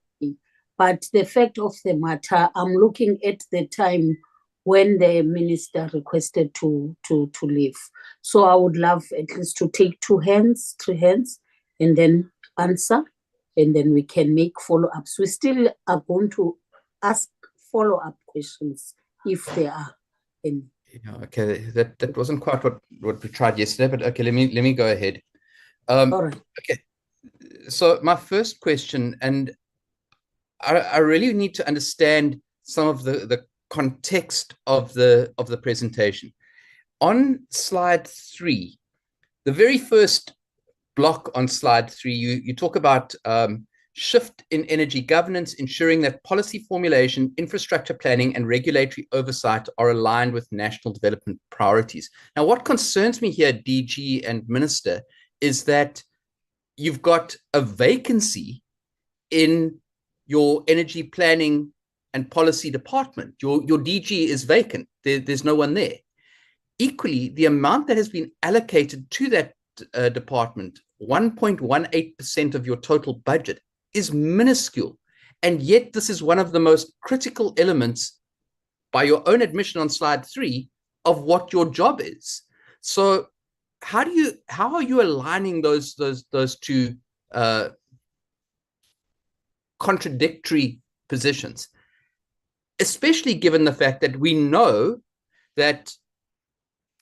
But the fact of the matter, I'm looking at the time when the minister requested to leave. So I would love at least to take three hands, and then answer, and then we can make follow-ups. We still are going to ask follow-up questions if there are any. Yeah, okay, that wasn't quite what we tried yesterday, but okay, let me go ahead. All right. Okay, so my first question, and I really need to understand some of the context of the presentation. On slide 3, the very first block on slide 3, you talk about shift in energy governance, ensuring that policy formulation, infrastructure planning, and regulatory oversight are aligned with national development priorities. Now, what concerns me here, DG and Minister, is that you've got a vacancy in your energy planning and policy department. Your DG is vacant. There's no one there. Equally, the amount that has been allocated to that department, 1.18% of your total budget, is minuscule. And yet this is one of the most critical elements, by your own admission on slide 3, of what your job is. So how are you aligning those two contradictory positions, especially given the fact that we know that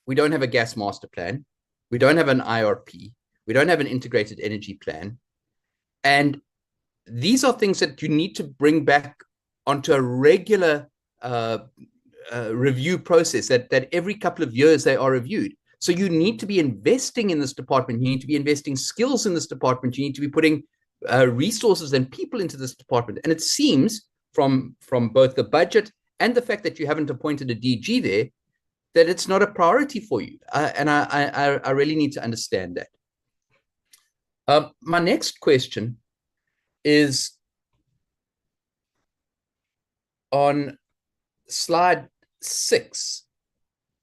we don't have a gas master plan, we don't have an IRP, we don't have an integrated energy plan, and these are things that you need to bring back onto a regular review process, that every couple of years they are reviewed. So you need to be investing in this department, you need to be investing skills in this department, you need to be putting resources and people into this department. And it seems from both the budget and the fact that you haven't appointed a DG there, that it's not a priority for you. And I really need to understand that. My next question is on slide 6.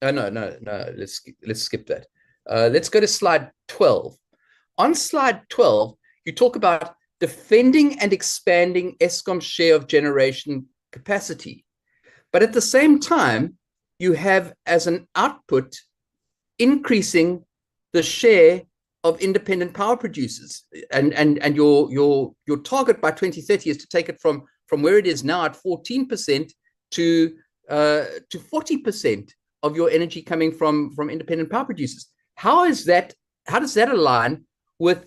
No, let's skip that. Let's go to slide 12. On slide 12, you talk about defending and expanding Eskom's share of generation capacity. But at the same time, you have as an output increasing the share of independent power producers, and your target by 2030 is to take it from where it is now at 14% to 40% of your energy coming from independent power producers. How does that align with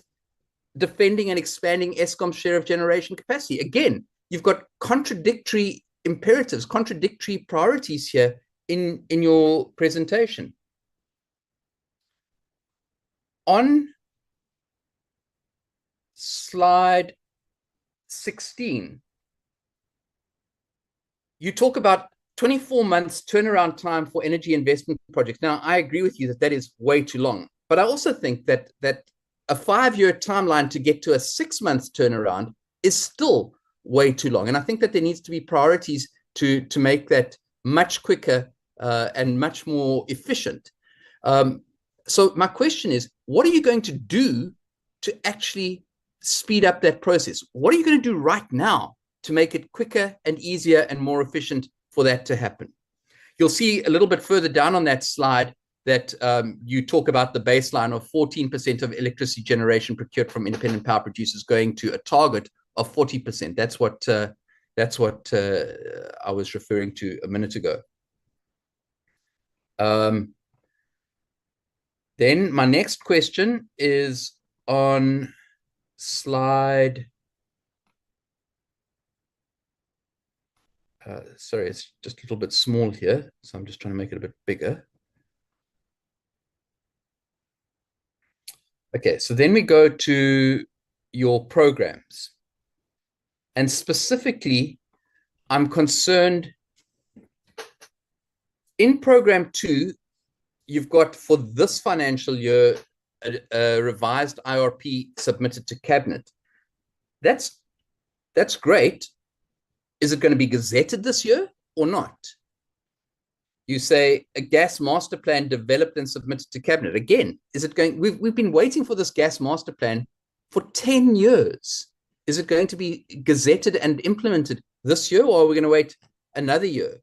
defending and expanding Eskom's share of generation capacity? Again, you've got contradictory imperatives, contradictory priorities here in your presentation. On slide 16, you talk about 24 months turnaround time for energy investment projects. Now, I agree with you that is way too long, but I also think that a 5-year timeline to get to a 6-month turnaround is still way too long. And I think that there needs to be priorities to make that much quicker and much more efficient. So my question is, what are you going to do to actually speed up that process? What are you going to do right now to make it quicker and easier and more efficient for that to happen? You'll see a little bit further down on that slide that you talk about the baseline of 14% of electricity generation procured from independent power producers going to a target of 40%. That's what I was referring to a minute ago. Then my next question is on slide. Sorry, it's just a little bit small here, so I'm just trying to make it a bit bigger. Okay, so then we go to your programs. And specifically, I'm concerned in program 2, you've got for this financial year a revised IRP submitted to cabinet. That's great. Is it going to be gazetted this year or not? You say a gas master plan developed and submitted to cabinet. Again, is it going? We've been waiting for this gas master plan for 10 years. Is it going to be gazetted and implemented this year, or are we going to wait another year?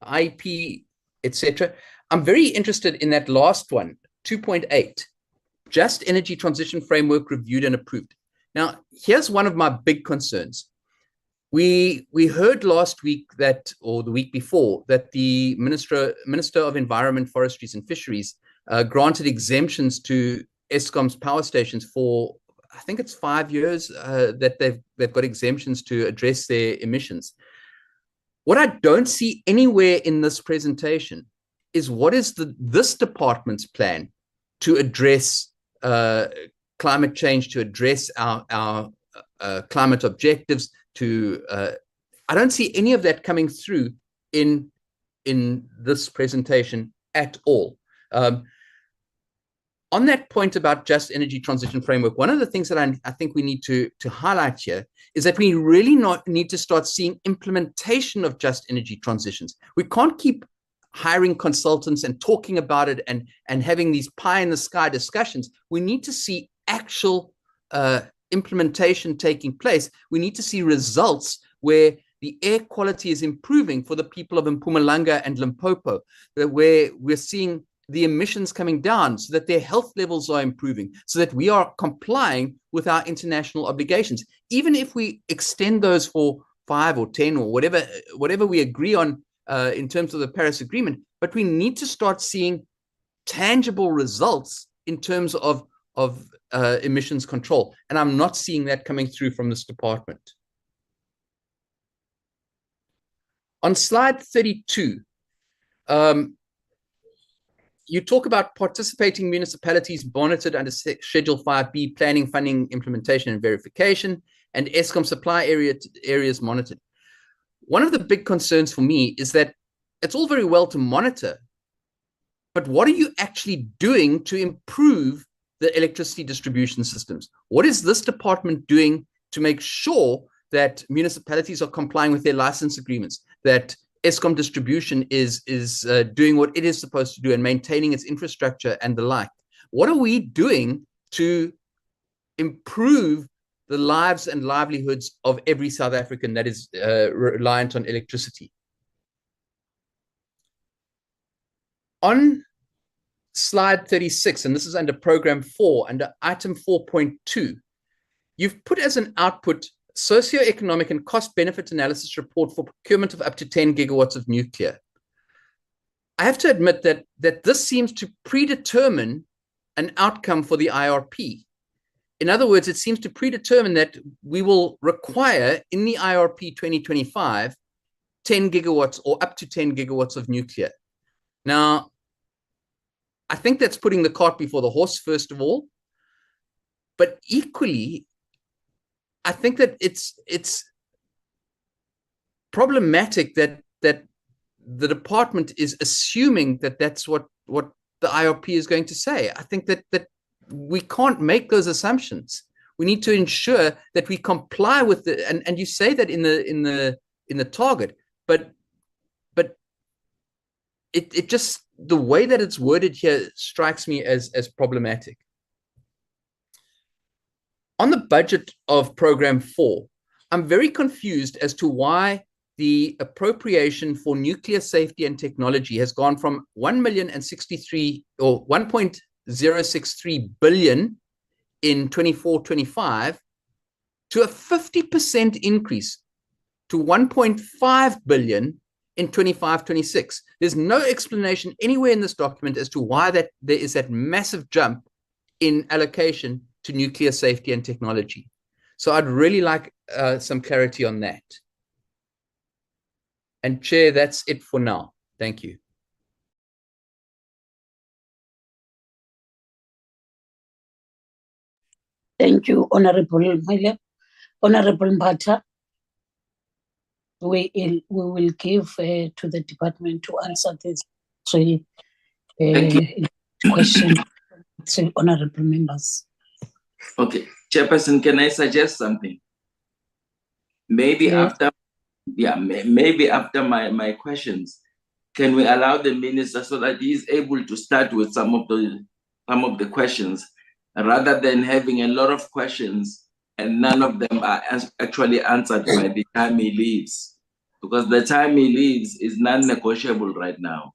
IEP, etc. I'm very interested in that last one, 2.8, Just Energy Transition Framework reviewed and approved. Now, here's one of my big concerns. We heard last week that, or the week before, that the Minister of Environment, Forestries and Fisheries granted exemptions to Eskom's power stations for, I think it's 5 years that they've got exemptions to address their emissions. What I don't see anywhere in this presentation is what is this department's plan to address climate change, to address our climate objectives. I don't see any of that coming through in this presentation at all. On that point about Just Energy Transition Framework, one of the things that I think we need to highlight here is that we really need to start seeing implementation of just energy transitions. We can't keep hiring consultants and talking about it and having these pie-in-the-sky discussions. We need to see actual implementation taking place. We need to see results where the air quality is improving for the people of Mpumalanga and Limpopo, where we're seeing the emissions coming down so that their health levels are improving, so that we are complying with our international obligations. Even if we extend those for 5 or 10 or whatever we agree on in terms of the Paris Agreement, but we need to start seeing tangible results in terms of emissions control. And I'm not seeing that coming through from this department. On slide 32, you talk about participating municipalities monitored under Schedule 5B, planning, funding, implementation, and verification, and Eskom supply areas monitored. One of the big concerns for me is that it's all very well to monitor, but what are you actually doing to improve the electricity distribution systems? What is this department doing to make sure that municipalities are complying with their license agreements, that Eskom distribution is doing what it is supposed to do and maintaining its infrastructure and the like? What are we doing to improve the lives and livelihoods of every South African that is reliant on electricity? On slide 36, and this is under program 4, under item 4.2, you've put as an output socioeconomic and cost benefit analysis report for procurement of up to 10 gigawatts of nuclear. I have to admit that this seems to predetermine an outcome for the IRP. In other words, it seems to predetermine that we will require in the IRP 2025 10 gigawatts or up to 10 gigawatts of nuclear. Now, I think that's putting the cart before the horse, first of all. But equally, I think that it's problematic that the department is assuming that that's what the IRP is going to say. I think that we can't make those assumptions. We need to ensure that we comply with the, and you say that in the target, but it just, the way that it's worded here strikes me as problematic. On the budget of program 4, I'm very confused as to why the appropriation for nuclear safety and technology has gone from 1.063 billion in 24-25 to a 50% increase to 1.5 billion in 25-26. There's no explanation anywhere in this document as to why there is that massive jump in allocation to nuclear safety and technology. So I'd really like some clarity on that. And Chair, that's it for now. Thank you. Thank you, Honorable Mile. Honorable Mbata, we will give to the department to answer this question. Honorable members. Okay, Chairperson, can I suggest something? Maybe after my questions, can we allow the minister so that he is able to start with some of the questions, rather than having a lot of questions and none of them are actually answered by the time he leaves, because the time he leaves is non-negotiable right now.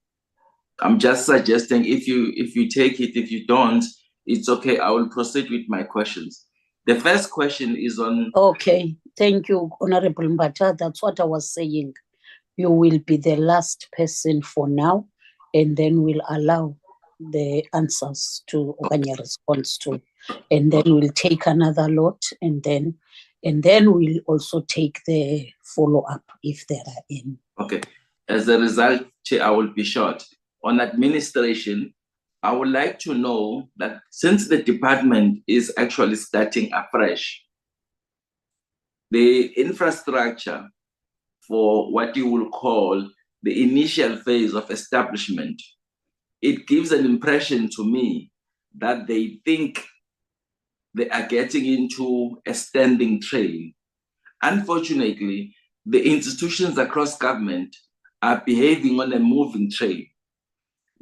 I'm just suggesting if you take it, if you don't, it's okay. I will proceed with my questions. The first question is on... Okay, thank you, Honorable Mbata. That's what I was saying. You will be the last person for now, and then we'll allow the answers to Okanya response to, and then we'll take another lot, and then we'll also take the follow-up if there are any. Okay. As a result, Chair, I will be short. On administration, I would like to know that since the department is actually starting afresh, the infrastructure for what you will call the initial phase of establishment, it gives an impression to me that they think they are getting into a standing train. Unfortunately, the institutions across government are behaving on a moving train.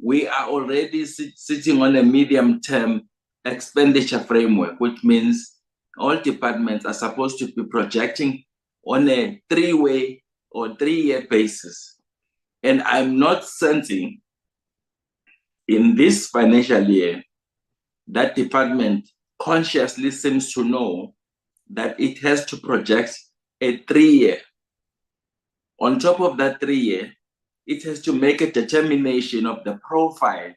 We are already sitting on a medium-term expenditure framework, which means all departments are supposed to be projecting on a three-year basis. And I'm not sensing in this financial year that department consciously seems to know that it has to project a 3-year. On top of that 3-year, it has to make a determination of the profile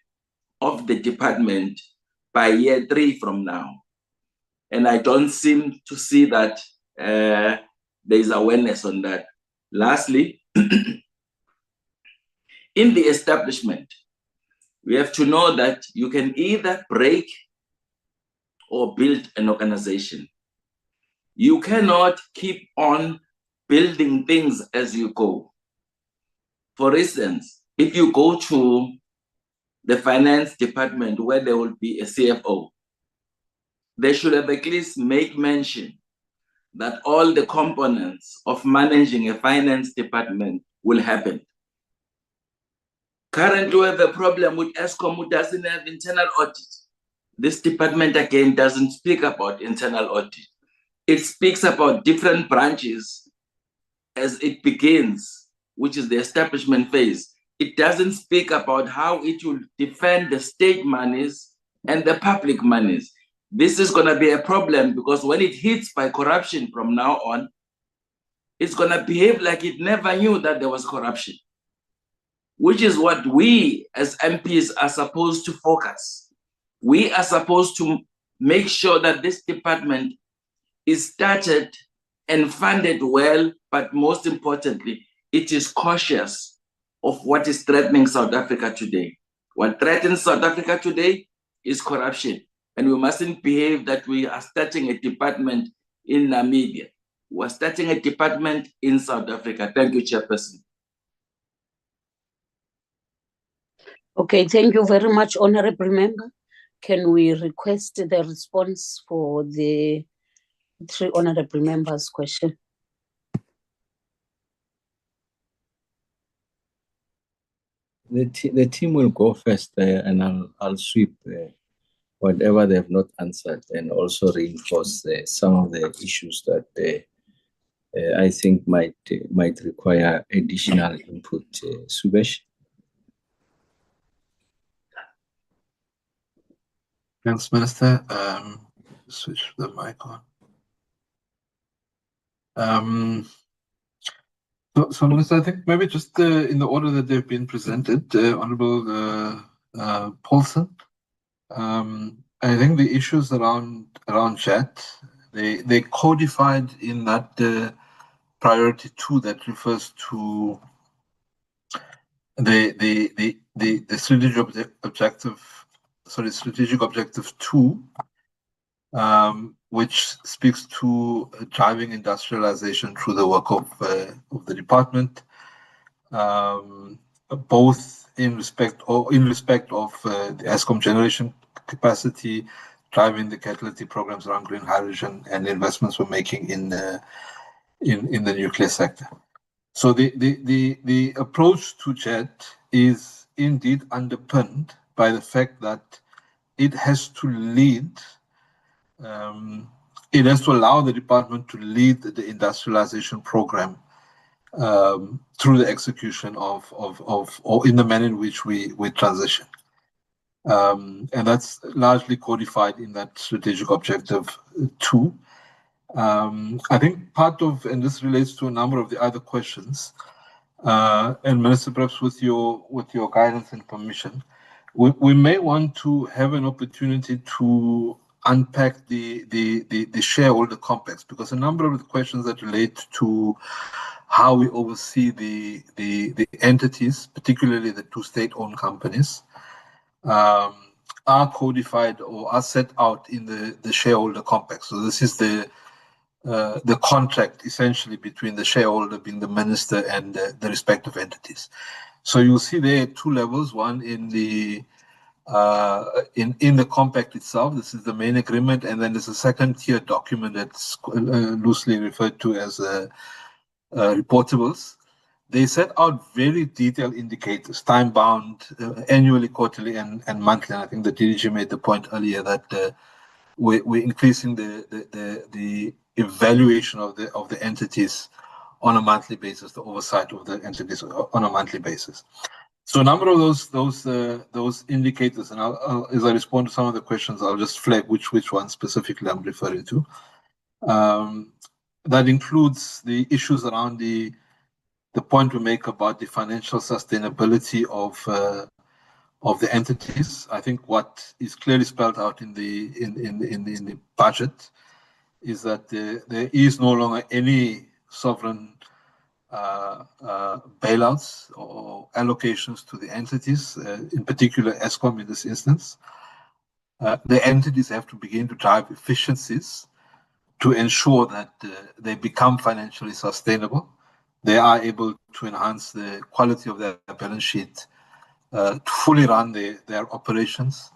of the department by year 3 from now. And I don't seem to see that there is awareness on that. Lastly, in the establishment, we have to know that you can either break or build an organization. You cannot keep on building things as you go. For instance, if you go to the finance department where there will be a CFO, they should have at least make mention that all the components of managing a finance department will happen. Currently, we have a problem with ESCOM who doesn't have internal audit. This department, again, doesn't speak about internal audit. It speaks about different branches as it begins, which is the establishment phase. it doesn't speak about how it will defend the state monies and the public monies. This is going to be a problem because when it hits by corruption from now on, it's going to behave like it never knew that there was corruption, which is what we as MPs are supposed to focus. We are supposed to make sure that this department is started and funded well, but most importantly, it is cautious of what is threatening South Africa today. What threatens South Africa today is corruption. And we mustn't behave that we are starting a department in Namibia. We're starting a department in South Africa. Thank you, Chairperson. Okay, thank you very much, Honorable Member. Can we request the response for the 3 Honorable Members' question? The team will go first, and I'll sweep whatever they have not answered, and also reinforce some of the issues that I think might require additional input. Subesh. Thanks, Minister. Switch the mic on. So, Minister, I think maybe just in the order that they've been presented, Honorable Paulson, I think the issues around JET, they codified in that priority 2 that refers to the strategic objective 2, which speaks to driving industrialization through the work of the department, both in respect of the Eskom generation capacity, driving the catalytic programs around green hydrogen, and investments we're making in the nuclear sector. So the approach to JET is indeed underpinned by the fact that it has to lead. It has to allow the department to lead the industrialization program through the execution or in the manner in which we transition. And that's largely codified in that strategic objective 2. I think part of, and this relates to a number of the other questions, and Minister, perhaps with your guidance and permission, we may want to have an opportunity to unpack the shareholder complex, because a number of the questions that relate to how we oversee the entities, particularly the 2 state-owned companies, are codified or are set out in the shareholder complex. So this is the contract essentially between the shareholder, being the minister, and the respective entities. So you'll see there 2 levels. One in the compact itself. This is the main agreement, and then there's a second-tier document that's loosely referred to as reportables. They set out very detailed indicators, time-bound, annually, quarterly, and monthly. And I think the DDG made the point earlier that we're increasing the evaluation of the entities on a monthly basis, the oversight of the entities on a monthly basis. So a number of those indicators, and I'll, as I respond to some of the questions, I'll just flag which one specifically I'm referring to. That includes the issues around the point we make about the financial sustainability of the entities. I think what is clearly spelled out in the budget is that there is no longer any sovereign bailouts or allocations to the entities, in particular Eskom in this instance. The entities have to begin to drive efficiencies to ensure that they become financially sustainable. They are able to enhance the quality of their balance sheet to fully run their operations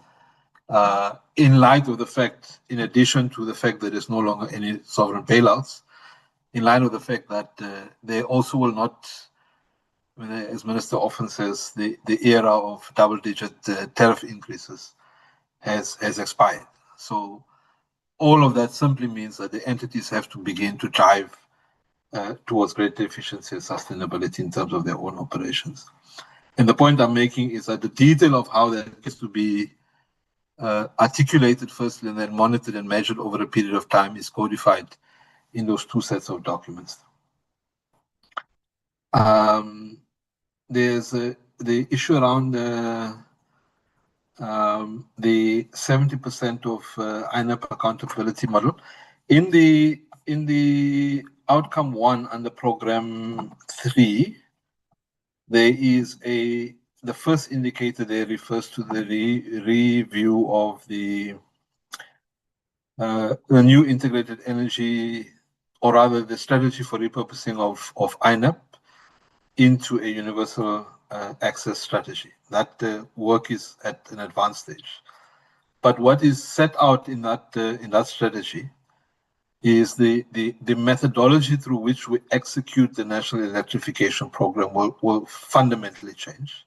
in light of the fact, in addition to the fact that there's no longer any sovereign bailouts, in line with the fact that they also will not, as Minister often says, the era of double-digit tariff increases has expired. So all of that simply means that the entities have to begin to drive towards greater efficiency and sustainability in terms of their own operations. And the point I'm making is that the detail of how that gets to be articulated firstly and then monitored and measured over a period of time is codified in those two sets of documents. There's the issue around the 70% of INAP accountability model. In the outcome 1 under program 3, there is the first indicator there refers to the review of the new integrated energy, or rather the strategy for repurposing of INAP into a universal access strategy. That work is at an advanced stage. But what is set out in that strategy is the methodology through which we execute the national electrification program will fundamentally change.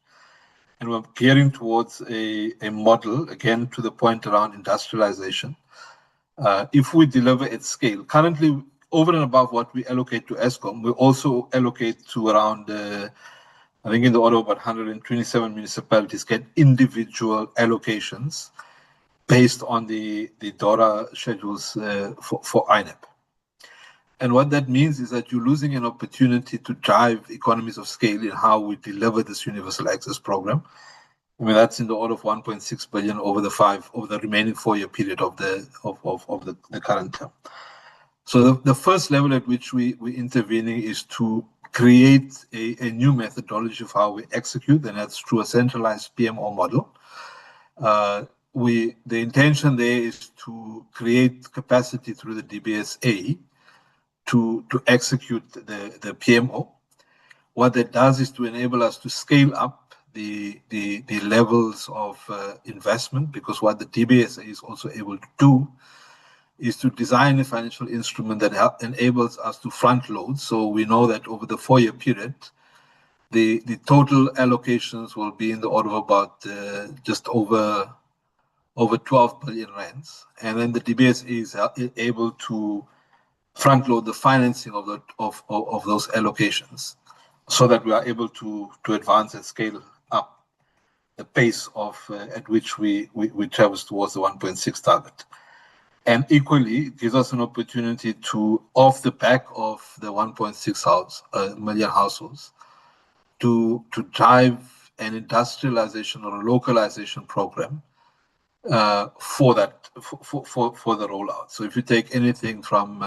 And we're gearing towards a model, again, to the point around industrialization. If we deliver at scale, currently over and above what we allocate to ESCOM, we also allocate to around, I think in the order of about 127 municipalities get individual allocations based on the DORA schedules for INAP. And what that means is that you're losing an opportunity to drive economies of scale in how we deliver this universal access program. I mean, that's in the order of 1.6 billion over the remaining 4-year period of the current term. So the first level at which we intervening is to create a new methodology of how we execute, and that's through a centralized PMO model. The intention there is to create capacity through the DBSA to execute the PMO. What that does is to enable us to scale up the levels of investment, because what the DBSA is also able to do is to design a financial instrument that enables us to front load. So we know that over the 4-year period, the total allocations will be in the order of about just over 12 billion rands, and then the DBSA is able to front load the financing of those allocations, so that we are able to advance and scale up the pace of at which we traverse towards the 1.6 target. And equally, it gives us an opportunity to, off the back of the 1.6 million households, to drive an industrialization or a localization program for the rollout. So if you take anything from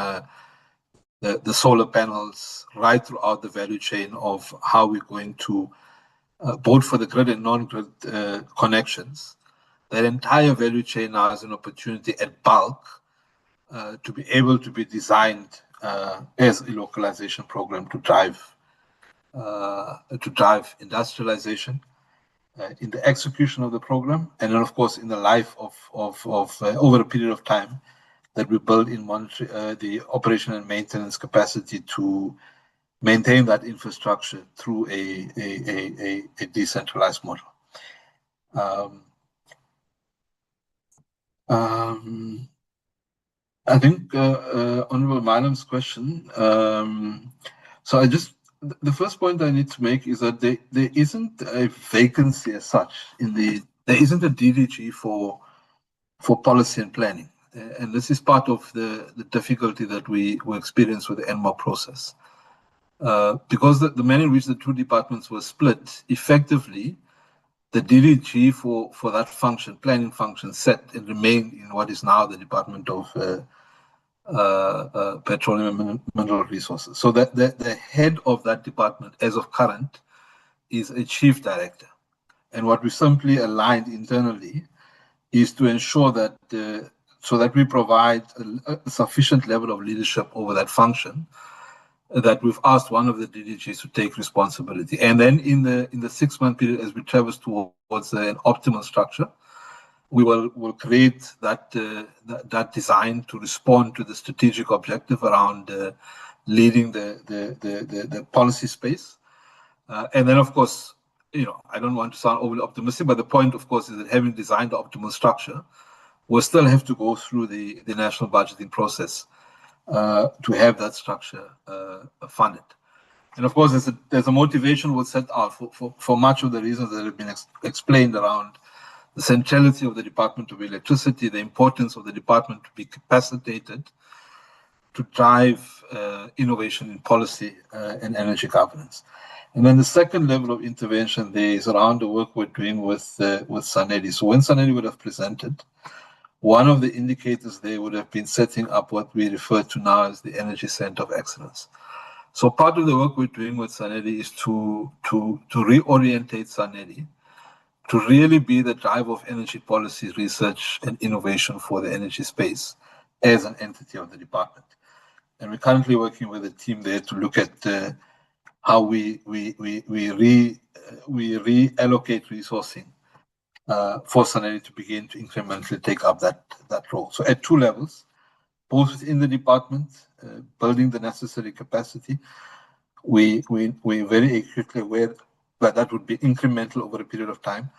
the solar panels right throughout the value chain of how we're going to, both for the grid and non-grid connections, that entire value chain now has an opportunity at bulk to be able to be designed as a localization program to drive industrialization in the execution of the program, and then of course in the life of over a period of time that we build in the operation and maintenance capacity to maintain that infrastructure through a decentralized model. I think Honorable Madam's question. So the first point I need to make is that there isn't a vacancy as such there isn't a DDG for policy and planning, and this is part of the difficulty that we experience with the NMOP process, because the manner in which the two departments were split, effectively the DDG for that function, planning function, set and remained in what is now the Department of Petroleum and Mineral Resources. So that the head of that department, as of current, is a chief director. And what we simply aligned internally is to ensure that so that we provide a sufficient level of leadership over that function, that we've asked one of the DDGs to take responsibility. And then in the 6-month period, as we traverse towards an optimal structure, we will create that design to respond to the strategic objective around leading the policy space. And then, of course, I don't want to sound overly optimistic, but the point, of course, is that having designed the optimal structure, we'll still have to go through the national budgeting process to have that structure funded. And of course, there's a motivation was set out for much of the reasons that have been explained around the centrality of the Department of Electricity, the importance of the department to be capacitated to drive innovation in policy and energy governance. And then the second level of intervention there is around the work we're doing with SANEDI. So when SANEDI would have presented, one of the indicators there would have been setting up what we refer to now as the Energy Center of Excellence. So part of the work we're doing with SANEDI is to reorientate SANEDI to really be the driver of energy policy research and innovation for the energy space as an entity of the department. And we're currently working with a team there to look at how we reallocate resourcing for SANEDI to begin to incrementally take up that role. So at two levels, both within the department, building the necessary capacity. We're very acutely aware that that would be incremental over a period of time.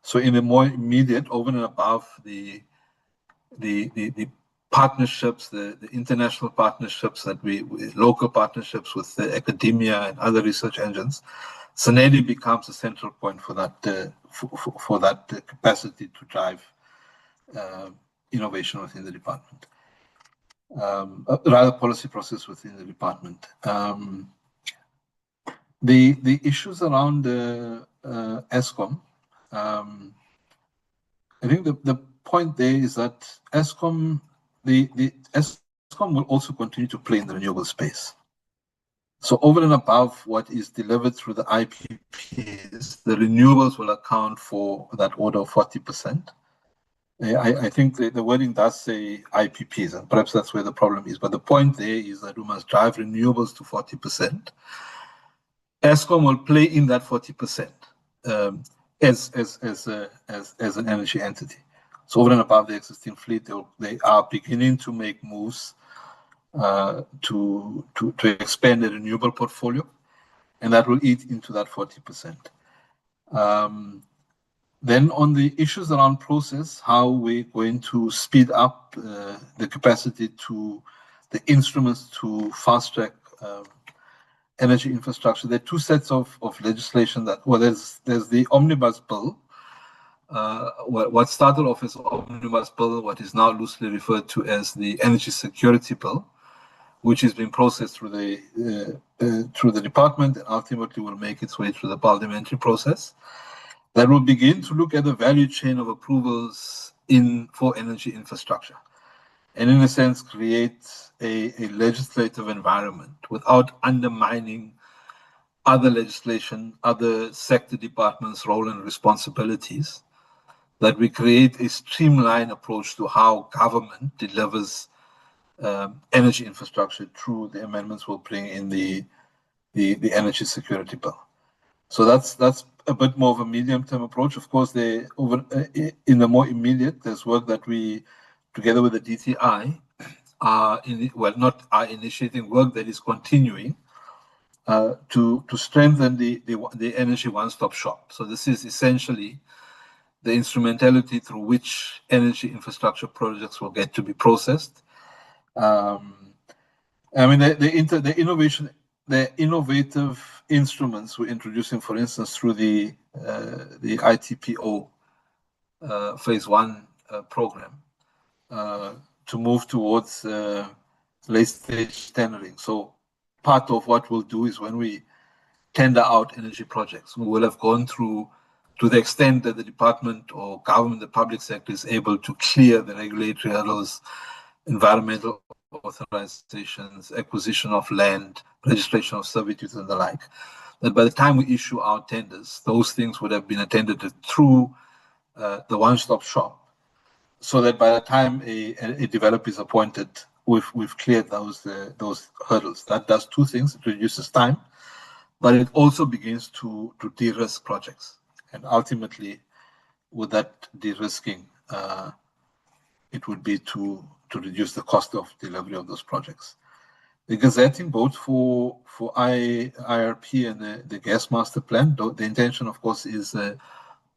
So in the more immediate, over and above the partnerships, the international partnerships that local partnerships with the academia and other research engines, SANEDI becomes a central point for that for that capacity to drive innovation within the department, rather policy process within the department. The issues around ESCOM, I think the point there is that ESCOM will also continue to play in the renewable space. So over and above what is delivered through the IPPs, the renewables will account for that order of 40%. I think the wording does say IPPs, and perhaps that's where the problem is. But the point there is that we must drive renewables to 40%. ESCOM will play in that 40% as an energy entity. So over and above the existing fleet, they are beginning to make moves to expand the renewable portfolio, and that will eat into that 40%. Then on the issues around process, how we're going to speed up the capacity to the instruments to fast track energy infrastructure. There are two sets of legislation that, well, there's the omnibus bill, what started off as omnibus bill, what is now loosely referred to as the energy security bill, which is being processed through the department and ultimately will make its way through the parliamentary process. That will begin to look at the value chain of approvals for energy infrastructure, and in a sense create a legislative environment without undermining other legislation, other sector departments' role and responsibilities, that we create a streamlined approach to how government delivers energy infrastructure through the amendments we'll bring in the energy security bill. So that's a bit more of a medium-term approach. Of course, in the more immediate, there's work that we, together with the DTI, are initiating work that is continuing to strengthen the energy one-stop shop. So this is essentially the instrumentality through which energy infrastructure projects will get to be processed. I mean, the innovative instruments we're introducing, for instance, through the ITPO phase 1 program to move towards late-stage tendering. So part of what we'll do is when we tender out energy projects, we will have gone through, to the extent that the department or government, the public sector is able to clear the regulatory hurdles, environmental authorizations, acquisition of land, registration of servitudes and the like, that by the time we issue our tenders, those things would have been attended through the one-stop shop, so that by the time a developer is appointed, we've cleared those hurdles. That does two things. It reduces time, but it also begins to de-risk projects. And ultimately, with that de-risking, it would be to reduce the cost of delivery of those projects. The gazetting, both for IRP and the gas master plan, the intention, of course, is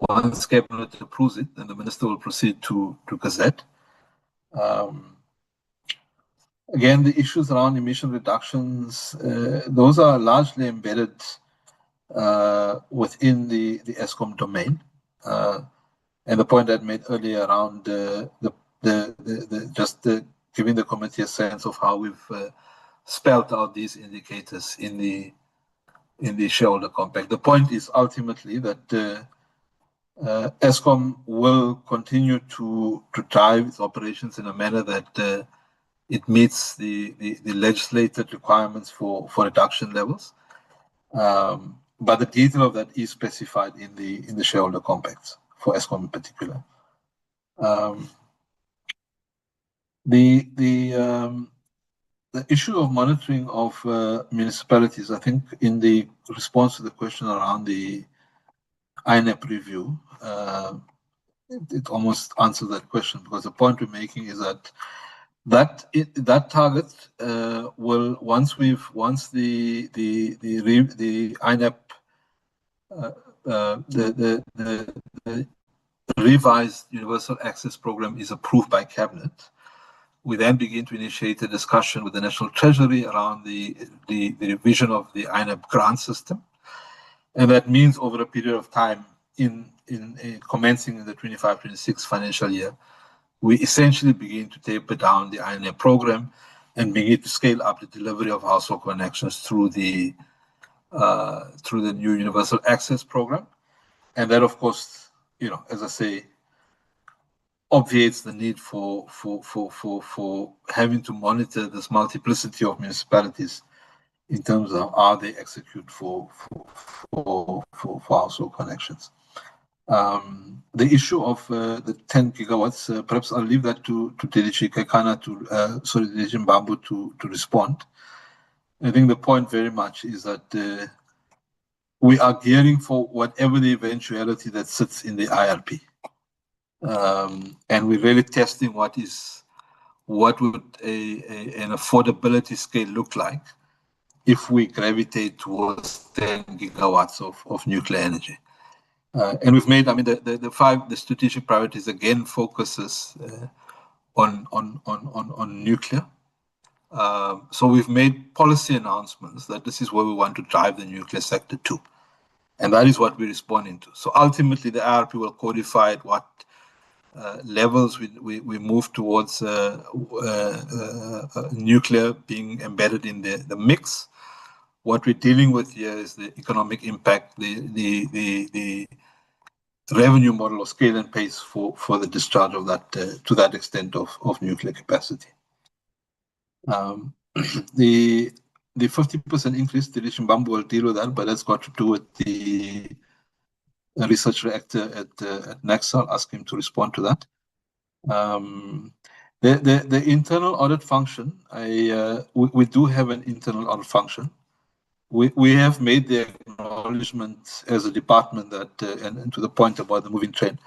once cabinet approves it, then the minister will proceed to gazette. Again, the issues around emission reductions, those are largely embedded within the ESCOM domain. And the point I made earlier around giving the committee a sense of how we've spelled out these indicators in the shareholder compact. The point is ultimately that ESCOM will continue to drive its operations in a manner that it meets the legislated requirements for reduction levels. But the detail of that is specified in the shareholder compacts for ESCOM in particular. The issue of monitoring of municipalities, I think in the response to the question around the INEP review, it almost answers that question, because the point we're making is that that target will, once the INEP the revised universal access program is approved by cabinet, we then begin to initiate a discussion with the National Treasury around the revision of the INEP grant system. And that means over a period of time, in commencing in the 25-26 financial year, we essentially begin to taper down the INEP program and begin to scale up the delivery of household connections through the new universal access program. And that, of course, as I say, obviates the need for having to monitor this multiplicity of municipalities in terms of how they execute for household connections. The issue of the 10 gigawatts, perhaps I'll leave that to DDG Kekana DDG Mbambo to respond. I think the point very much is that we are gearing for whatever the eventuality that sits in the IRP. And we're really testing what would an affordability scale look like if we gravitate towards 10 gigawatts of nuclear energy. And we've made, the strategic priorities again focuses on nuclear. So we've made policy announcements that this is where we want to drive the nuclear sector to. And that is what we're responding to. So ultimately, the IRP will codify at what levels we move towards nuclear being embedded in the mix. What we're dealing with here is the economic impact, the revenue model of scale and pace for the discharge of that to that extent of nuclear capacity. The 50% increase, DDG Mbambo will deal with that, but that's got to do with the research reactor at NEXA. I'll ask him to respond to that. The internal audit function, we do have an internal audit function. We have made the acknowledgement as a department that, and to the point about the moving train,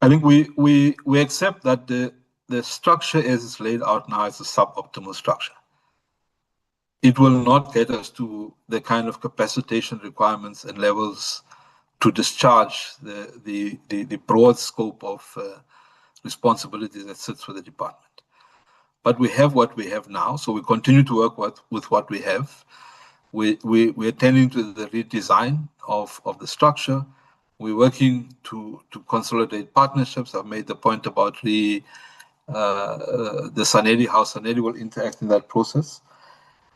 I think we accept that the structure as it's laid out now is a suboptimal structure. It will not get us to the kind of capacitation requirements and levels to discharge the broad scope of responsibilities that sits with the department. But we have what we have now, so we continue to work with what we have. We're tending to the redesign of the structure. We're working to consolidate partnerships. I've made the point about the Sanedi, how Sanedi will interact in that process.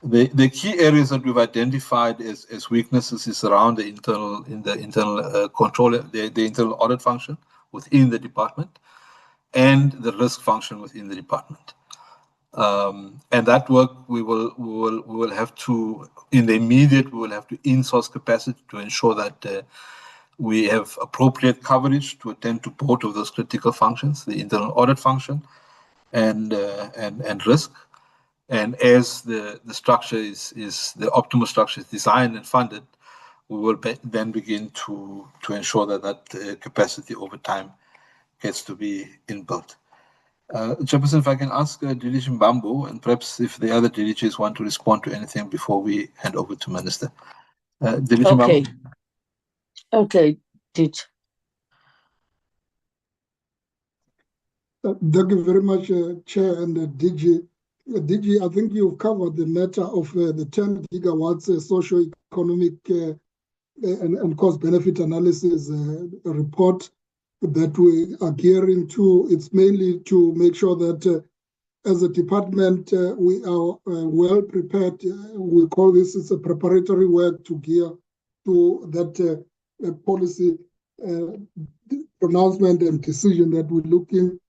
The key areas that we've identified as weaknesses is around the internal control, the internal audit function within the department, and the risk function within the department. And that work we will have to, in the immediate, we will have to in-source capacity to ensure that we have appropriate coverage to attend to both of those critical functions, the internal audit function and risk. And as the structure is the optimal structure is designed and funded, we will then begin to ensure that capacity over time gets to be inbuilt. Chairperson, if I can ask DDG Mbambo, and perhaps if the other DDGs want to respond to anything before we hand over to Minister. DDG Okay. Mbambo. Okay, DG. Thank you very much, Chair and DG. DG, I think you've covered the matter of the 10 gigawatts socio-economic and cost-benefit analysis report that we are gearing to. It's mainly to make sure that as a department, we are well prepared. We call this as a preparatory work to gear to that policy pronouncement and decision that we're looking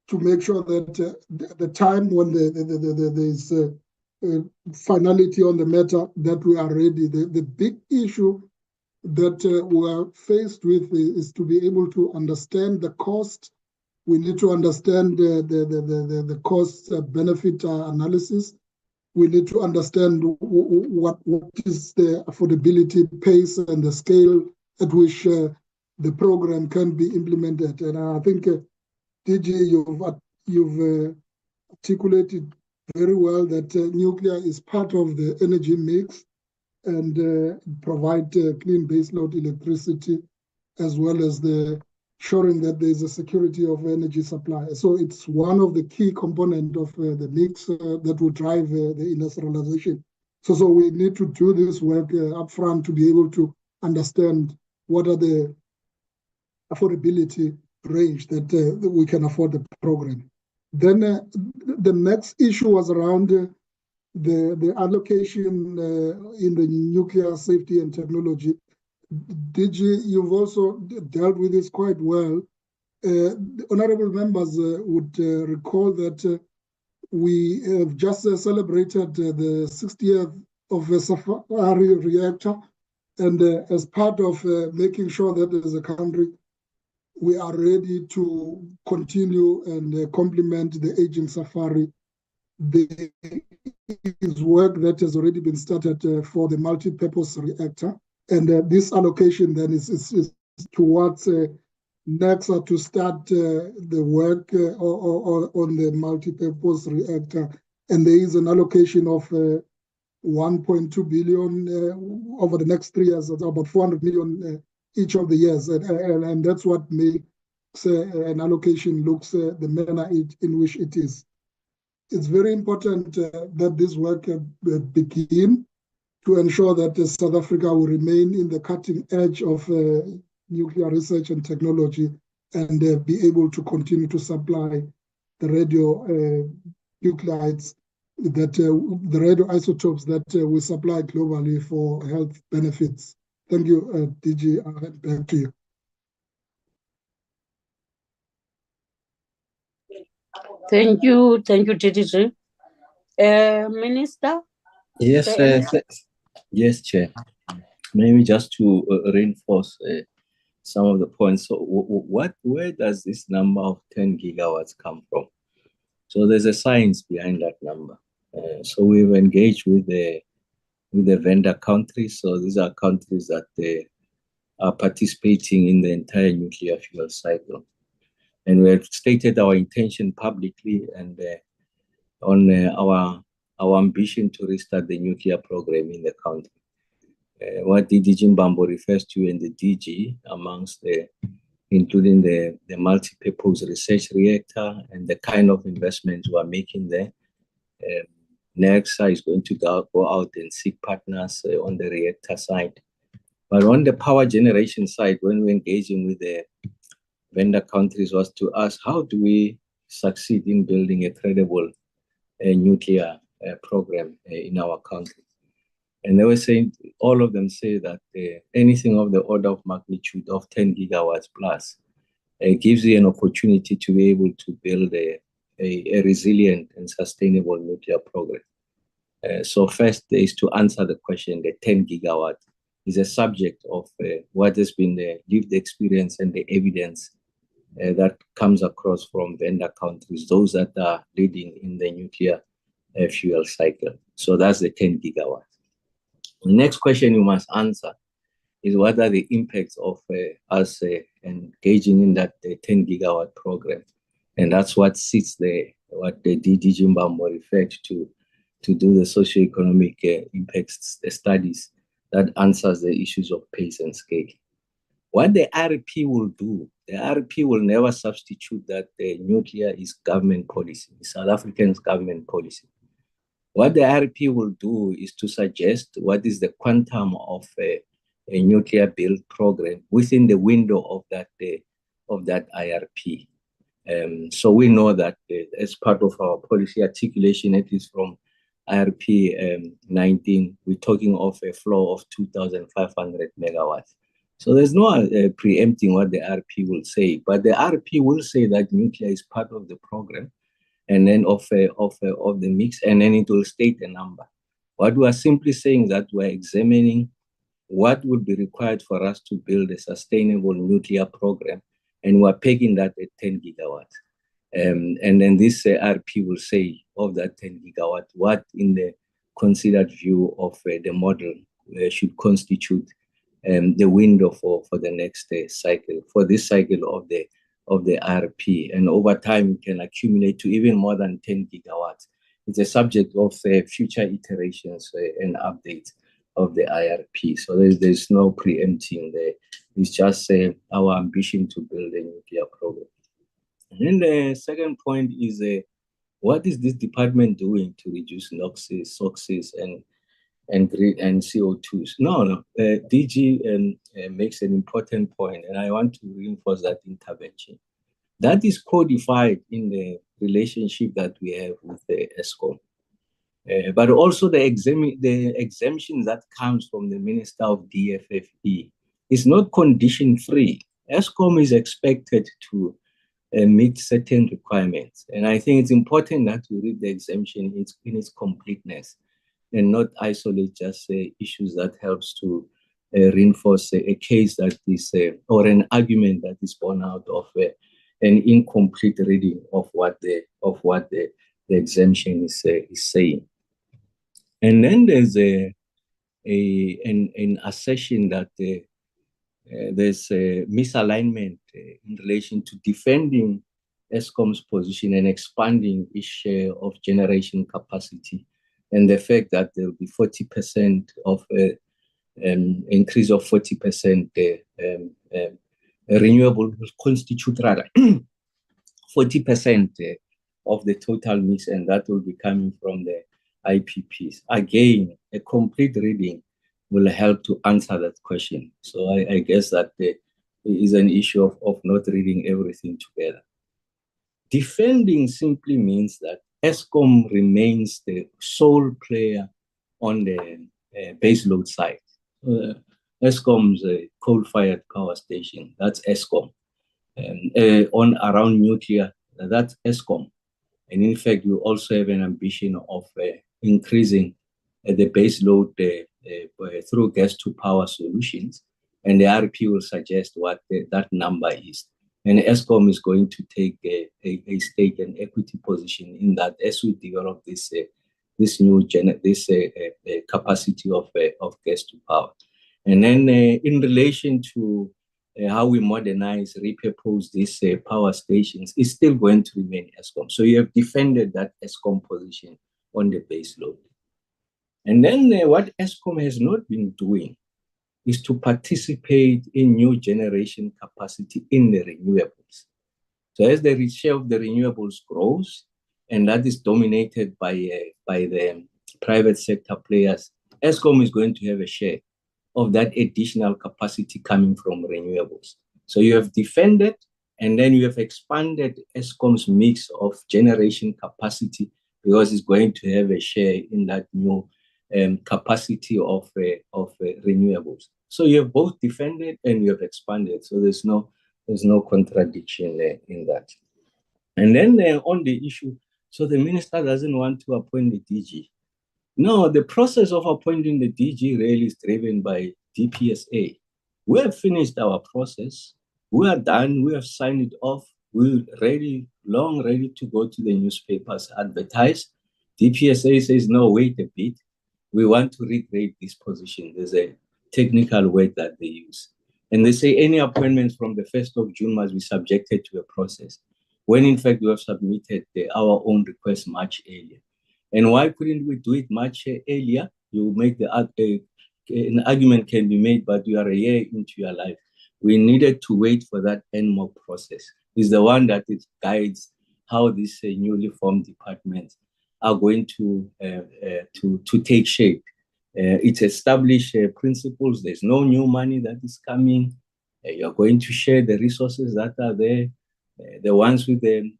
to make sure that the time when there's finality on the matter, that we are ready. The big issue that we are faced with is to be able to understand the cost. We need to understand the cost benefit analysis. We need to understand what is the affordability pace and the scale at which the program can be implemented. And I think, DG, you've articulated very well that nuclear is part of the energy mix and provide clean baseload electricity, as well as the ensuring that there is a security of energy supply. So it's one of the key components of the mix that will drive the industrialization. So we need to do this work upfront to be able to understand what are the affordability range that we can afford the program. Then the next issue was around the allocation in the nuclear safety and technology. DG, you've also dealt with this quite well. Honorable members would recall that we have just celebrated the 60th of the Safari reactor, and as part of making sure that as a country we are ready to continue and complement the aging Safari, there is work that has already been started for the multi-purpose reactor. And this allocation then is towards NEXA to start the work on the multi-purpose reactor. And there is an allocation of 1.2 billion over the next 3 years, about 400 million each of the years. And that's what makes an allocation looks the manner in which it is. It's very important that this work begin to ensure that South Africa will remain in the cutting edge of nuclear research and technology and be able to continue to supply the radionuclides, that the radioisotopes that we supply globally for health benefits. Thank you, DG. I'll hand back to you. Thank you, DG. Minister? Yes, yes, Chair. Maybe just to reinforce some of the points. So, where does this number of 10 gigawatts come from? So, there's a science behind that number. So, we've engaged with the vendor countries. So, these are countries that are participating in the entire nuclear fuel cycle. And we have stated our intention publicly and on our ambition to restart the nuclear program in the country. What DG Mbambo refers to in the DG, amongst including the multi-purpose research reactor and the kind of investments we are making there. NEXA is going to go out and seek partners on the reactor side. But on the power generation side, when we're engaging with the vendor countries, was to ask, how do we succeed in building a credible nuclear program in our country? And they were saying, all of them say that anything of the order of magnitude of 10 gigawatts plus gives you an opportunity to be able to build a resilient and sustainable nuclear program. So first is to answer the question, the 10 gigawatt is a subject of what has been the lived experience and the evidence that comes across from vendor countries, those that are leading in the nuclear fuel cycle. So that's the 10 gigawatts. The next question you must answer is what are the impacts of us engaging in that 10 gigawatt program? And that's what sits there, what the DG Mbambo referred to do the socioeconomic impacts studies that answers the issues of pace and scale. What the RP will do, the RP will never substitute that nuclear is government policy, South African's government policy. What the IRP will do is to suggest what is the quantum of a nuclear build program within the window of that IRP. So we know that as part of our policy articulation, at least from IRP 19, we're talking of a floor of 2,500 megawatts. So there's no preempting what the IRP will say, but the IRP will say that nuclear is part of the program, and then of the mix, and then it will state a number. What we are simply saying is that we're examining what would be required for us to build a sustainable nuclear program, and we're pegging that at 10 gigawatts. And then this RP will say of that 10 gigawatt, what in the considered view of the model should constitute the window for the next cycle, for this cycle of the RP. And over time, it can accumulate to even more than 10 gigawatts. It's a subject of future iterations and updates of the IRP. So there's no preempting there. It's just our ambition to build a nuclear program. And then the second point is, what is this department doing to reduce NOxes, SOxes, and CO2s? No. DG makes an important point, and I want to reinforce that intervention. That is codified in the relationship that we have with the ESCOM. But also the exemption that comes from the Minister of DFFE is not condition-free. ESCOM is expected to meet certain requirements. And I think it's important that we read the exemption in its completeness and not isolate just issues that helps to reinforce a case that is, or an argument that is born out of an incomplete reading of what the exemption is saying. And then there's an assertion that there's a misalignment in relation to defending ESCOM's position and expanding its share of generation capacity, and the fact that there will be 40% of increase of 40% renewable will constitute rather 40% of the total mix, and that will be coming from the IPPs. Again, a complete reading will help to answer that question. So I guess that there is an issue of not reading everything together. Defending simply means that ESCOM remains the sole player on the baseload side. ESCOM's a coal-fired power station, that's ESCOM. On around nuclear, that's ESCOM. And in fact, we also have an ambition of increasing the baseload through gas-to-power solutions, and the RP will suggest what that number is. And ESCOM is going to take a stake and equity position in that as we develop this new capacity of gas-to-power. And then in relation to how we modernize, repurpose these power stations, is still going to remain ESCOM. So you have defended that ESCOM position on the baseload. And then what ESCOM has not been doing is to participate in new generation capacity in the renewables. So as the share of the renewables grows, and that is dominated by the private sector players, ESCOM is going to have a share of that additional capacity coming from renewables. So you have defended, and then you have expanded ESCOM's mix of generation capacity because it's going to have a share in that new capacity of renewables. So you have both defended and you have expanded. So there's no contradiction in that. And then on the issue, so the minister doesn't want to appoint the DG. No, the process of appointing the DG really is driven by DPSA. We have finished our process. We are done. We have signed it off. We're ready to go to the newspapers, advertise. DPSA says, no, wait a bit. We want to regrade this position. There's a technical word that they use. And they say any appointments from the 1st of June must be subjected to a process, when in fact we have submitted our own request much earlier. And why couldn't we do it much earlier? You make an argument can be made, but you are a year into your life. We needed to wait for that NMOC process. It's the one that it guides how these newly formed departments are going to take shape. It's established principles. There's no new money that is coming. You're going to share the resources that are there. The ones with the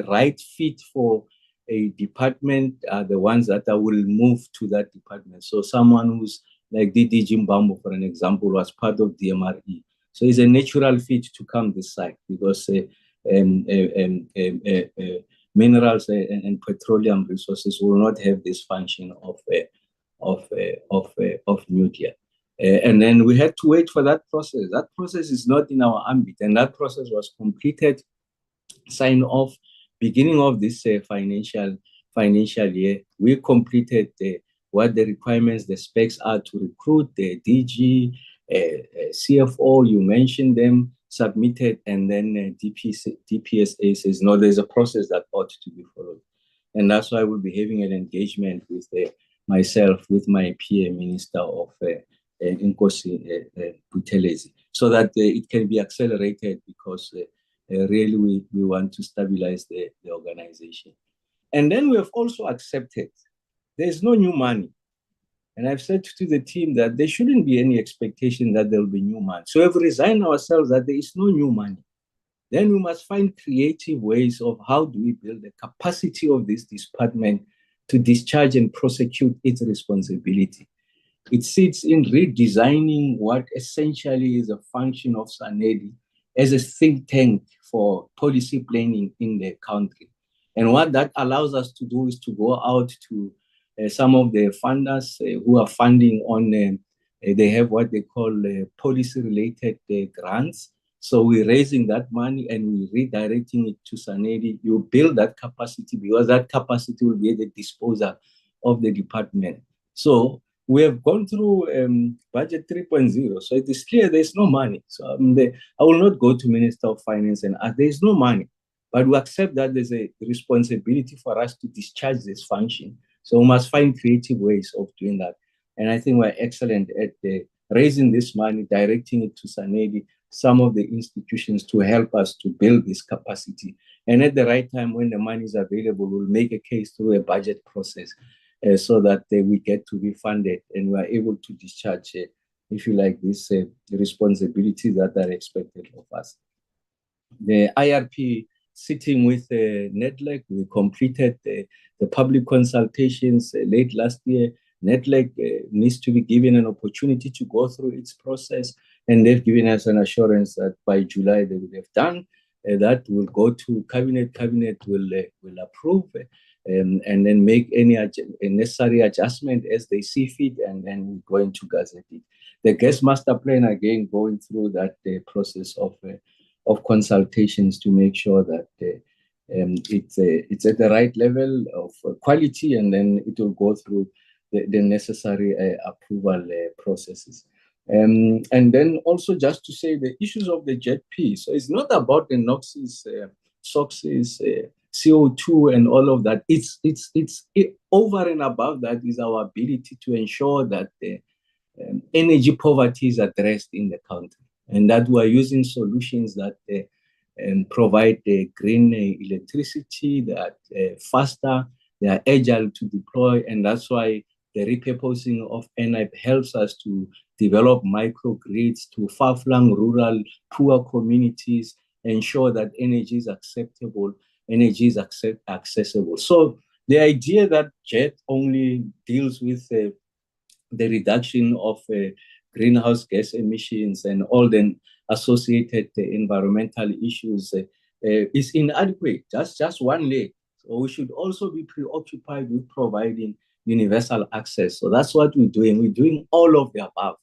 right fit for a department are the ones that will move to that department. So someone who's like DD Jimbambo, for an example, was part of DMRE. So it's a natural fit to come this side because minerals and petroleum resources will not have this function of nuclear. And then we had to wait for that process. That process is not in our ambit, and that process was completed, signed off, beginning of this financial year. We completed what the requirements, the specs are to recruit the DG, CFO, you mentioned them, submitted, and then DPSA says, no, there's a process that ought to be followed. And that's why we'll be having an engagement with myself, with my PA Minister of Nkosi Buthelezi, so that it can be accelerated because really we want to stabilize the organization. And then we have also accepted there's no new money. And I've said to the team that there shouldn't be any expectation that there will be new money. So we've resigned ourselves that there is no new money. Then we must find creative ways of how do we build the capacity of this department to discharge and prosecute its responsibility. It sits in redesigning what essentially is a function of SANEDI as a think tank for policy planning in the country. And what that allows us to do is to go out to some of the funders who are funding on, they have what they call policy-related grants. So we're raising that money and we're redirecting it to SANEDI. You build that capacity because that capacity will be at the disposal of the department. So we have gone through budget 3.0. So it is clear there's no money. So I will not go to Minister of Finance and ask, there's no money. But we accept that there's a responsibility for us to discharge this function. So we must find creative ways of doing that. And I think we're excellent at raising this money, directing it to SANEDI, some of the institutions to help us to build this capacity. And at the right time, when the money is available, we'll make a case through a budget process so that we get to be funded and we are able to discharge, if you like, these responsibilities that are expected of us. The IRP sitting with NEDLEC, we completed the public consultations late last year. NEDLEC needs to be given an opportunity to go through its process, and they've given us an assurance that by July they will have done. That will go to cabinet. Cabinet will approve and then make any necessary adjustment as they see fit, and then we're going to gazette it. The gas master plan, again, going through that process of consultations to make sure that it's at the right level of quality, and then it will go through the necessary approval processes. And then also just to say the issues of the JET-P. So it's not about the NOxes, SOxes, CO2 and all of that. It's over and above that is our ability to ensure that the energy poverty is addressed in the country, and that we're using solutions that provide green electricity, that faster, they are agile to deploy, and that's why the repurposing of NIP helps us to develop microgrids to far-flung rural, poor communities, ensure that energy is acceptable, energy is accessible. So the idea that JET only deals with the reduction of greenhouse gas emissions and all the associated environmental issues is inadequate. Just one leg. So we should also be preoccupied with providing universal access. So that's what we're doing. We're doing all of the above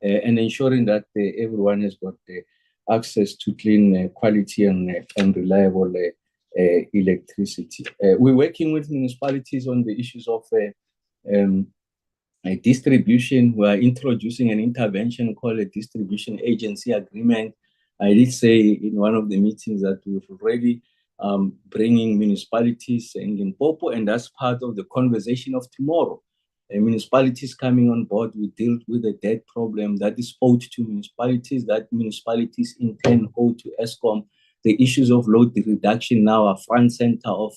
and ensuring that everyone has got access to clean, quality and reliable electricity. We're working with municipalities on the issues of distribution. We are introducing an intervention called a distribution agency agreement. I did say in one of the meetings that we've already bringing municipalities in Limpopo, and that's part of the conversation of tomorrow. Municipalities coming on board, we deal with the debt problem that is owed to municipalities, that municipalities in turn owe to ESCOM. The issues of load reduction now are front center of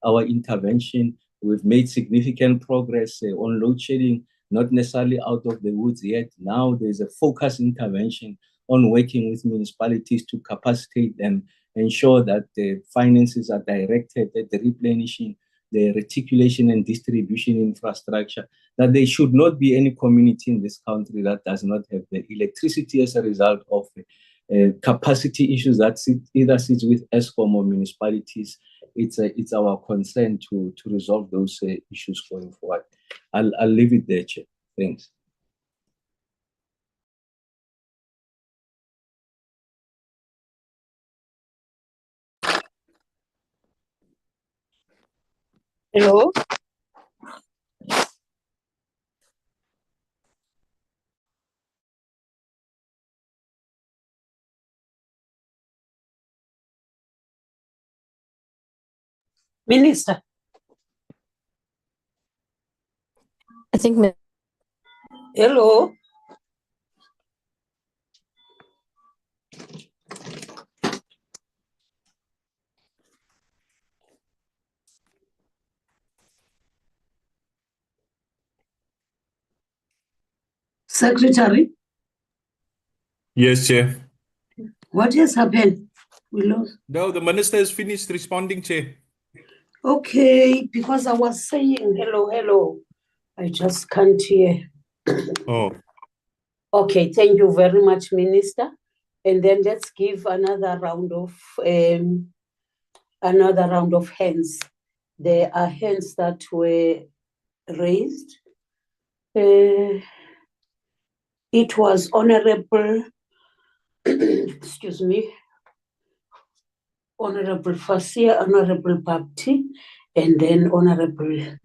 our intervention. We've made significant progress on load shedding, not necessarily out of the woods yet. Now there's a focused intervention on working with municipalities to capacitate them, ensure that the finances are directed at the replenishing, the reticulation and distribution infrastructure, that there should not be any community in this country that does not have the electricity as a result of capacity issues that either sits with ESCOM or municipalities. It's our concern to resolve those issues going forward. I'll leave it there, Chair. Thanks. Hello. Minister. I think. Hello. Secretary, Yes, Chair. what has happened? We lost. No, the minister has finished responding, Chair. Okay, because I was saying hello, hello. I just can't hear. Oh. Okay, thank you very much, Minister. And then let's give another round of hands. There are hands that were raised. It was Honorable, excuse me, Honorable Fasia, Honorable Bapti, and then Honorable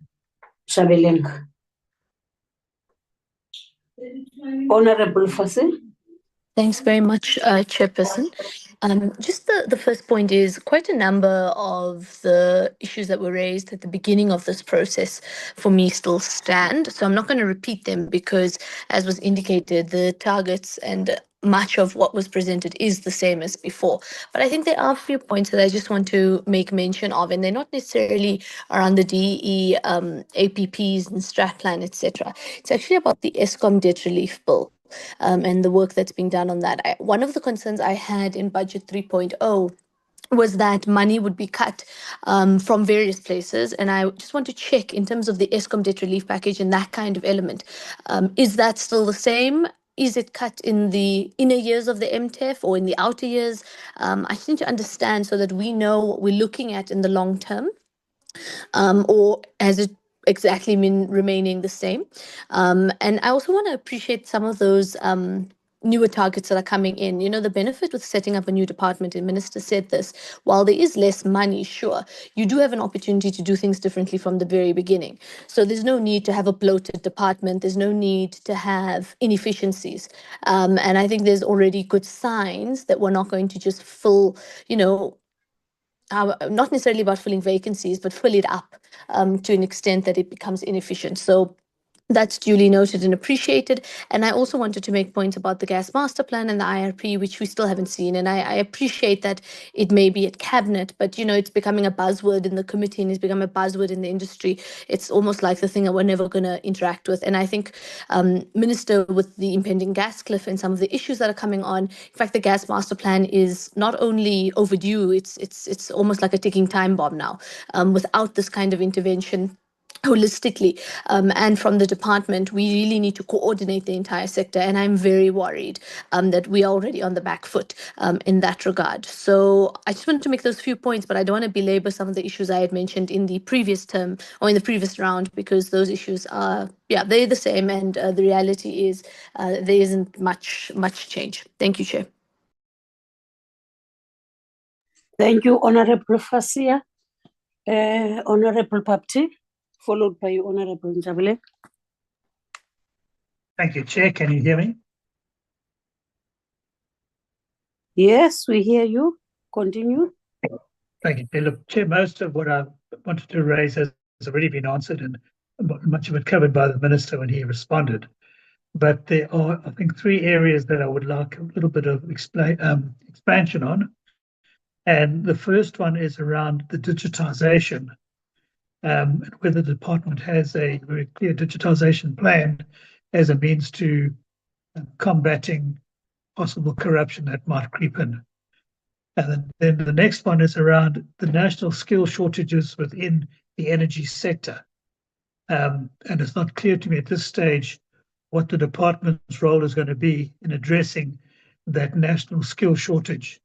Shabelenga. Honorable Fasia. Thanks very much, Chairperson. Just the first point is quite a number of the issues that were raised at the beginning of this process for me still stand. So I'm not going to repeat them because, as was indicated, the targets and much of what was presented is the same as before. But I think there are a few points that I just want to make mention of, and they're not necessarily around the DE, APPs and Stratplan, etc. It's actually about the ESCOM debt relief bill. And the work that's being done on that. One of the concerns I had in Budget 3.0 was that money would be cut from various places. And I just want to check in terms of the ESCOM debt relief package and that kind of element. Is that still the same? Is it cut in the inner years of the MTEF or in the outer years? I just need to understand so that we know what we're looking at in the long term. Or has it exactly been remaining the same? And I also want to appreciate some of those newer targets that are coming in. You know, the benefit with setting up a new department, and Minister said this, while there is less money, sure, you do have an opportunity to do things differently from the very beginning. So there's no need to have a bloated department. There's no need to have inefficiencies. And I think there's already good signs that we're not going to just fill, you know, not necessarily about filling vacancies, but fill it up to an extent that it becomes inefficient. So that's duly noted and appreciated. And I also wanted to make points about the gas master plan and the IRP, which we still haven't seen. And I appreciate that it may be at cabinet, but you know, it's becoming a buzzword in the committee and it's become a buzzword in the industry. It's almost like the thing that we're never going to interact with. And I think, Minister, with the impending gas cliff and some of the issues that are coming on, in fact, the gas master plan is not only overdue, it's almost like a ticking time bomb now. Without this kind of intervention, holistically and from the department, we really need to coordinate the entire sector, and I'm very worried that we are already on the back foot in that regard. So I just wanted to make those few points, but I don't want to belabor some of the issues I had mentioned in the previous term or in the previous round, because those issues are, yeah, they're the same, and the reality is there isn't much change. Thank you, Chair. Thank you, Honorable Fasia. Honorable Bapti, followed by Honorable Njabele. Thank you, Chair. Can you hear me? Yes, we hear you. Continue. Thank you. Look, Chair, most of what I wanted to raise has already been answered, and much of it covered by the Minister when he responded. But there are, I think, 3 areas that I would like a little bit of expansion on. And the first one is around the digitization and whether the department has a very clear digitization plan as a means to combating possible corruption that might creep in. And then the next one is around the national skill shortages within the energy sector. And it's not clear to me at this stage what the department's role is going to be in addressing that national skill shortage.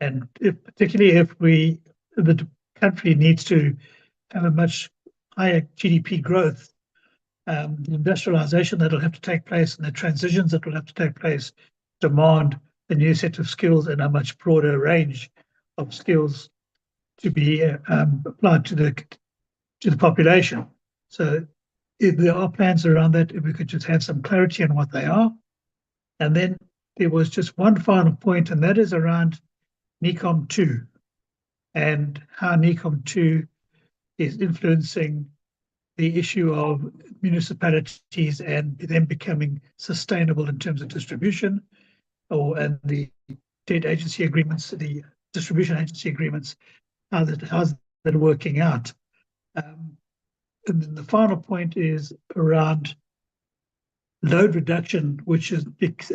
And particularly if the country needs to have a much higher GDP growth, the industrialization that will have to take place and the transitions that will have to take place demand a new set of skills and a much broader range of skills to be applied to the population. So if there are plans around that, if we could just have some clarity on what they are. And then there was just one final point, and that is around NECOM 2 and how NECOM 2 is influencing the issue of municipalities and them becoming sustainable in terms of distribution, and the state agency agreements, the distribution agency agreements, how's that working out? And then the final point is around load reduction, which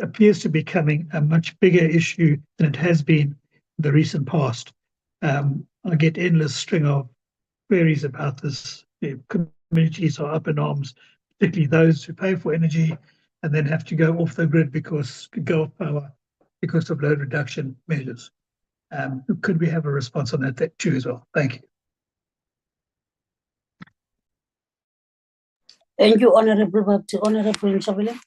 appears to be becoming a much bigger issue than it has been in the recent past. I get endless string of queries about this. The communities are up in arms, particularly those who pay for energy and then have to go off the grid because of load reduction measures. Could we have a response on that too as well? Thank you. Thank you, Honorable Bhakti. Honorable Nchabile.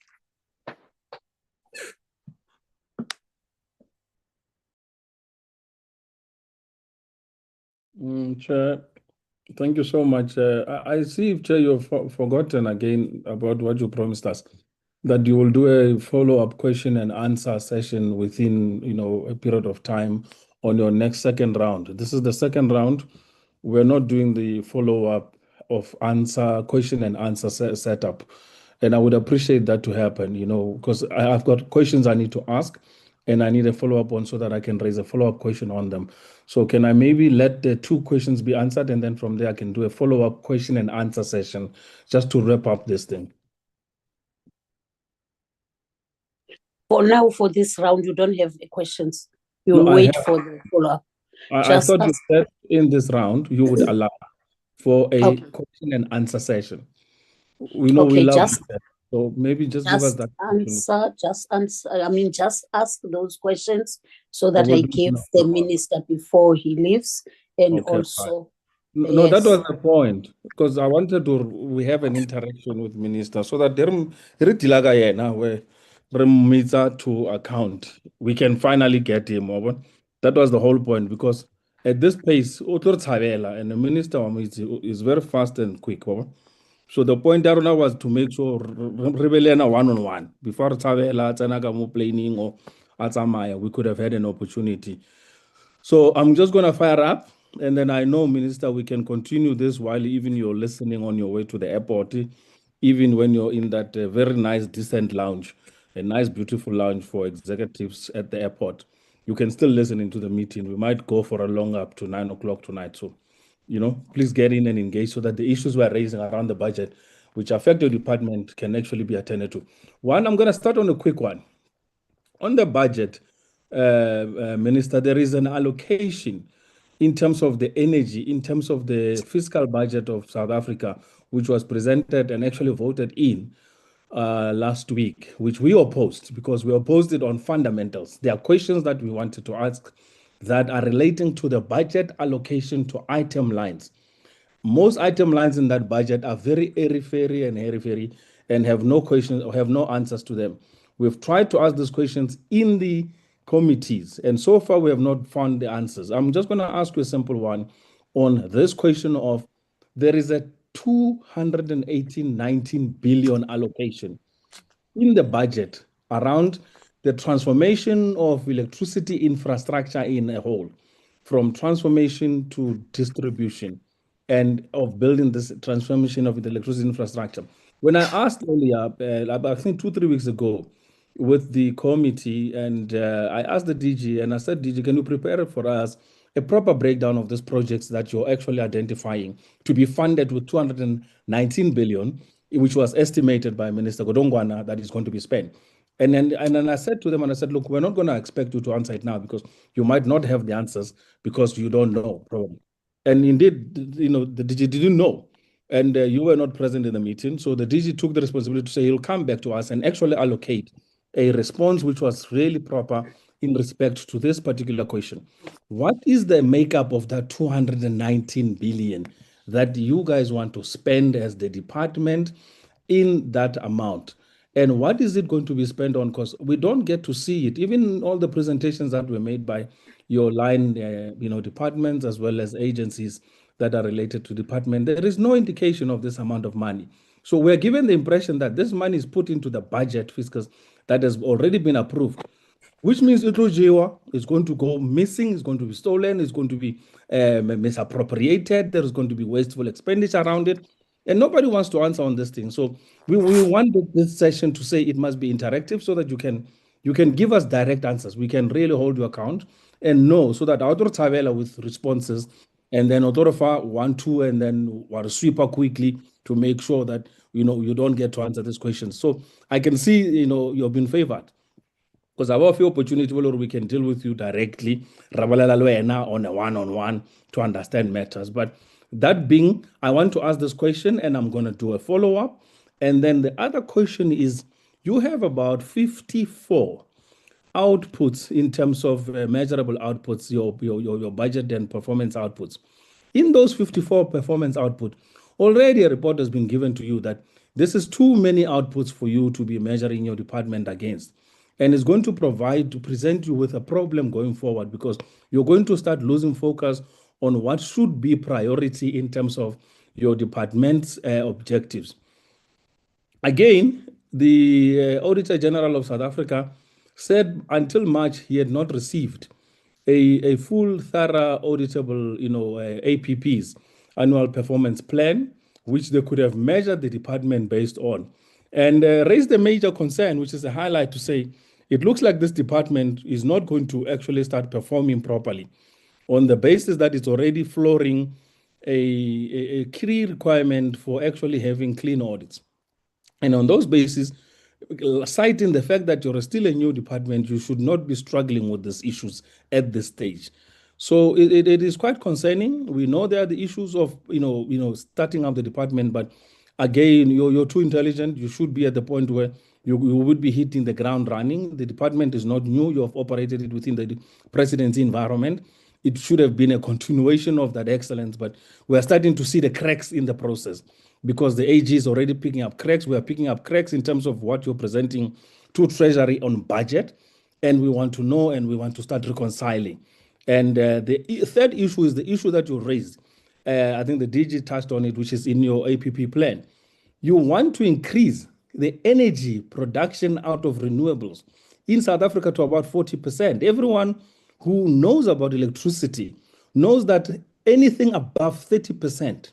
Chair, thank you so much. I see, Chair, you've forgotten again about what you promised us, that you will do a follow-up question and answer session within, a period of time on your next second round. This is the second round. We're not doing the follow-up of question and answer setup. And I would appreciate that to happen, because I've got questions I need to ask and I need a follow-up on so that I can raise a follow-up question on them. So can I maybe let the 2 questions be answered, and then from there I can do a follow-up question and answer session just to wrap up this thing? For now, for this round, you don't have questions. You'll wait for the follow-up. I thought you said in this round you would allow for a question and answer session. We know we love that. So maybe just give us that just ask those questions so that I give the minister before he leaves. And also no, that was the point, because I wanted we have an interaction with minister so that to account, we can finally get him over. That was the whole point, because at this pace, and the minister is very fast and quick. Over. So the point there was to make sure rebellion one-on-one before planning or Atamaya, we could have had an opportunity. So I'm just going to fire up, and then I know, Minister, we can continue this while even you're listening on your way to the airport, even when you're in that very nice, decent lounge, a nice, beautiful lounge for executives at the airport. You can still listen into the meeting. We might go for a long up to 9 o'clock tonight. So, please get in and engage so that the issues we're raising around the budget, which affect your department, can actually be attended to. One, I'm going to start on a quick one. On the budget, Minister, there is an allocation in terms of the energy, in terms of the fiscal budget of South Africa, which was presented and actually voted in last week, which we opposed because we opposed it on fundamentals. There are questions that we wanted to ask that are relating to the budget allocation to item lines. Most item lines in that budget are very airy-fairy and have no questions or have no answers to them. We've tried to ask these questions in the committees, and so far we have not found the answers. I'm just going to ask you a simple one on this question of there is a 19 billion allocation in the budget around the transformation of electricity infrastructure in a whole, from transformation to distribution, and of building this transformation of the electricity infrastructure. When I asked earlier, I think 2-3 weeks ago, with the committee, and I asked the DG, and I said, DG, can you prepare for us a proper breakdown of these projects that you're actually identifying to be funded with 219 billion, which was estimated by Minister Godongwana that is going to be spent. And then I said to them, and I said, look, we're not going to expect you to answer it now because you might not have the answers because you don't know, probably. And indeed, you know, the DG didn't know. And you were not present in the meeting. So the DG took the responsibility to say he'll come back to us and actually allocate a response which was really proper in respect to this particular question. What is the makeup of that 219 billion that you guys want to spend as the department in that amount? And what is it going to be spent on? Because we don't get to see it. Even all the presentations that were made by your line, departments as well as agencies that are related to department, there is no indication of this amount of money. So we're given the impression that this money is put into the budget fiscus that has already been approved, which means Itlojiwa is going to go missing, is going to be stolen, is going to be misappropriated, there is going to be wasteful expenditure around it. And nobody wants to answer on this thing. So we wanted this session to say it must be interactive so that you can give us direct answers. We can really hold you account and know so that Autor Tavela with responses and then Autorofa 1, 2, and then sweeper quickly to make sure that you don't get to answer these questions. So I can see you've been favored because I have the opportunity where we can deal with you directly, on a one-on-one to understand matters. But that being, I want to ask this question and I'm going to do a follow-up. And then the other question is, you have about 54 outputs in terms of measurable outputs, your budget and performance outputs. In those 54 performance output, already a report has been given to you that this is too many outputs for you to be measuring your department against. And it's going to present you with a problem going forward because you're going to start losing focus on what should be priority in terms of your department's objectives. Again, the Auditor General of South Africa said until March he had not received a full, thorough, auditable, APPs, annual performance plan, which they could have measured the department based on, and raised a major concern, which is a highlight to say, it looks like this department is not going to actually start performing properly on the basis that it's already flooring a key requirement for actually having clean audits. And on those bases, citing the fact that you're still a new department, you should not be struggling with these issues at this stage. So it is quite concerning. We know there are the issues of starting up the department, but again, you're too intelligent. You should be at the point where you would be hitting the ground running. The department is not new. You have operated it within the presidency environment. It should have been a continuation of that excellence, but we are starting to see the cracks in the process because the AG is already picking up cracks. We are picking up cracks in terms of what you're presenting to Treasury on budget, and we want to know and we want to start reconciling. And the third issue is the issue that you raised. I think the DG touched on it, which is in your APP plan. You want to increase the energy production out of renewables in South Africa to about 40%. Everyone who knows about electricity knows that anything above 30%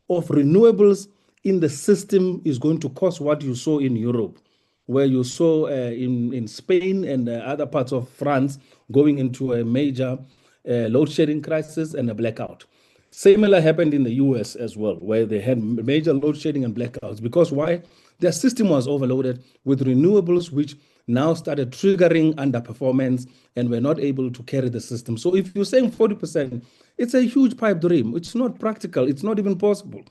of renewables in the system is going to cost what you saw in Europe, where you saw in Spain and other parts of France going into a major load shedding crisis and a blackout. Similar happened in the US as well, where they had major load shedding and blackouts. Because why? Their system was overloaded with renewables, which now started triggering underperformance and were not able to carry the system. So if you're saying 40%, it's a huge pipe dream. It's not practical. It's not even possible.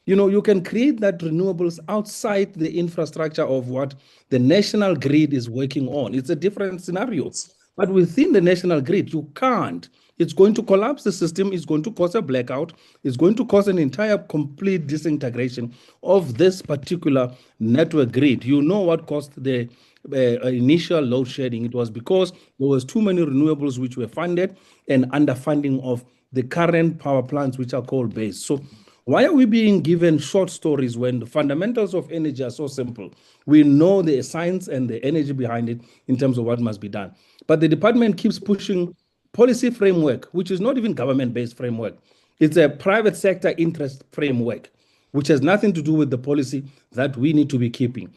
You can create that renewables outside the infrastructure of what the national grid is working on. It's a different scenario. But within the national grid, you can't. It's going to collapse the system. It's going to cause a blackout. It's going to cause an entire complete disintegration of this particular network grid. You know what caused the initial load shedding? It was because there was too many renewables which were funded and underfunding of the current power plants which are coal-based. So why are we being given short stories when the fundamentals of energy are so simple? We know the science and the energy behind it in terms of what must be done. But the department keeps pushing policy framework, which is not even government-based framework. It's a private sector interest framework, which has nothing to do with the policy that we need to be keeping.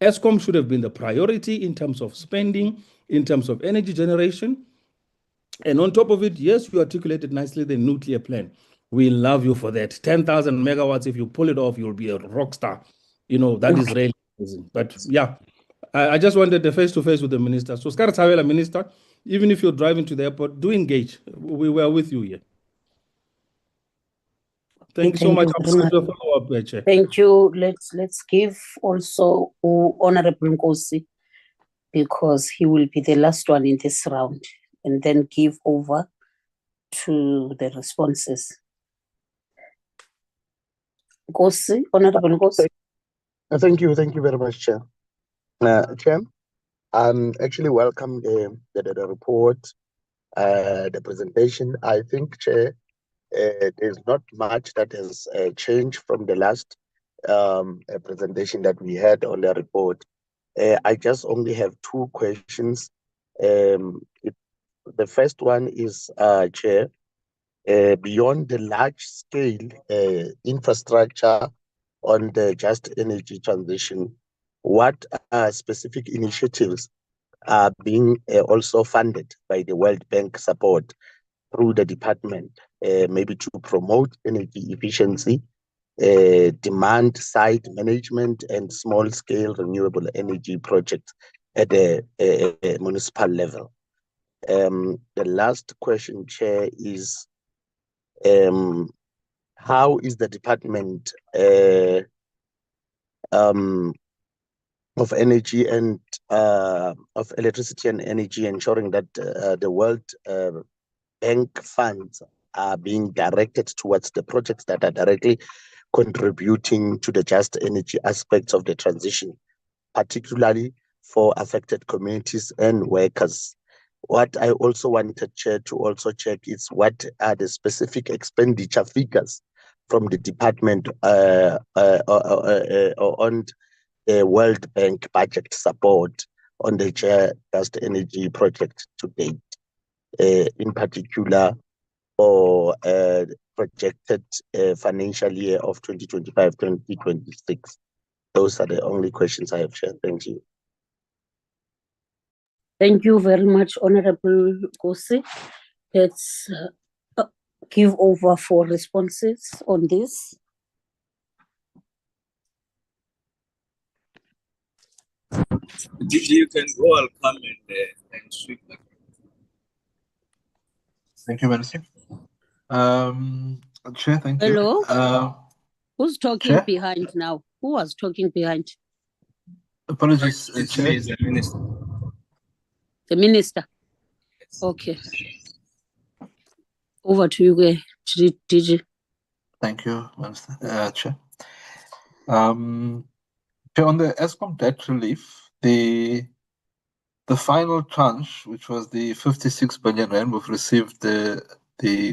ESCOM should have been the priority in terms of spending, in terms of energy generation. And on top of it, yes, you articulated nicely the nuclear plan. We love you for that. 10,000 megawatts, if you pull it off, you'll be a rock star. You know, that is really amazing. But yeah, I just wanted the face-to-face with the minister. So, Skaratawela, Minister, even if you're driving to the airport, do engage. We were with you here. Thank you so much. Follow-up, Chair. Thank you. Let's give also Honorable Nkosi, because he will be the last one in this round, and then give over to the responses. Nkosi, Honorable Nkosi. Thank you very much, Chair. Chair, actually welcome the report, the presentation. I think, Chair, there's not much that has changed from the last presentation that we had on the report. I just only have two questions. The first one is, Chair, beyond the large-scale infrastructure on the just energy transition, what specific initiatives are being also funded by the World Bank support through the department, maybe to promote energy efficiency, demand side management, and small-scale renewable energy projects at the municipal level? The last question, Chair, is how is the Department of Energy and of Electricity and Energy ensuring that the World Bank funds are being directed towards the projects that are directly contributing to the just energy aspects of the transition, particularly for affected communities and workers? What I also wanted, Chair, to also check is what are the specific expenditure figures from the department on the World Bank budget support on the just energy project to date, in particular for projected financial year of 2025-2026. Those are the only questions I have shared. Thank you. Thank you very much, Honorable Nkosi. Let's give over for responses on this. You can go, I'll come and sweep that. Thank you, Minister. Chair, thank you. Hello? Who's talking Chair? behind now? Who was talking behind? Apologies, Chair. The Minister. The Minister? Okay. Over to you, DG. Thank you, Minister. Chair. Chair, on the ESCOM debt relief, the final tranche, which was the 56 billion rand, we've received the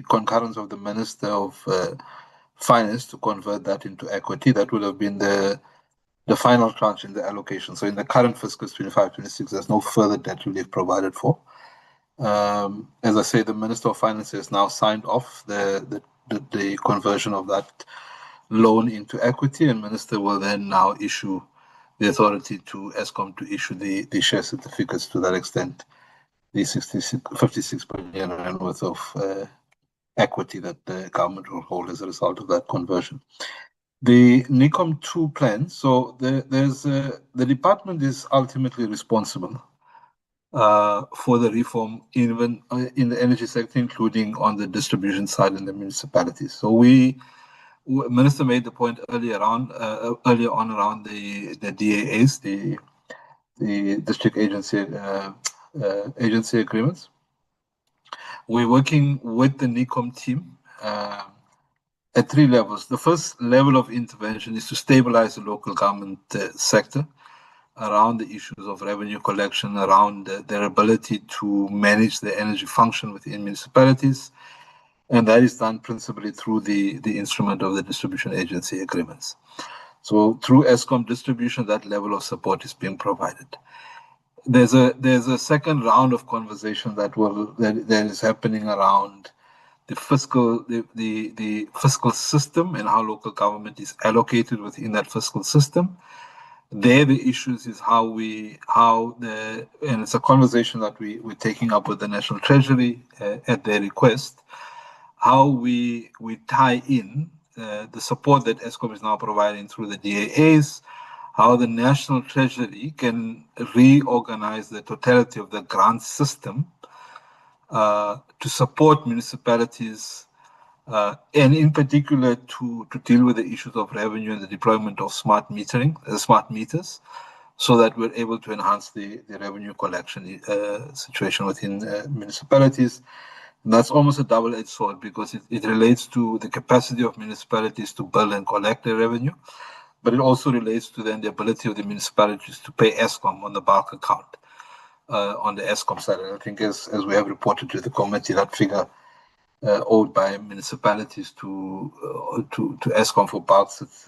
concurrence of the Minister of Finance to convert that into equity. That would have been the final tranche in the allocation. So in the current fiscal 25-26, there's no further debt relief provided for. As I say, the Minister of Finance has now signed off the conversion of that loan into equity, and Minister will then now issue the authority to ESCOM to issue the share certificates to that extent, the 56 billion rand worth of equity that the government will hold as a result of that conversion. The NECOM 2 plan, so the department is ultimately responsible for the reform even in the energy sector, including on the distribution side in the municipalities. So Minister made the point earlier on around the DAAs, the district agency agreements. We're working with the NECOM team at three levels. The first level of intervention is to stabilize the local government sector around the issues of revenue collection, around their ability to manage the energy function within municipalities. And that is done principally through the instrument of the distribution agency agreements. So through ESCOM distribution, that level of support is being provided. There's a second round of conversation that is happening around the fiscal fiscal system and how local government is allocated within that fiscal system. there the issues is and it's a conversation that we're taking up with the National Treasury at their request, how we tie in the support that Eskom is now providing through the DAAs, how the National Treasury can reorganize the totality of the grant system to support municipalities, and in particular to deal with the issues of revenue and the deployment of smart meters, so that we're able to enhance the revenue collection situation within municipalities. And that's almost a double-edged sword, because it relates to the capacity of municipalities to bill and collect their revenue, but it also relates to then the ability of the municipalities to pay Eskom on the bulk account on the Eskom side. And I think as we have reported to the committee, that figure owed by municipalities to Eskom for bulks, it's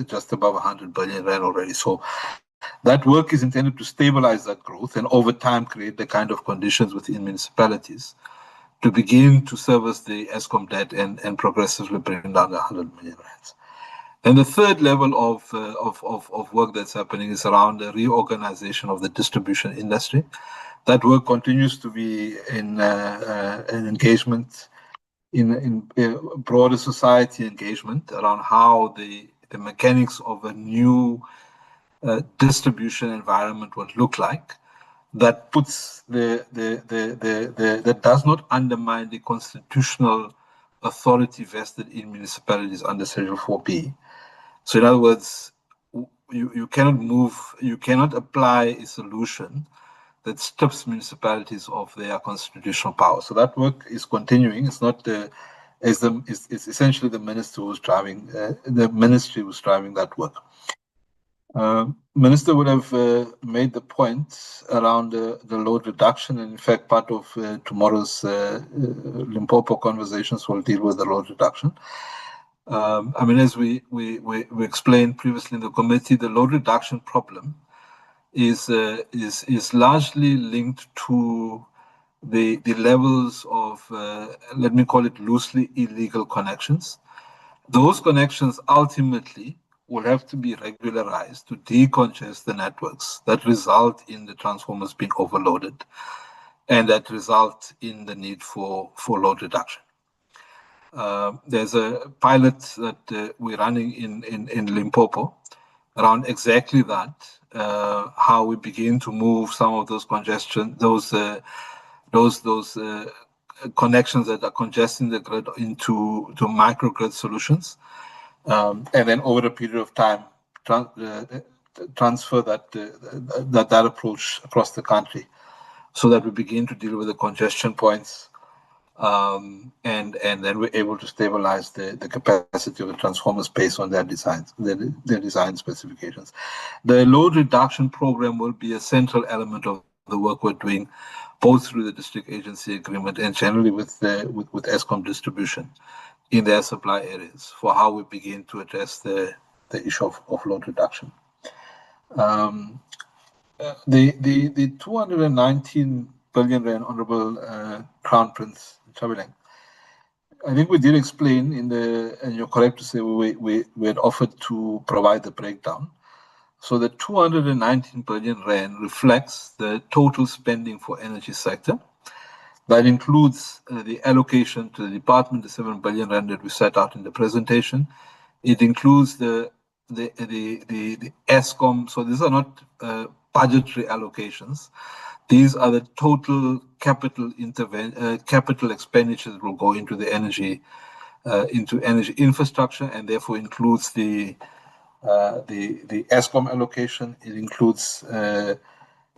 just above 100 billion rand already. So that work is intended to stabilize that growth and over time create the kind of conditions within municipalities to begin to service the Eskom debt and progressively bring down the 100 million rands. And the third level of work that's happening is around the reorganization of the distribution industry. That work continues to be in an engagement, in broader society engagement around how the mechanics of a new distribution environment would look like, that puts that does not undermine the constitutional authority vested in municipalities under Schedule 4B. So in other words, you cannot apply a solution that strips municipalities of their constitutional power. So that work is continuing. It's not it's essentially the minister who's driving, the ministry who's driving that work. Minister would have made the point around the load reduction, and in fact, part of tomorrow's Limpopo conversations will deal with the load reduction. I mean, as we explained previously in the committee, the load reduction problem is largely linked to the levels of let me call it loosely illegal connections. Those connections ultimately will have to be regularized to decongest the networks that result in the transformers being overloaded and that result in the need for load reduction. There's a pilot that we're running in Limpopo around exactly that, how we begin to move some of those connections that are congesting the grid into microgrid solutions. And then over a period of time, transfer that approach across the country, so that we begin to deal with the congestion points, and then we're able to stabilize the capacity of the transformers based on their designs, their design specifications. The load reduction program will be a central element of the work we're doing, both through the district agency agreement and generally with Eskom distribution in their supply areas, for how we begin to address the issue of load reduction. The 219 billion rand, Honorable Crown Prince Chabelang, I think we did explain and you're correct to say we had offered to provide the breakdown. So the 219 billion rand reflects the total spending for energy sector. That includes the allocation to the department, the 7 billion rand that we set out in the presentation. It includes the Eskom. So these are not budgetary allocations. These are the total capital expenditures that will go into the energy infrastructure, and therefore includes the Eskom allocation. It includes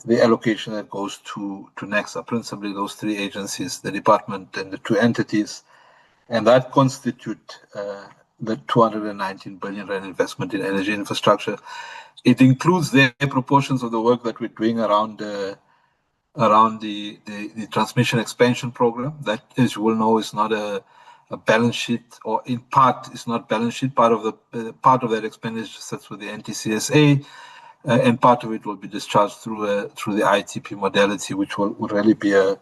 the allocation that goes to NEXA, principally those three agencies, the department and the two entities, and that constitute the 219 billion rand investment in energy infrastructure. It includes their proportions of the work that we're doing around the transmission expansion program. That, as you will know, is not a balance sheet, or in part is not balance sheet. Part of that expenditure sits with the NTCSA. And part of it will be discharged through the ITP modality, which will really be an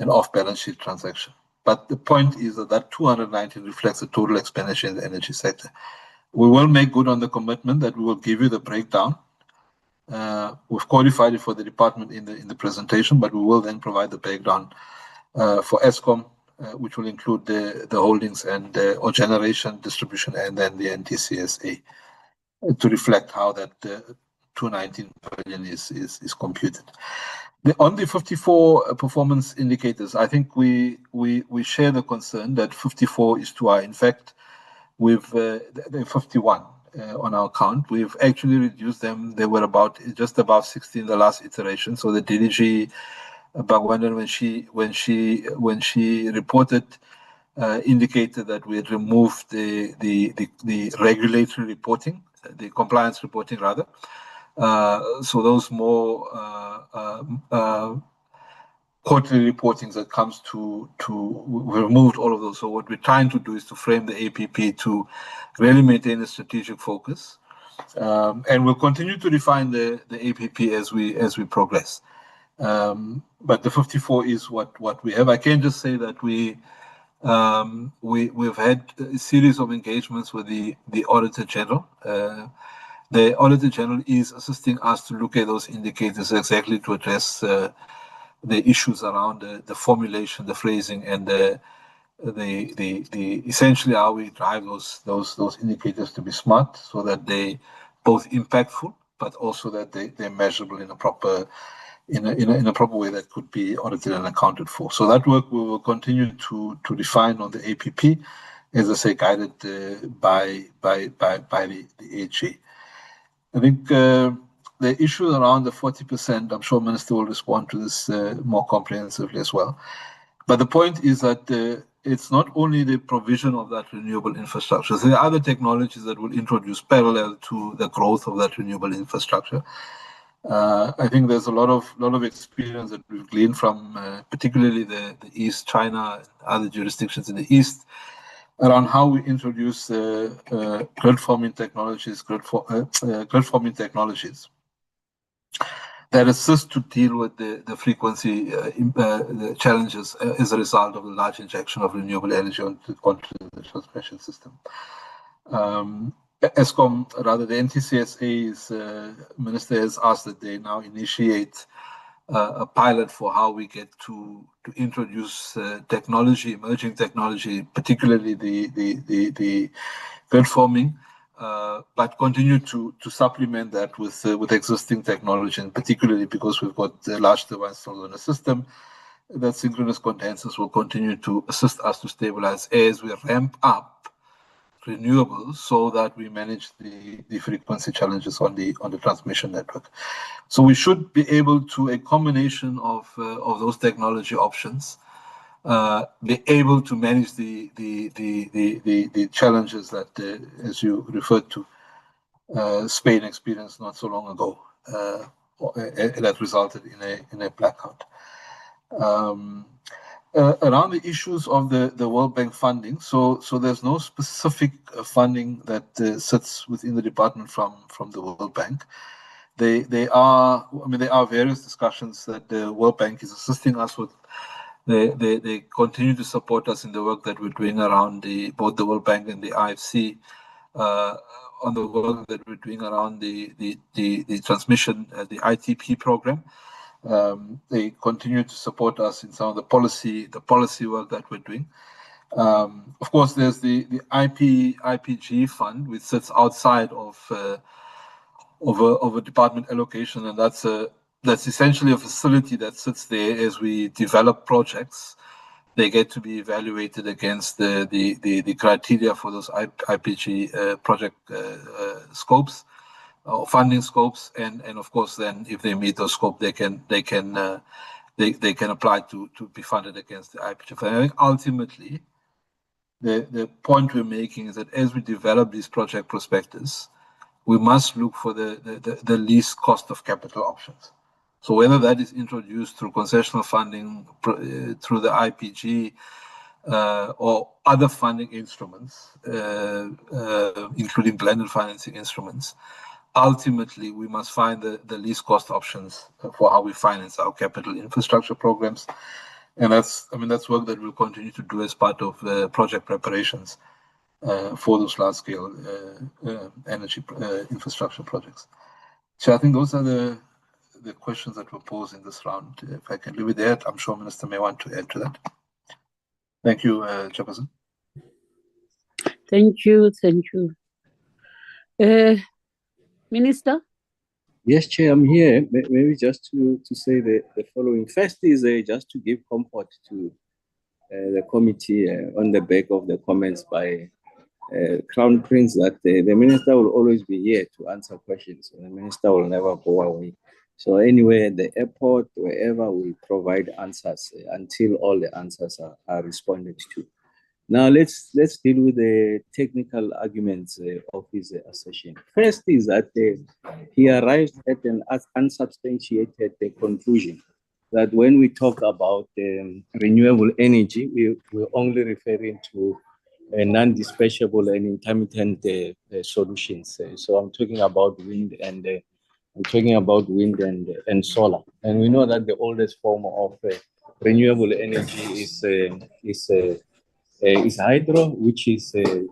off-balance sheet transaction. But the point is that 219 reflects the total expenditure in the energy sector. We will make good on the commitment that we will give you the breakdown We've codified it for the department in the presentation, but we will then provide the background for ESCOM, which will include the holdings and or generation, distribution, and then the NTCSA to reflect how that 219 billion is computed. On the 54 performance indicators, I think we share the concern that 54 is too high. In fact, with the 51 on our count, we've actually reduced them. They were just above 60 in the last iteration. So the DDG Bagwanda, when she reported, indicated that we had removed the regulatory reporting, the compliance reporting rather. So those more quarterly reportings that comes to we removed all of those. So what we're trying to do is to frame the APP to really maintain a strategic focus, and we'll continue to refine the APP as we progress. But the 54 is what we have. I can just say that we've had a series of engagements with the Auditor General. The Auditor General is assisting us to look at those indicators exactly to address the issues around the formulation, the phrasing, and the essentially how we drive those indicators to be smart, so that they both impactful, but also that they're measurable in a proper way that could be audited and accounted for. So that work we will continue to refine on the APP, as I say, guided by the AG. I think the issue around the 40%, I'm sure Minister will respond to this more comprehensively as well. But the point is that it's not only the provision of that renewable infrastructure. There are other technologies that will introduce parallel to the growth of that renewable infrastructure. I think there's a lot of experience that we've gleaned from particularly the East, China, and other jurisdictions in the East, around how we introduce grid forming technologies that assist to deal with the frequency the challenges as a result of the large injection of renewable energy onto the transmission system. ESCOM, rather the NTCSA's minister has asked that they now initiate a pilot for how we get to introduce technology, emerging technology, particularly the grid forming, but continue to supplement that with existing technology, and particularly because we've got large turbines installed in the system, that synchronous condensers will continue to assist us to stabilize as we ramp up renewables, so that we manage the frequency challenges on the transmission network. So we should be able to, a combination of those technology options, be able to manage the challenges that, as you referred to, Spain experienced not so long ago, that resulted in a blackout. Around the issues of the World Bank funding, so there's no specific funding that sits within the department from the World Bank. There are various discussions that the World Bank is assisting us with. They continue to support us in the work that we're doing around both the World Bank and the IFC, on the work that we're doing around the transmission, the ITP program. They continue to support us in some of the policy work that we're doing. Of course, there's the IPG fund, which sits outside of a department allocation, and that's essentially a facility that sits there as we develop projects. They get to be evaluated against the criteria for those IPG project scopes or funding scopes, and of course, then if they meet those scope, they can apply to be funded against the IPG. I think ultimately, the point we're making is that as we develop these project prospectus, we must look for the least cost of capital options. So whether that is introduced through concessional funding, through the IPG, or other funding instruments, including blended financing instruments, ultimately we must find the least cost options for how we finance our capital infrastructure programs. And that's work that we'll continue to do as part of project preparations for those large scale energy infrastructure projects. So I think those are the questions that were posed in this round. If I can leave it there, I'm sure Minister may want to add to that. Thank you, Chairperson. Thank you. Minister? Yes, Chair, I'm here. Maybe just to say the following. First is just to give comfort to the committee on the back of the comments by Crown Prince that the Minister will always be here to answer questions. The Minister will never go away. So anywhere at the airport, wherever, we provide answers until all the answers are responded to. Now let's deal with the technical arguments of his assertion. First is that he arrived at an unsubstantiated conclusion that when we talk about renewable energy, we're only referring to non-dispatchable and intermittent solutions. So I'm talking about wind and solar. And we know that the oldest form of renewable energy is hydro, which is a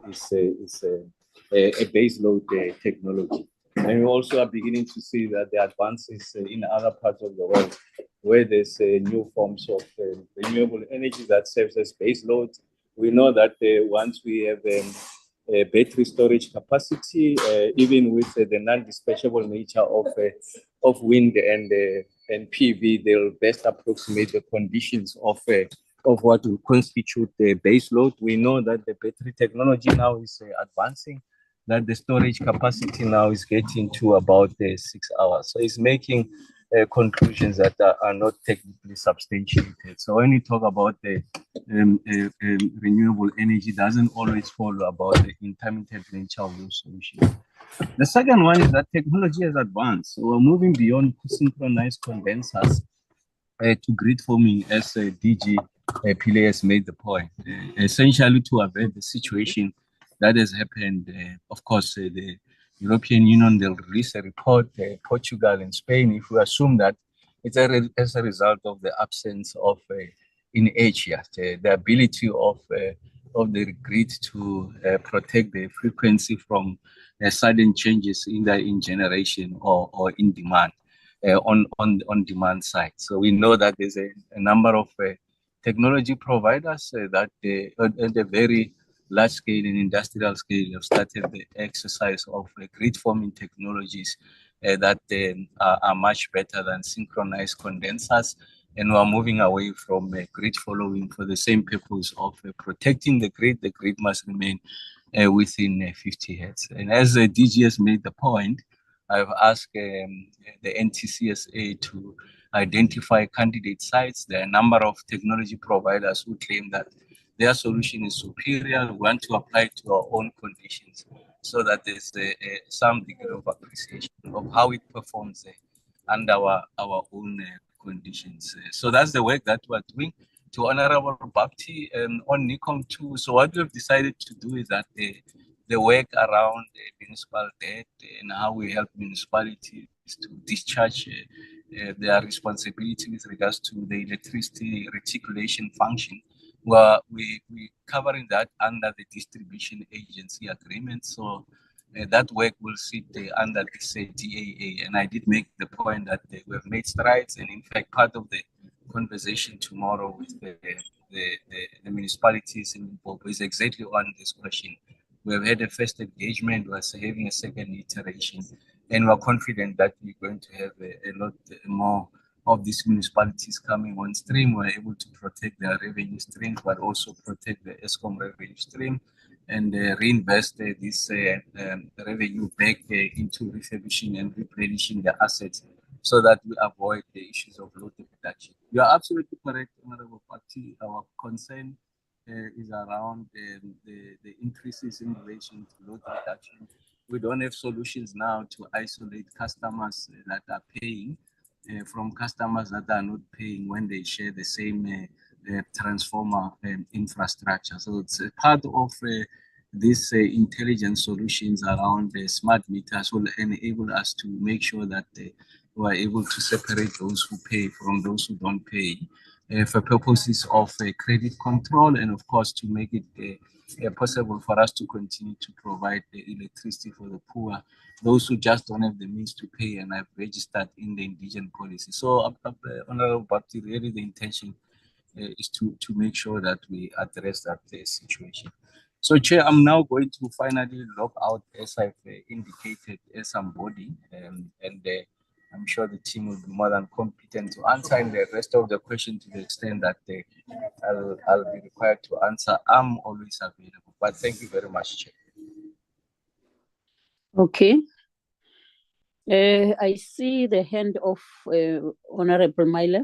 base load technology. And we also are beginning to see that the advances in other parts of the world where there's new forms of renewable energy that serves as base load. We know that once we have battery storage capacity, even with the non-dispatchable nature of wind and PV, they'll best approximate the conditions of what will constitute the base load. We know that the battery technology now is advancing, that the storage capacity now is getting to about 6 hours. So it's making conclusions that are not technically substantiated. So when you talk about the renewable energy, doesn't always follow about the intermittent nature of those solutions. The second one is that technology has advanced. So we're moving beyond synchronized condensers to grid forming, as DG Pile has made the point, essentially to avoid the situation that has happened. Of course, the European Union, they'll release a report, Portugal and Spain, if we assume that it's as a result of the absence of, in Asia, the ability of the grid to protect the frequency from sudden changes either in generation or in demand. On demand side. So we know that there's a number of technology providers that at a very large scale and industrial scale have started the exercise of grid forming technologies that are much better than synchronized condensers, and we're moving away from grid following for the same purpose of protecting the grid. The grid must remain within 50 hertz. And as the DG has made the point, I've asked the NTCSA to identify candidate sites. There are a number of technology providers who claim that their solution is superior. We want to apply to our own conditions so that there's some degree of appreciation of how it performs under our own conditions. So that's the work that we're doing. To Honorable Bhakti on NICOM 2. So what we've decided to do is that the work around municipal debt and how we help municipalities to discharge their responsibility with regards to the electricity reticulation function. Well, we're covering that under the distribution agency agreement. So that work will sit under this DAA. And I did make the point that we've made strides. And in fact, part of the conversation tomorrow with the municipalities in Limpopo is exactly on this question. We have had a first engagement, we're having a second iteration, and we're confident that we're going to have a lot more of these municipalities coming on stream. We're able to protect their revenue streams, but also protect the ESCOM revenue stream and reinvest this revenue back into refurbishing and replenishing the assets so that we avoid the issues of load reduction. You are absolutely correct, Honorable Party. Our concern is around the increases in relation to load reduction. We don't have solutions now to isolate customers that are paying from customers that are not paying when they share the same transformer infrastructure. So it's part of these intelligent solutions around the smart meters will enable us to make sure that we are able to separate those who pay from those who don't pay for purposes of credit control, and of course to make it possible for us to continue to provide the electricity for the poor, those who just don't have the means to pay and have registered in the indigent policy. So, Honorable Bapti, really the intention is to make sure that we address that situation. So, Chair, I'm now going to finally log out as I've indicated as somebody, and I'm sure the team will be more than competent to answer, and the rest of the question to the extent that I'll be required to answer. I'm always available. But thank you very much, Chair. Okay. I see the hand of Honorable Mile.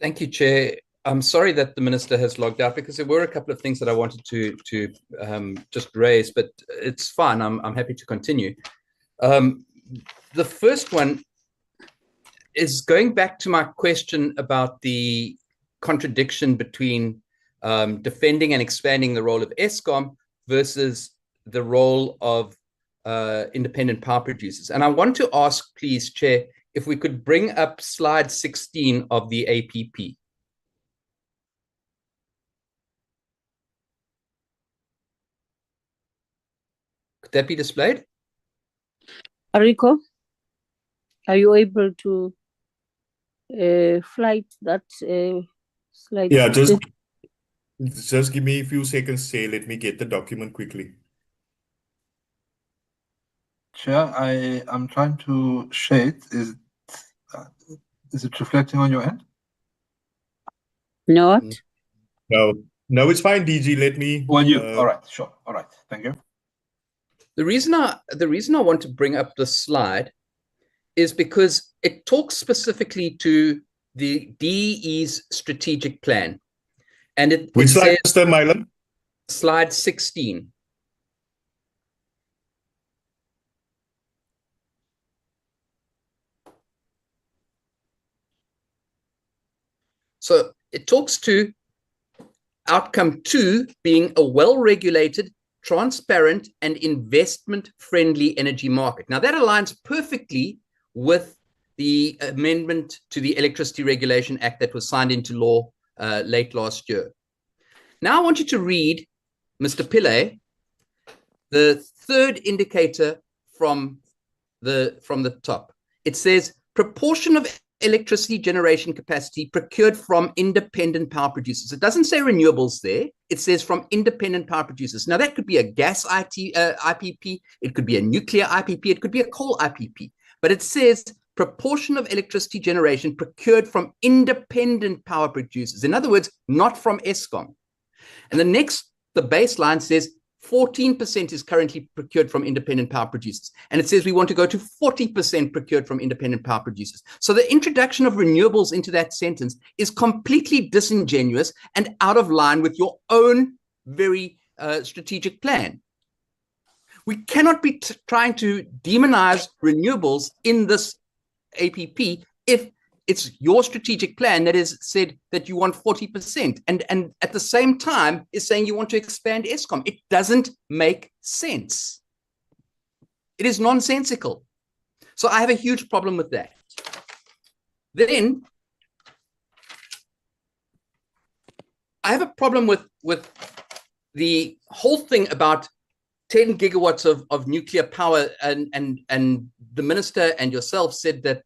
Thank you, Chair. I'm sorry that the Minister has logged out because there were a couple of things that I wanted to just raise, but it's fine. I'm happy to continue. The first one is going back to my question about the contradiction between defending and expanding the role of Eskom versus the role of independent power producers. And I want to ask, please, Chair, if we could bring up slide 16 of the APP. Could that be displayed? Rico, are you able to flight that slide? Yeah, just give me a few seconds, say, let me get the document quickly. Chair, I'm trying to share it. Is it reflecting on your end? Not. No, it's fine, DG. Let me. All right, sure. All right, thank you. The reason I want to bring up this slide is because it talks specifically to the DE's strategic plan, and Which slide, says, Mr. Milam? Slide 16. So it talks to outcome 2 being a well-regulated, transparent, and investment-friendly energy market. Now, that aligns perfectly with the amendment to the Electricity Regulation Act that was signed into law late last year. Now, I want you to read, Mr. Pillay, the third indicator from the top. It says, proportion of electricity generation capacity procured from independent power producers. It doesn't say renewables there. It says from independent power producers. Now, that could be a gas IPP. It could be a nuclear IPP. It could be a coal IPP. But it says proportion of electricity generation procured from independent power producers. In other words, not from Eskom. And the baseline says 14% is currently procured from independent power producers. And it says we want to go to 40% procured from independent power producers. So the introduction of renewables into that sentence is completely disingenuous and out of line with your own very strategic plan. We cannot be trying to demonize renewables in this APP if it's your strategic plan that is said that you want 40% and at the same time is saying you want to expand Eskom. It doesn't make sense. It is nonsensical. So I have a huge problem with that. Then I have a problem with the whole thing about 10 gigawatts of nuclear power, and the minister and yourself said that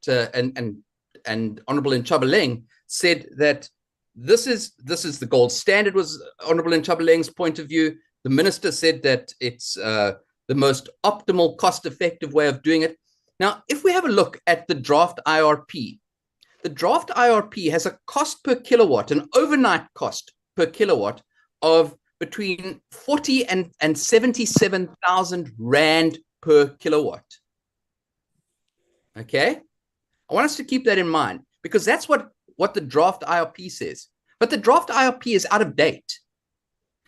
and Honorable Nchabaleng said that this is the gold standard, was Honorable Nchabaleng's point of view. The minister said that it's the most optimal, cost-effective way of doing it. Now, if we have a look at the draft IRP, the draft IRP has a cost per kilowatt, an overnight cost per kilowatt of between 40 and 77,000 Rand per kilowatt. Okay? I want us to keep that in mind because that's what the draft IRP says. But the draft IRP is out of date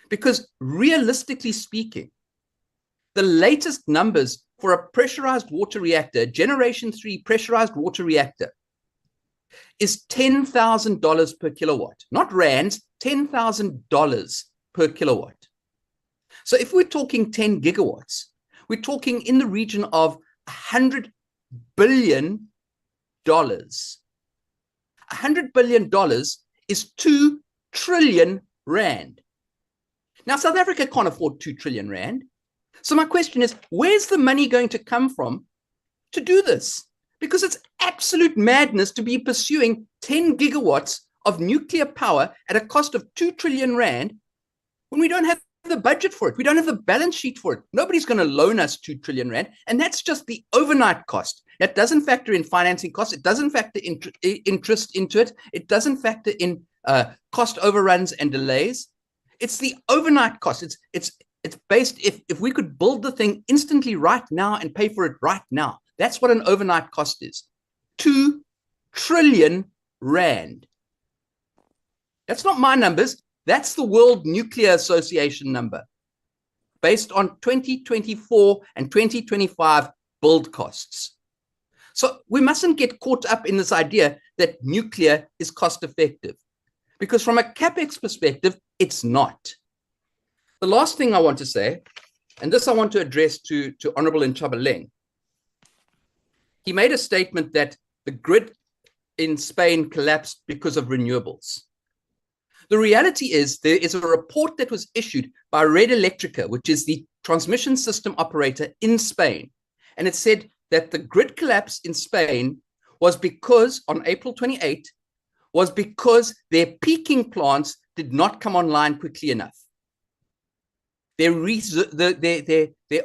because realistically speaking, the latest numbers for a pressurized water reactor, Generation 3 pressurized water reactor, is $10,000 per kilowatt. Not rands, $10,000 per kilowatt. So if we're talking 10 gigawatts, we're talking in the region of $100 billion. $100 billion is 2 trillion rand. Now, South Africa can't afford 2 trillion rand. So my question is, where's the money going to come from to do this? Because it's absolute madness to be pursuing 10 gigawatts of nuclear power at a cost of 2 trillion rand when we don't have the budget for it. We don't have the balance sheet for it. Nobody's going to loan us 2 trillion rand. And that's just the overnight cost. That doesn't factor in financing costs. It doesn't factor in interest into it. It doesn't factor in cost overruns and delays. It's the overnight cost. It's based, if we could build the thing instantly right now and pay for it right now, that's what an overnight cost is. 2 trillion rand. That's not my numbers. That's the World Nuclear Association number, based on 2024 and 2025 build costs. So we mustn't get caught up in this idea that nuclear is cost effective, because from a CapEx perspective, it's not. The last thing I want to say, and this I want to address to Honorable Nchabaleng. He made a statement that the grid in Spain collapsed because of renewables. The reality is there is a report that was issued by Red Eléctrica, which is the transmission system operator in Spain. And it said that the grid collapse in Spain was because, on April 28, was because their peaking plants did not come online quickly enough. Their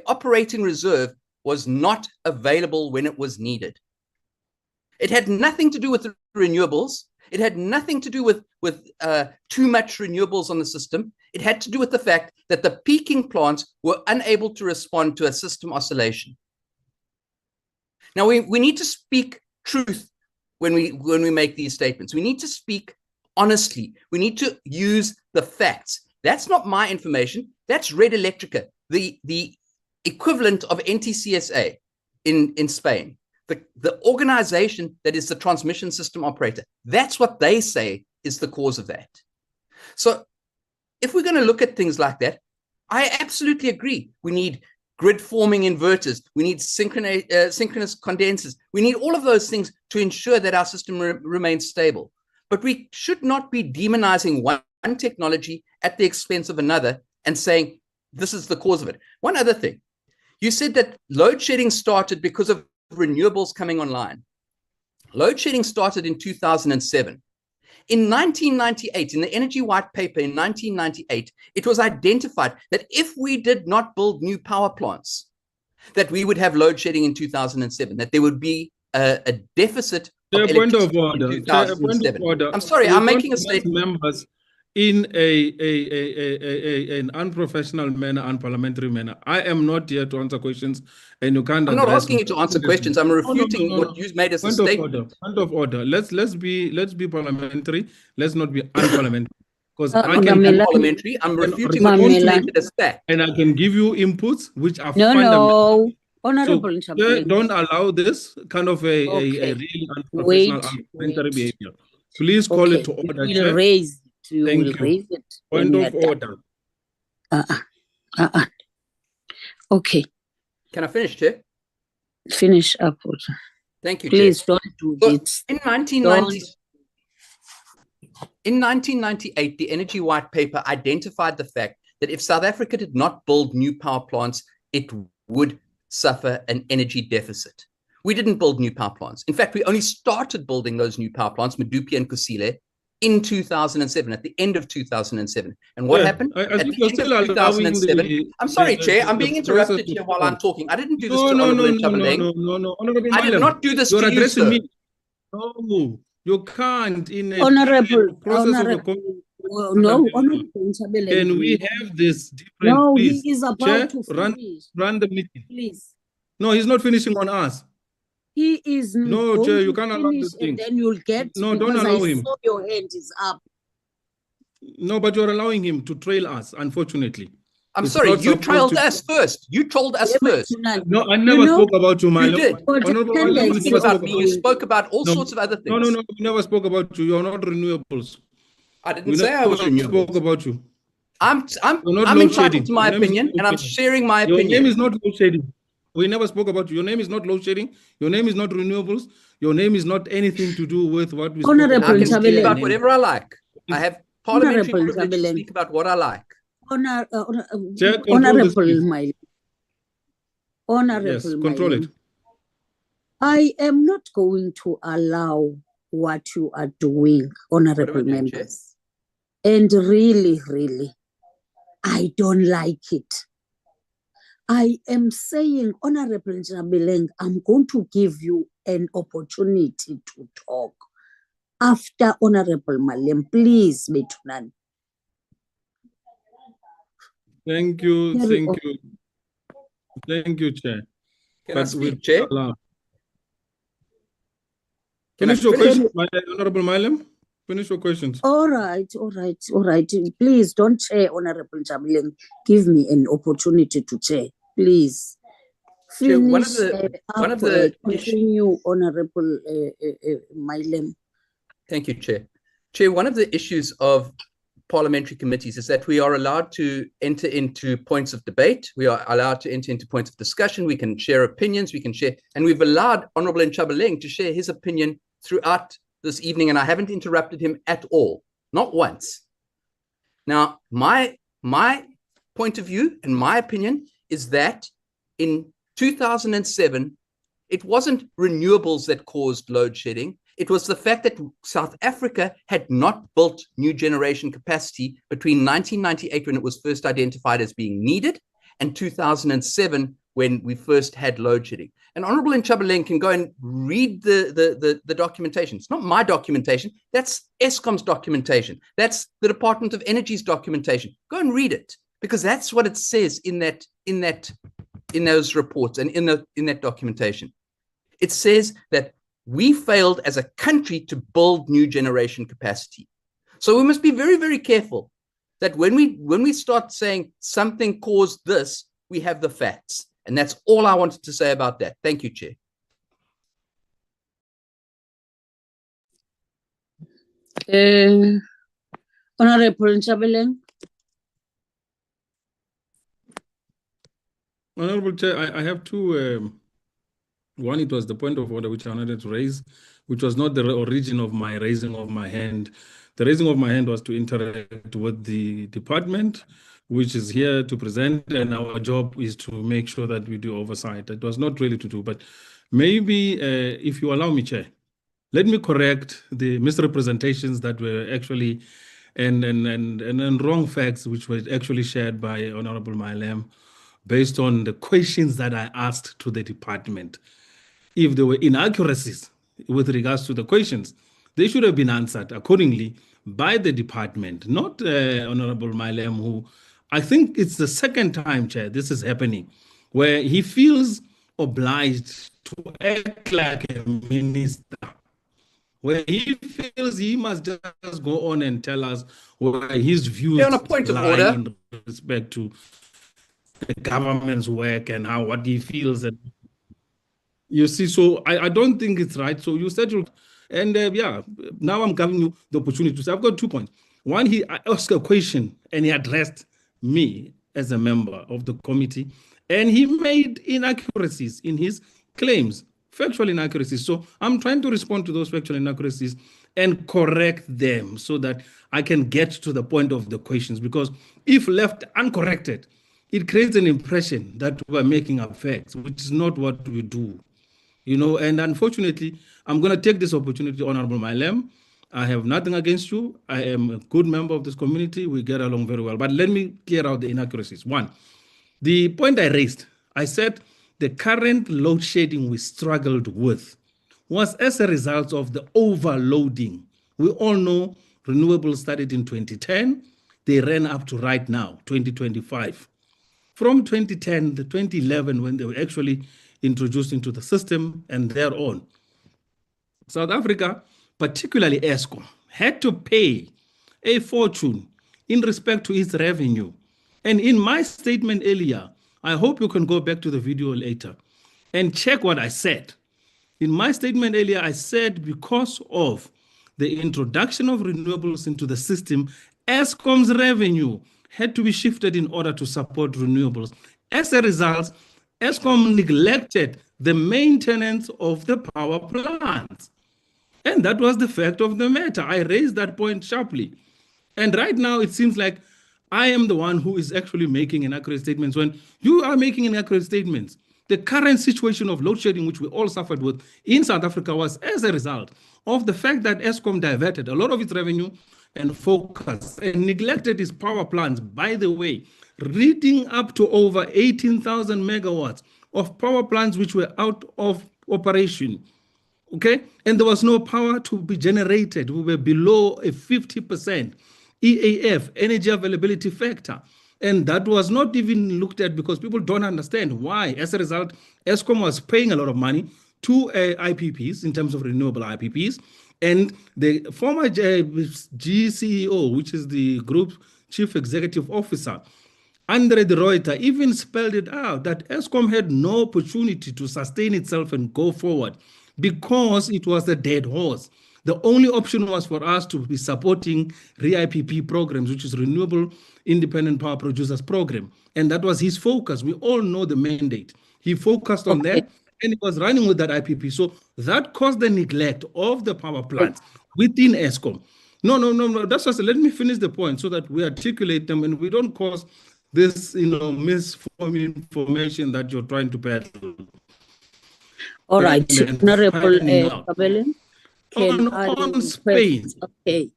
operating reserve was not available when it was needed. It had nothing to do with the renewables. It had nothing to do with too much renewables on the system. It had to do with the fact that the peaking plants were unable to respond to a system oscillation. Now, we need to speak truth when we make these statements. We need to speak honestly. We need to use the facts. That's not my information. That's Red Eléctrica, the equivalent of NTCSA in Spain. The organization that is the transmission system operator. That's what they say is the cause of that. So if we're going to look at things like that, I absolutely agree. We need grid forming inverters. We need synchronous condensers. We need all of those things to ensure that our system remains stable. But we should not be demonizing one technology at the expense of another and saying this is the cause of it. One other thing. You said that load shedding started because of renewables coming online. Load shedding started in 2007. In 1998, in the Energy White Paper in 1998, it was identified that if we did not build new power plants, that we would have load shedding in 2007, that there would be a deficit of electricity in 2007. I'm sorry, I'm making a statement. Members in an unprofessional manner, unparliamentary manner. I am not here to answer questions, and you can't. I'm not asking you to answer questions. I'm refuting what you made as a statement. Point of order. Let's be parliamentary. Let's not be unparliamentary. Because I'm not parliamentary. I'm refuting what you made as fact. And I can give you inputs which are fundamental. Honorable, so, don't allow this kind of a really unprofessional, unparliamentary behavior. Please call it to order. We'll raise. Thank you. Raise it. Point of order. Okay. Can I finish, Chair? Finish up. Thank you, Please Chair. don't do this. In 1998, the Energy White Paper identified the fact that if South Africa did not build new power plants, it would suffer an energy deficit. We didn't build new power plants. In fact, we only started building those new power plants, Medupi and Kusile, in 2007, at the end of 2007. And what happened? At the end of 2007, I'm sorry, Chair, I'm being interrupted here while I'm talking. I didn't do this to Honorable Nchabaleng. No. I did not do this to you, sir. Me. No, you can't. In a Honorable Nchabaleng. Can we have this different? No, please? He is about Chair, to finish. Run the meeting. Please. No, he's not finishing on us. He is no, Chair, you can't allow this thing. And then you'll get. No, don't allow him. Saw your hand is up. No, but you're allowing him to trail us, unfortunately. I'm sorry, you trailed us first. You told us first. No, I never spoke about you, my lord. You did. You spoke about all sorts of other things. No, we never spoke about you. You're not renewables. I didn't say I was renewables. Spoke about you. I'm load entitled shedding. to my Your name is opinion, not and I'm load shedding. sharing my Your opinion. name is not load shedding. We never spoke about you. Your name is not load shedding. Your name is not renewables. Your name is not anything to do with what we spoke I about. can speak about whatever I like. I have parliamentary Honorable privilege to Tabeleng. speak about what I like. Honorable Miley. Honorable Yes, control Miley. it. I am not going to allow what you are doing, honorable members. And really, I don't like it. I am saying, Honorable Tabeleng, I'm going to give you an opportunity to talk after Honorable Malem. Please, Betunan. Thank you, Chair. Can I speak, Chair? Finish your question, Honorable Malem. Finish your questions. All right. Please don't chair, Honorable Tabeleng. Give me an opportunity to chair, please. Chair, Continue, Honorable Malem. Thank you, Chair. Chair, one of the issues of parliamentary committees is that we are allowed to enter into points of debate. We are allowed to enter into points of discussion. We can share opinions. We can share, and we've allowed Honorable Nchabeleng to share his opinion throughout this evening, and I haven't interrupted him at all, not once. Now, my point of view and my opinion is that in 2007, it wasn't renewables that caused load shedding. It was the fact that South Africa had not built new generation capacity between 1998, when it was first identified as being needed, and 2007, when we first had load shedding. And Honorable Nchabeleng can go and read the documentation. It's not my documentation. That's Eskom's documentation. That's the Department of Energy's documentation. Go and read it, because that's what it says in those reports and in that documentation. It says that we failed as a country to build new generation capacity. So we must be very, very careful that when we start saying something caused this, we have the facts. And that's all I wanted to say about that. Thank you, Chair. Honorable Nchabeleng. Honorable Chair, I have two. One, it was the point of order which I wanted to raise, which was not the origin of my raising of my hand. The raising of my hand was to interact with the department, which is here to present, and our job is to make sure that we do oversight. It was not really to do, but maybe if you allow me, Chair, let me correct the misrepresentations that were actually and wrong facts which were actually shared by Honorable Malem based on the questions that I asked to the department. If there were inaccuracies with regards to the questions, they should have been answered accordingly by the department, not Honorable Malem, who I think it's the second time, Chair, this is happening, where he feels obliged to act like a minister, where he feels he must just go on and tell us where his views on a point of lie order in respect to the government's work and what he feels. And you see, so I don't think it's right. So you said yeah, now I'm giving you the opportunity to say, I've got 2 points. One, he asked a question and he addressed me as a member of the committee, and he made inaccuracies in his claims, factual inaccuracies. So I'm trying to respond to those factual inaccuracies and correct them so that I can get to the point of the questions, because if left uncorrected, it creates an impression that we're making up facts, which is not what we do. You know, and unfortunately, I'm going to take this opportunity, Honorable Malem. I have nothing against you. I am a good member of this community. We get along very well. But let me clear out the inaccuracies. One, the point I raised, I said the current load shedding we struggled with was as a result of the overloading. We all know renewables started in 2010. They ran up to right now, 2025. From 2010 to 2011, when they were actually introduced into the system and thereon, South Africa, particularly Eskom, had to pay a fortune in respect to its revenue. And in my statement earlier, I hope you can go back to the video later and check what I said. In my statement earlier, I said because of the introduction of renewables into the system, Eskom's revenue had to be shifted in order to support renewables. As a result, Eskom neglected the maintenance of the power plants. And that was the fact of the matter. I raised that point sharply. And right now, it seems like I am the one who is actually making inaccurate statements when you are making inaccurate statements. The current situation of load shedding, which we all suffered with in South Africa, was as a result of the fact that Eskom diverted a lot of its revenue and focus and neglected its power plants, by the way, reading up to over 18,000 megawatts of power plants which were out of operation. Okay, and there was no power to be generated. We were below a 50% EAF, energy availability factor. And that was not even looked at because people don't understand why. As a result, Eskom was paying a lot of money to IPPs in terms of renewable IPPs. And the former GCEO, which is the group chief executive officer, Andre de Ruyter, even spelled it out that Eskom had no opportunity to sustain itself and go forward because it was a dead horse. The only option was for us to be supporting REIPP programs, which is Renewable Independent Power Producers Program. And that was his focus. We all know the mandate. He focused on that and he was running with that IPP. So that caused the neglect of the power plants within Eskom. No. That's just, let me finish the point so that we articulate them and we don't cause this, misformed information that you're trying to peddle. All right, Honorable Chabeleng, can I request, Spain. Okay,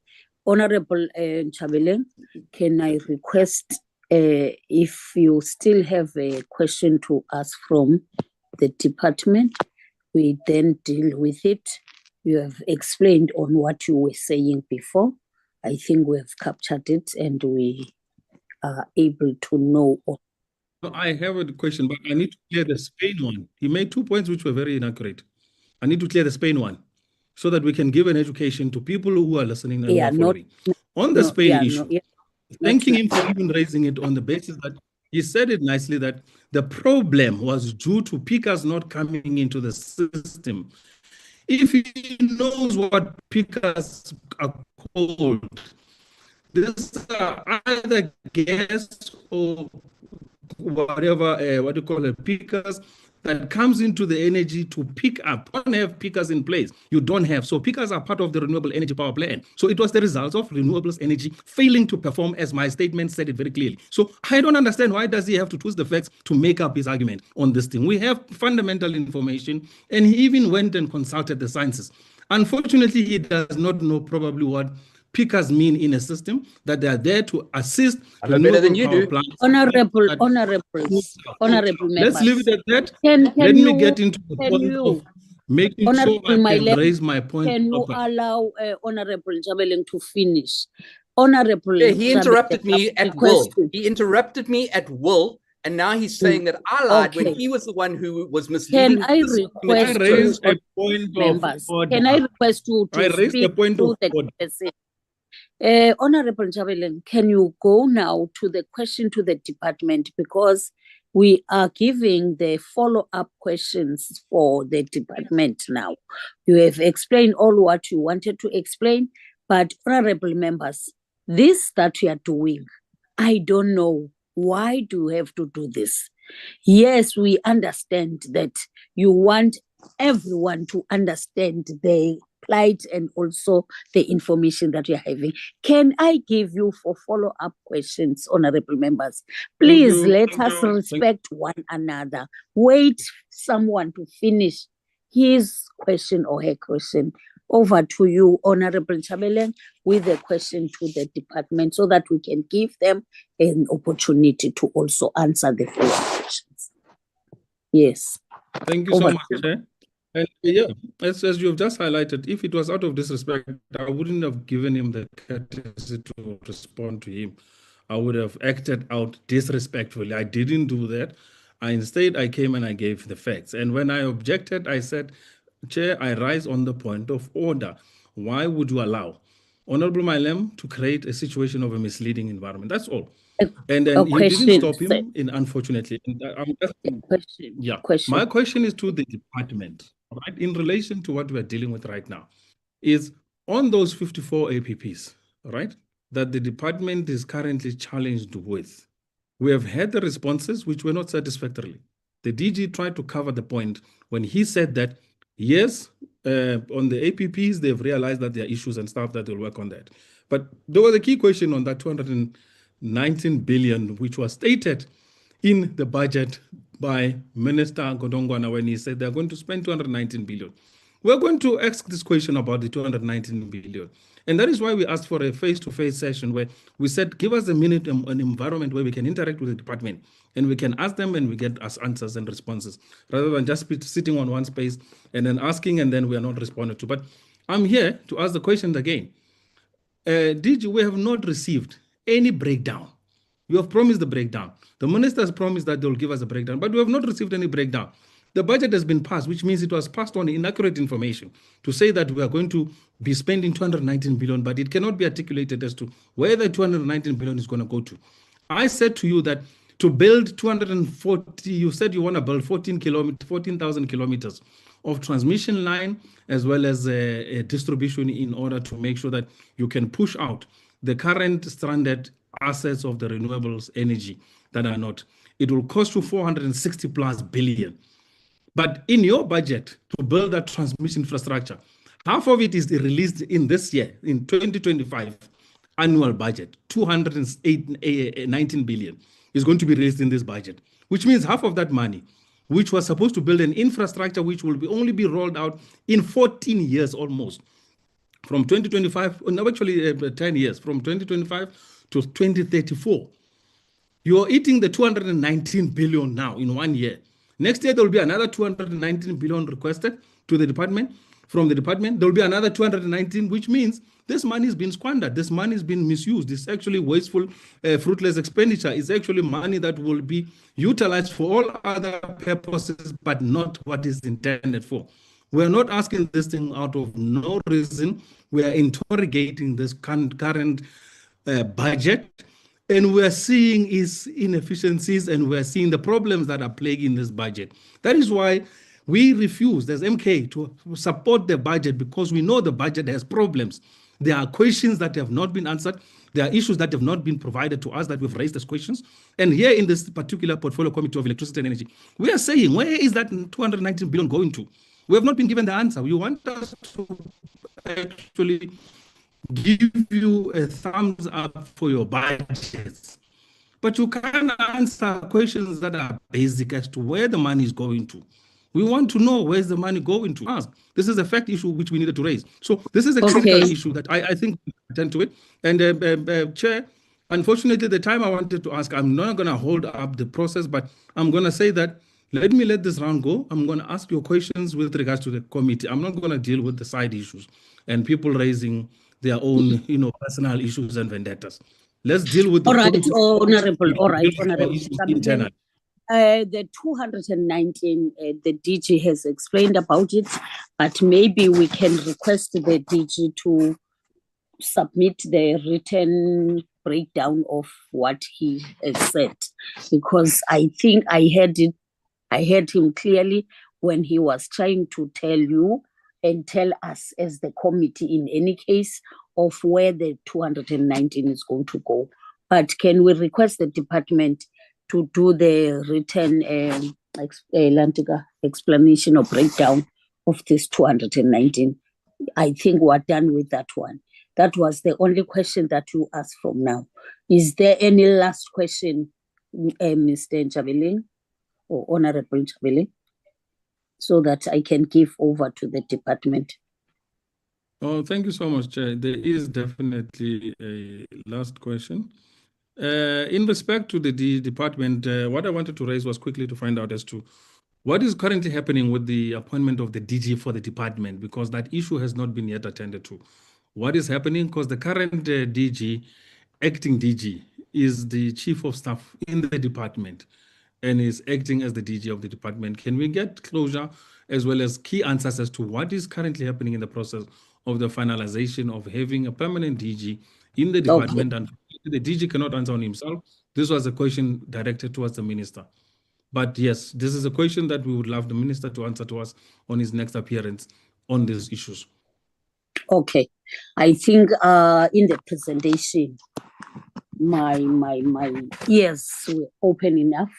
Honorable Chabeleng, can I request if you still have a question to ask from the department, we then deal with it. You have explained on what you were saying before. I think we have captured it and we are able to know. I have a question, but I need to clear the Spain one. He made 2 points which were very inaccurate. I need to clear the Spain one so that we can give an education to people who are listening and are following. On the Spain issue, thanking him for even raising it on the basis that he said it nicely that the problem was due to pickers not coming into the system. If he knows what pickers are called, these are either gas or whatever, what do you call it, pickers that comes into the energy to pick up. You don't have pickers in place. You don't have. So pickers are part of the renewable energy power plan. So it was the result of renewables energy failing to perform, as my statement said it very clearly. So I don't understand why does he have to twist the facts to make up his argument on this thing. We have fundamental information, and he even went and consulted the sciences. Unfortunately, he does not know probably what pickers mean in a system, that they are there to assist. I know better than you do. Honorable members. Let's leave it at that. Let me get into the point of making sure I can raise my point. Can you allow Honorable Chabeleng to finish? Honorable he interrupted me at will. He interrupted me at will. And now he's saying that I lied when he was the one who was misleading. Can I request a point members? Of order. Can I request you to I raised the point of order. Honorable Chabeleng, can you go now to the question to the department, because we are giving the follow-up questions for the department now. You have explained all what you wanted to explain, but honorable members, this that we are doing, I don't know. Why do you have to do this? Yes, we understand that you want everyone to understand the plight and also the information that you're having. Can I give you for follow-up questions, honorable members? Please let us respect one another. Wait someone to finish his question or her question. Over to you, Honorable Chabeleng, with a question to the department so that we can give them an opportunity to also answer the follow-up questions. Yes. Thank you so much, Chair. And yeah, as you have just highlighted, if it was out of disrespect, I wouldn't have given him the courtesy to respond to him. I would have acted out disrespectfully. I didn't do that. Instead, I came and I gave the facts. And when I objected, I said, Chair, I rise on the point of order. Why would you allow Honorable Mailem to create a situation of a misleading environment? That's all. And then he didn't stop him, unfortunately. My question is to the department, right? In relation to what we're dealing with right now, is on those 54 APPs, right? that the department is currently challenged with. We have had the responses which were not satisfactory. The DG tried to cover the point when he said that, yes, on the APPs, they've realized that there are issues and stuff that they'll work on that. But there was a key question on that 219 billion, which was stated in the budget by Minister Godongwana when he said they're going to spend 219 billion. We're going to ask this question about the 219 billion. And that is why we asked for a face-to-face session where we said, give us a minute, an environment where we can interact with the department and we can ask them and we get us answers and responses, rather than just sitting on one space and then asking and then we are not responding to. But I'm here to ask the question again. DG, we have not received any breakdown. You have promised the breakdown. The minister has promised that they'll give us a breakdown, but we have not received any breakdown. The budget has been passed, which means it was passed on inaccurate information to say that we are going to be spending 219 billion, but it cannot be articulated as to where the 219 billion is going to go to. I said to you that to build 240, you said you want to build 14,000 kilometers of transmission line as well as a distribution in order to make sure that you can push out the current stranded assets of the renewables energy that are not. It will cost you 460 plus billion. But in your budget to build that transmission infrastructure, half of it is released in this year, in 2025 annual budget, 219 billion is going to be released in this budget, which means half of that money, which was supposed to build an infrastructure which will only be rolled out in 14 years almost, from 2025, no, actually 10 years, from 2025 to 2034. You're eating the 219 billion now in 1 year. Next year, there will be another 219 billion requested to the department. From the department, there will be another 219, which means this money has been squandered. This money has been misused. It's actually wasteful, fruitless expenditure. It's actually money that will be utilized for all other purposes, but not what is intended for. We're not asking this thing out of no reason. We are interrogating this current budget, and we're seeing its inefficiencies, and we're seeing the problems that are plaguing this budget. That is why we refused as MK to support the budget, because we know the budget has problems. There are questions that have not been answered. There are issues that have not been provided to us that we've raised as questions. And here in this particular portfolio committee of electricity and energy, we are saying, where is that 219 billion going to? We have not been given the answer. We want us to actually give you a thumbs up for your budgets, but you can't answer questions that are basic as to where the money is going to. We want to know where's the money going to. Ask. This is a fact issue which we needed to raise. So this is a critical issue that I think we attend to it. And Chair, unfortunately, the time I wanted to ask, I'm not going to hold up the process, but I'm going to say that let this round go. I'm going to ask your questions with regards to the committee. I'm not going to deal with the side issues and people raising their own, personal issues and vendettas. Let's deal with the committee. Honorable. Internal. The 219, the DG has explained about it, but maybe we can request the DG to submit the written breakdown of what he has said, because I think I heard him clearly when he was trying to tell you and tell us as the committee in any case of where the 219 is going to go. But can we request the department to do the written explanation or breakdown of this 219? I think we're done with that one. That was the only question that you asked from now. Is there any last question, Mr. Njabeling or Honorable Njabeling, so that I can give over to the department? Oh, thank you so much, Chair. There is definitely a last question. In respect to the department, what I wanted to raise was quickly to find out as to what is currently happening with the appointment of the DG for the department, because that issue has not been yet attended to. What is happening? Because the current DG, acting DG, is the chief of staff in the department and is acting as the DG of the department. Can we get closure as well as key answers as to what is currently happening in the process of the finalization of having a permanent DG in the department? And the DG cannot answer on himself. This was a question directed towards the minister. But yes, this is a question that we would love the minister to answer to us on his next appearance on these issues. Okay, I think in the presentation, my ears were open enough.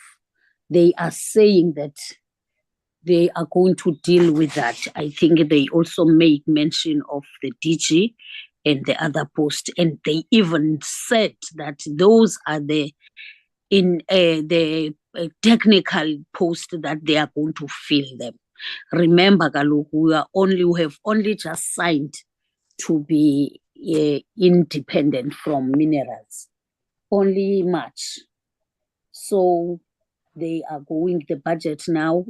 They are saying that they are going to deal with that. I think they also make mention of the DG and the other post, and they even said that those are the technical post that they are going to fill them. Remember, Kaloku, we have only just signed to be independent from minerals, only March. So they are going, the budget now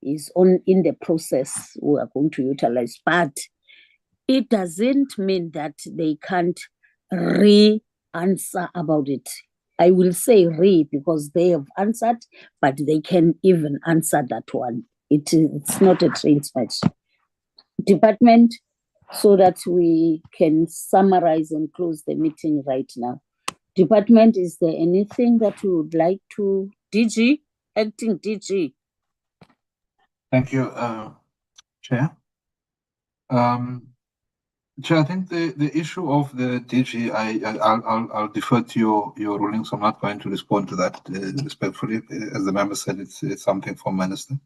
is in the process. We are going to utilize, but it doesn't mean that they can't answer about it. I will say because they have answered, but they can even answer that one. It's not a train smash. Department, so that we can summarize and close the meeting right now. Department, is there anything that you would like to, DG, acting DG? Thank you, Chair. Chair, I think the issue of the DG, I'll defer to your ruling, so I'm not going to respond to that respectfully. As the member said, it's something for Minister.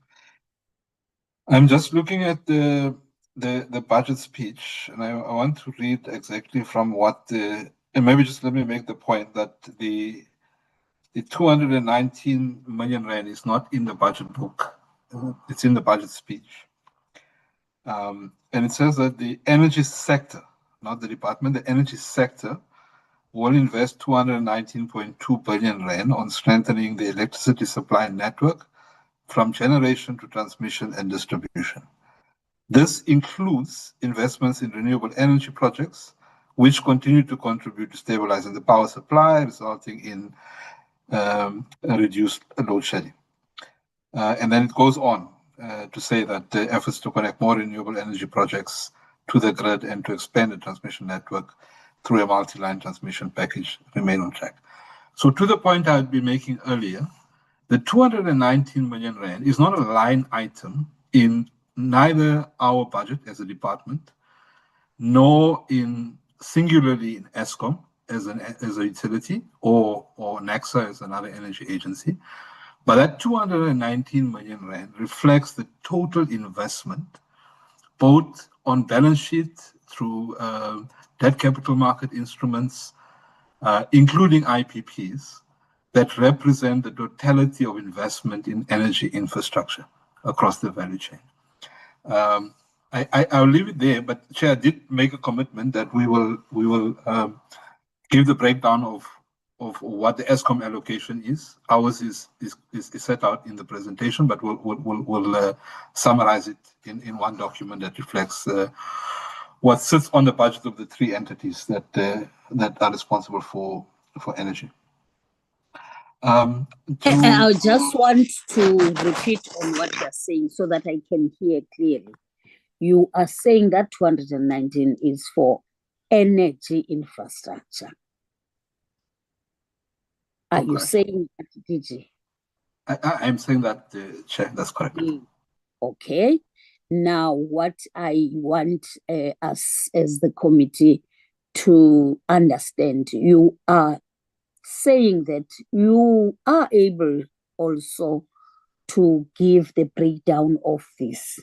I'm just looking at the budget speech, and I want to read exactly from what and maybe just let me make the point that the 219 million rand is not in the budget book. It's in the budget speech. And it says that the energy sector, not the department, the energy sector will invest 219.2 billion rand on strengthening the electricity supply network from generation to transmission and distribution. This includes investments in renewable energy projects, which continue to contribute to stabilizing the power supply, resulting in reduced load shedding. And then it goes on to say that the efforts to connect more renewable energy projects to the grid and to expand the transmission network through a multi-line transmission package remain on track. So to the point I had been making earlier, the 219 million rand is not a line item in neither our budget as a department, nor in singularly in ESCOM as a utility or NEXA as another energy agency. But that 219 million rand reflects the total investment, both on balance sheet through debt capital market instruments, including IPPs, that represent the totality of investment in energy infrastructure across the value chain. I'll leave it there, but Chair did make a commitment that we will give the breakdown of what the ESCOM allocation is. Ours is set out in the presentation, but we'll summarize it in one document that reflects what sits on the budget of the three entities that are responsible for energy. I just want to repeat on what you're saying so that I can hear clearly. You are saying that 219 is for energy infrastructure. Are you saying that, DG? I'm saying that, Chair, that's correct. Okay. Now, what I want us as the committee to understand, you are saying that you are able also to give the breakdown of this,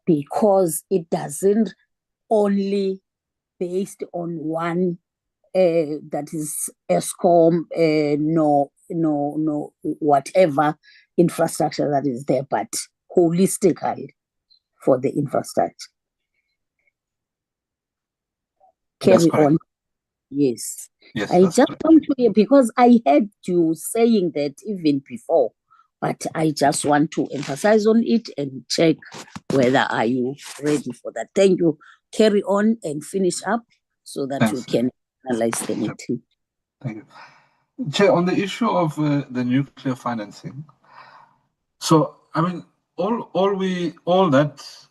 because it doesn't only based on one that is ESCOM, no, whatever infrastructure that is there, but holistically for the infrastructure. Carry on. Yes. I just want to hear, because I heard you saying that even before, but I just want to emphasize on it and check whether are you ready for that. Thank you. Carry on and finish up so that we can analyze the meeting. Thank you. Chair, on the issue of the nuclear financing, so I mean, all that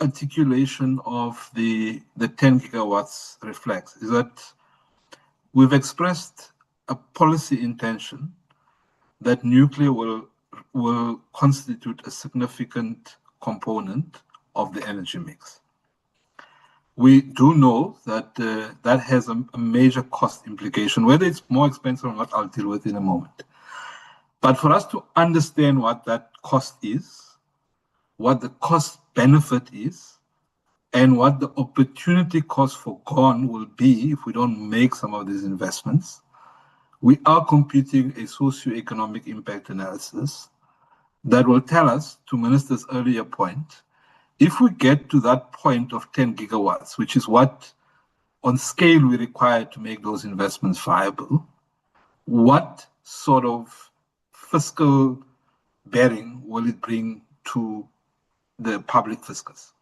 articulation of the 10 gigawatts reflects is that we've expressed a policy intention that nuclear will constitute a significant component of the energy mix. we do know that that has a major cost implication. Whether it's more expensive or not, I'll deal with in a moment. But for us to understand what that cost is, what the cost benefit is, and what the opportunity cost for gone will be if we don't make some of these investments, we are computing a socio-economic impact analysis that will tell us, to Minister's earlier point, if we get to that point of 10 gigawatts, which is what on scale we require to make those investments viable, what sort of fiscal bearing will it bring to the public fiscus?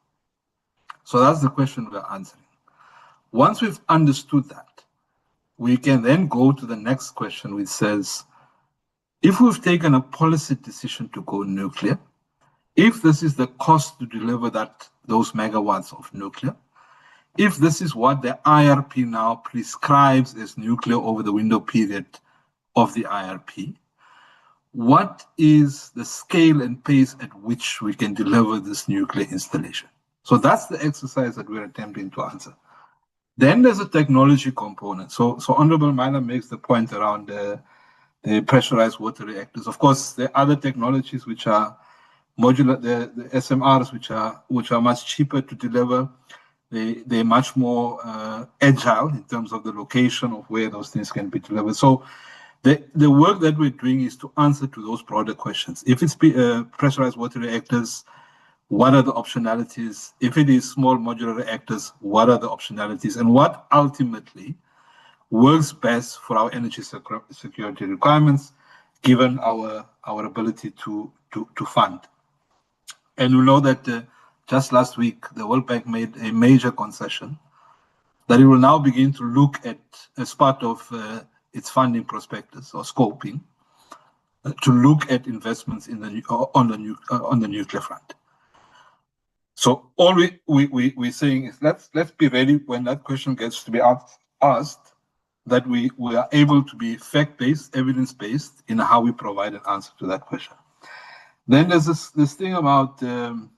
So that's the question we're answering. Once we've understood that, we can then go to the next question, which says, if we've taken a policy decision to go nuclear, if this is the cost to deliver those megawatts of nuclear, if this is what the IRP now prescribes as nuclear over the window period of the IRP, what is the scale and pace at which we can deliver this nuclear installation? So that's the exercise that we're attempting to answer. Then there's a technology component. So Honorable Myla makes the point around the pressurized water reactors. Of course, there are other technologies which are modular, the SMRs, which are much cheaper to deliver. They're much more agile in terms of the location of where those things can be delivered. So the work that we're doing is to answer to those broader questions. If it's pressurized water reactors, what are the optionalities? If it is small modular reactors, what are the optionalities? And what ultimately works best for our energy security requirements, given our ability to fund. And we know that just last week, the World Bank made a major concession that it will now begin to look at, as part of its funding prospectus or scoping, to look at investments in on the nuclear front. So all we're saying is let's be ready when that question gets to be asked, that we are able to be fact-based, evidence-based in how we provide an answer to that question. Then there's this thing about the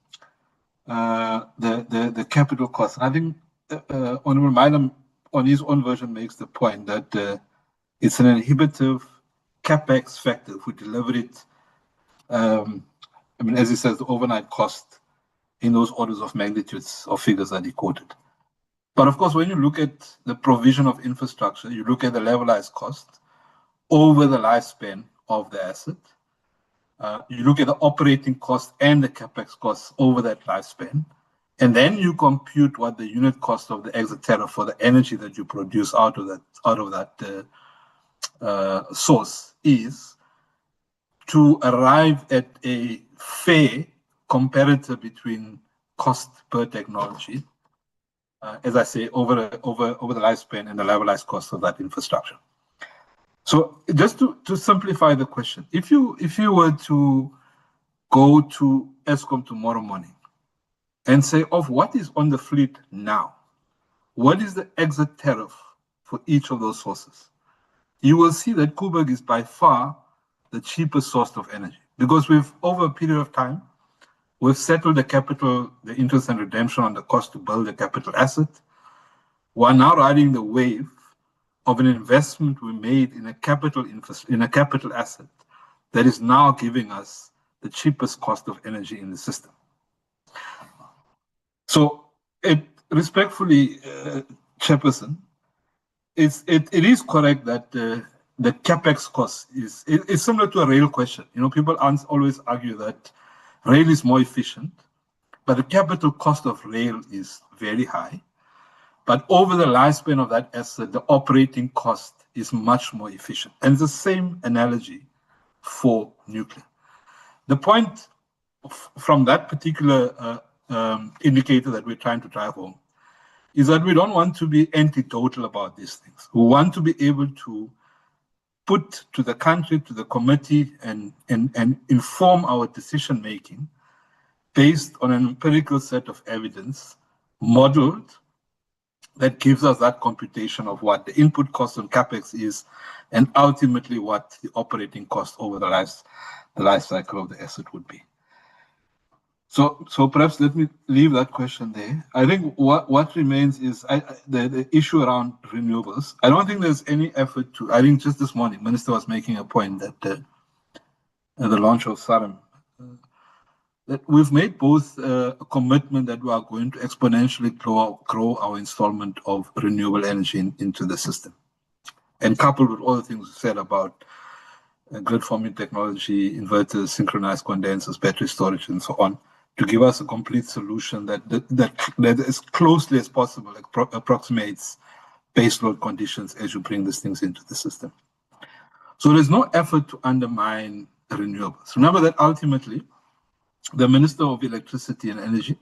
capital cost. And I think Honorable Myla, on his own version, makes the point that it's an inhibitive capex factor if we deliver it. As he says, the overnight cost in those orders of magnitudes of figures that he quoted. But of course, when you look at the provision of infrastructure, you look at the levelized cost over the lifespan of the asset. You look at the operating cost and the capex costs over that lifespan, and then you compute what the unit cost of the exit tariff for the energy that you produce out of that source is, to arrive at a fair comparator between cost per technology, as I say, over the lifespan and the levelized cost of that infrastructure. So just to simplify the question, if you were to go to Eskom tomorrow morning and say, of what is on the fleet now, what is the exit tariff for each of those sources, you will see that Koeberg is by far the cheapest source of energy, because over a period of time, we've settled the capital, the interest and redemption on the cost to build a capital asset. We're now riding the wave of an investment we made in a capital asset that is now giving us the cheapest cost of energy in the system. So, respectfully, Chairperson, it is correct that the capex cost is similar to a rail question. People always argue that rail is more efficient, but the capital cost of rail is very high. But over the lifespan of that asset, the operating cost is much more efficient. And it's the same analogy for nuclear. The point from that particular indicator that we're trying to drive home is that we don't want to be anecdotal about these things. We want to be able to put to the country, to the committee, and inform our decision-making based on an empirical set of evidence, modeled, that gives us that computation of what the input cost on capex is, and ultimately what the operating cost over the life cycle of the asset would be. So perhaps let me leave that question there. I think what remains is the issue around renewables. I don't think there's any effort to. I think just this morning, Minister was making a point that at the launch of SARM, that we've made both a commitment that we are going to exponentially grow our installment of renewable energy into the system, and coupled with all the things we said about grid forming technology, inverters, synchronized condensers, battery storage, and so on, to give us a complete solution that as closely as possible approximates baseload conditions as you bring these things into the system. So there's no effort to undermine renewables. Remember that ultimately, the Minister of Electricity and Energy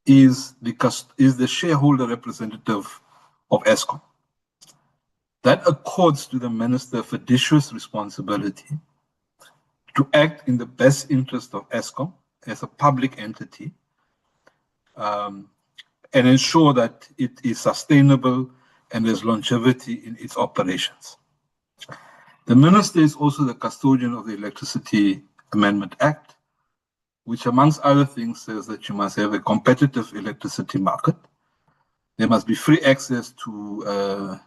is the shareholder representative of Eskom. That accords to the Minister fiducious responsibility to act in the best interest of Eskom as a public entity, and ensure that it is sustainable and there's longevity in its operations. The Minister is also the custodian of the Electricity Amendment Act, which amongst other things says that you must have a competitive electricity market. There must be free access to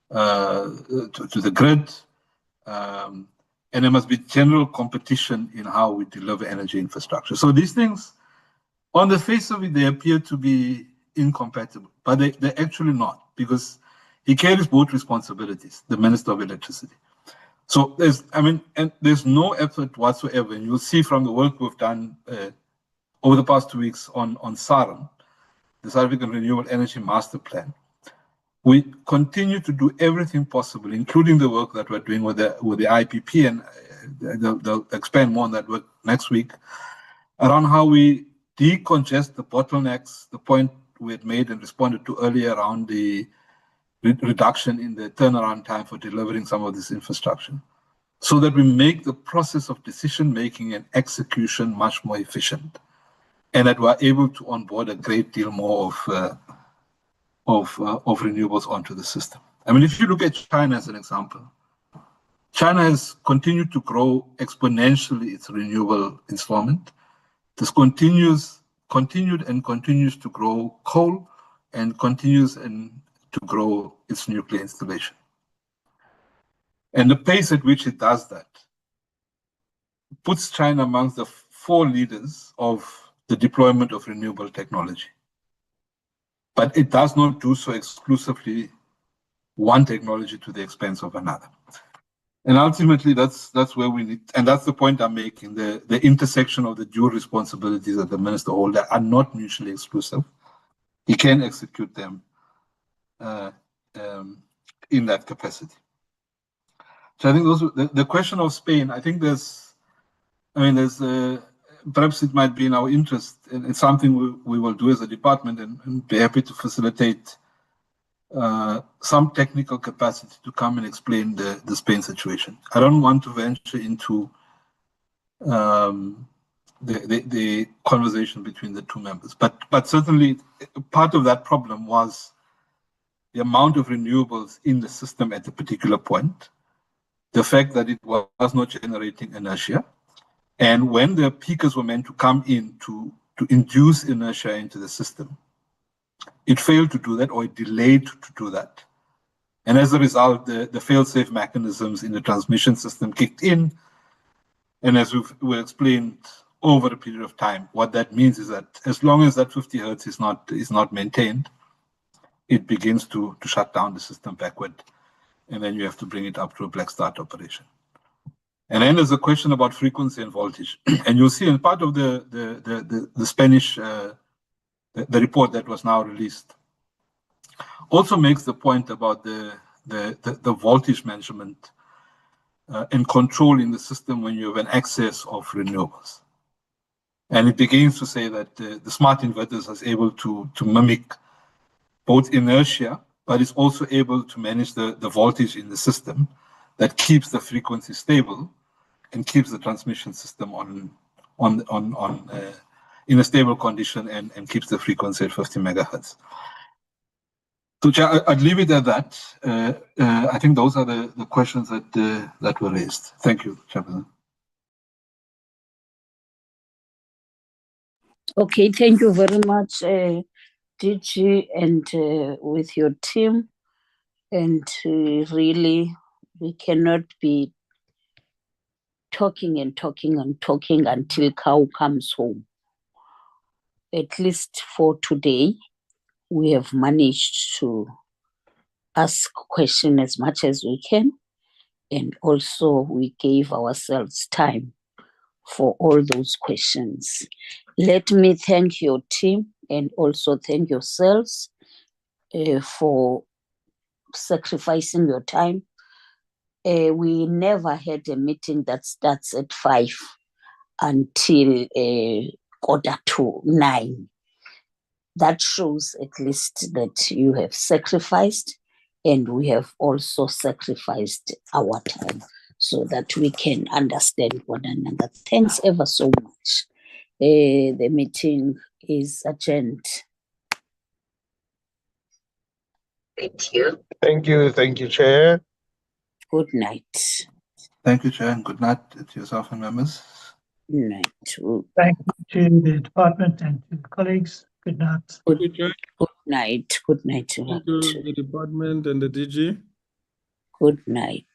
the grid, and there must be general competition in how we deliver energy infrastructure. So these things, on the face of it, they appear to be incompatible, but they're actually not, because he carries both responsibilities, the Minister of Electricity. So there's no effort whatsoever, and you'll see from the work we've done over the past 2 weeks on SARM, the South African Renewable Energy Master Plan. We continue to do everything possible, including the work that we're doing with the IPP, and they'll expand more on that work next week, around how we decongest the bottlenecks, the point we had made and responded to earlier around the reduction in the turnaround time for delivering some of this infrastructure, so that we make the process of decision-making and execution much more efficient, and that we're able to onboard a great deal more of renewables onto the system. I mean, if you look at China as an example, China has continued to grow exponentially its renewable installment. This continued and continues to grow coal, and continues to grow its nuclear installation. And the pace at which it does that puts China amongst the 4 leaders of the deployment of renewable technology. But it does not do so exclusively one technology to the expense of another. And ultimately, that's where we need, and that's the point I'm making, the intersection of the dual responsibilities that the Minister holds are not mutually exclusive. He can execute them in that capacity. So I think the question of Spain, I think perhaps it might be in our interest, and it's something we will do as a department, and be happy to facilitate some technical capacity to come and explain the Spain situation. I don't want to venture into the conversation between the two members, but certainly part of that problem was the amount of renewables in the system at a particular point, the fact that it was not generating inertia, and when the peakers were meant to come in to induce inertia into the system, it failed to do that, or it delayed to do that. And as a result, the fail-safe mechanisms in the transmission system kicked in. And as we explained over a period of time, what that means is that as long as that 50 hertz is not maintained, it begins to shut down the system backward. And then you have to bring it up to a black start operation. And then there's a question about frequency and voltage. And you'll see in part of the Spanish the report that was now released also makes the point about the voltage measurement and control in the system when you have an excess of renewables. And it begins to say that the smart inverters is able to mimic both inertia, but it's also able to manage the voltage in the system that keeps the frequency stable and keeps the transmission system in a stable condition and keeps the frequency at 50 megahertz. So I'd leave it at that. I think those are the questions that were raised. Thank you, Chairman. Okay, thank you very much, DG, and with your team. And really, we cannot be talking and talking and talking until cow comes home. At least for today, we have managed to ask questions as much as we can. And also we gave ourselves time for all those questions. Let me thank your team and also thank yourselves for sacrificing your time. We never had a meeting that starts at 5 until 8:45. That shows at least that you have sacrificed, and we have also sacrificed our time so that we can understand one another. Thanks ever so much. The meeting is adjourned. Thank you. Thank you, Chair. Good night. Thank you, Chair, and good night to yourself and members. Good night. Thank you to the department and to the colleagues. Good night. Good night. Good night. Thank you, the department and the DG. Good night.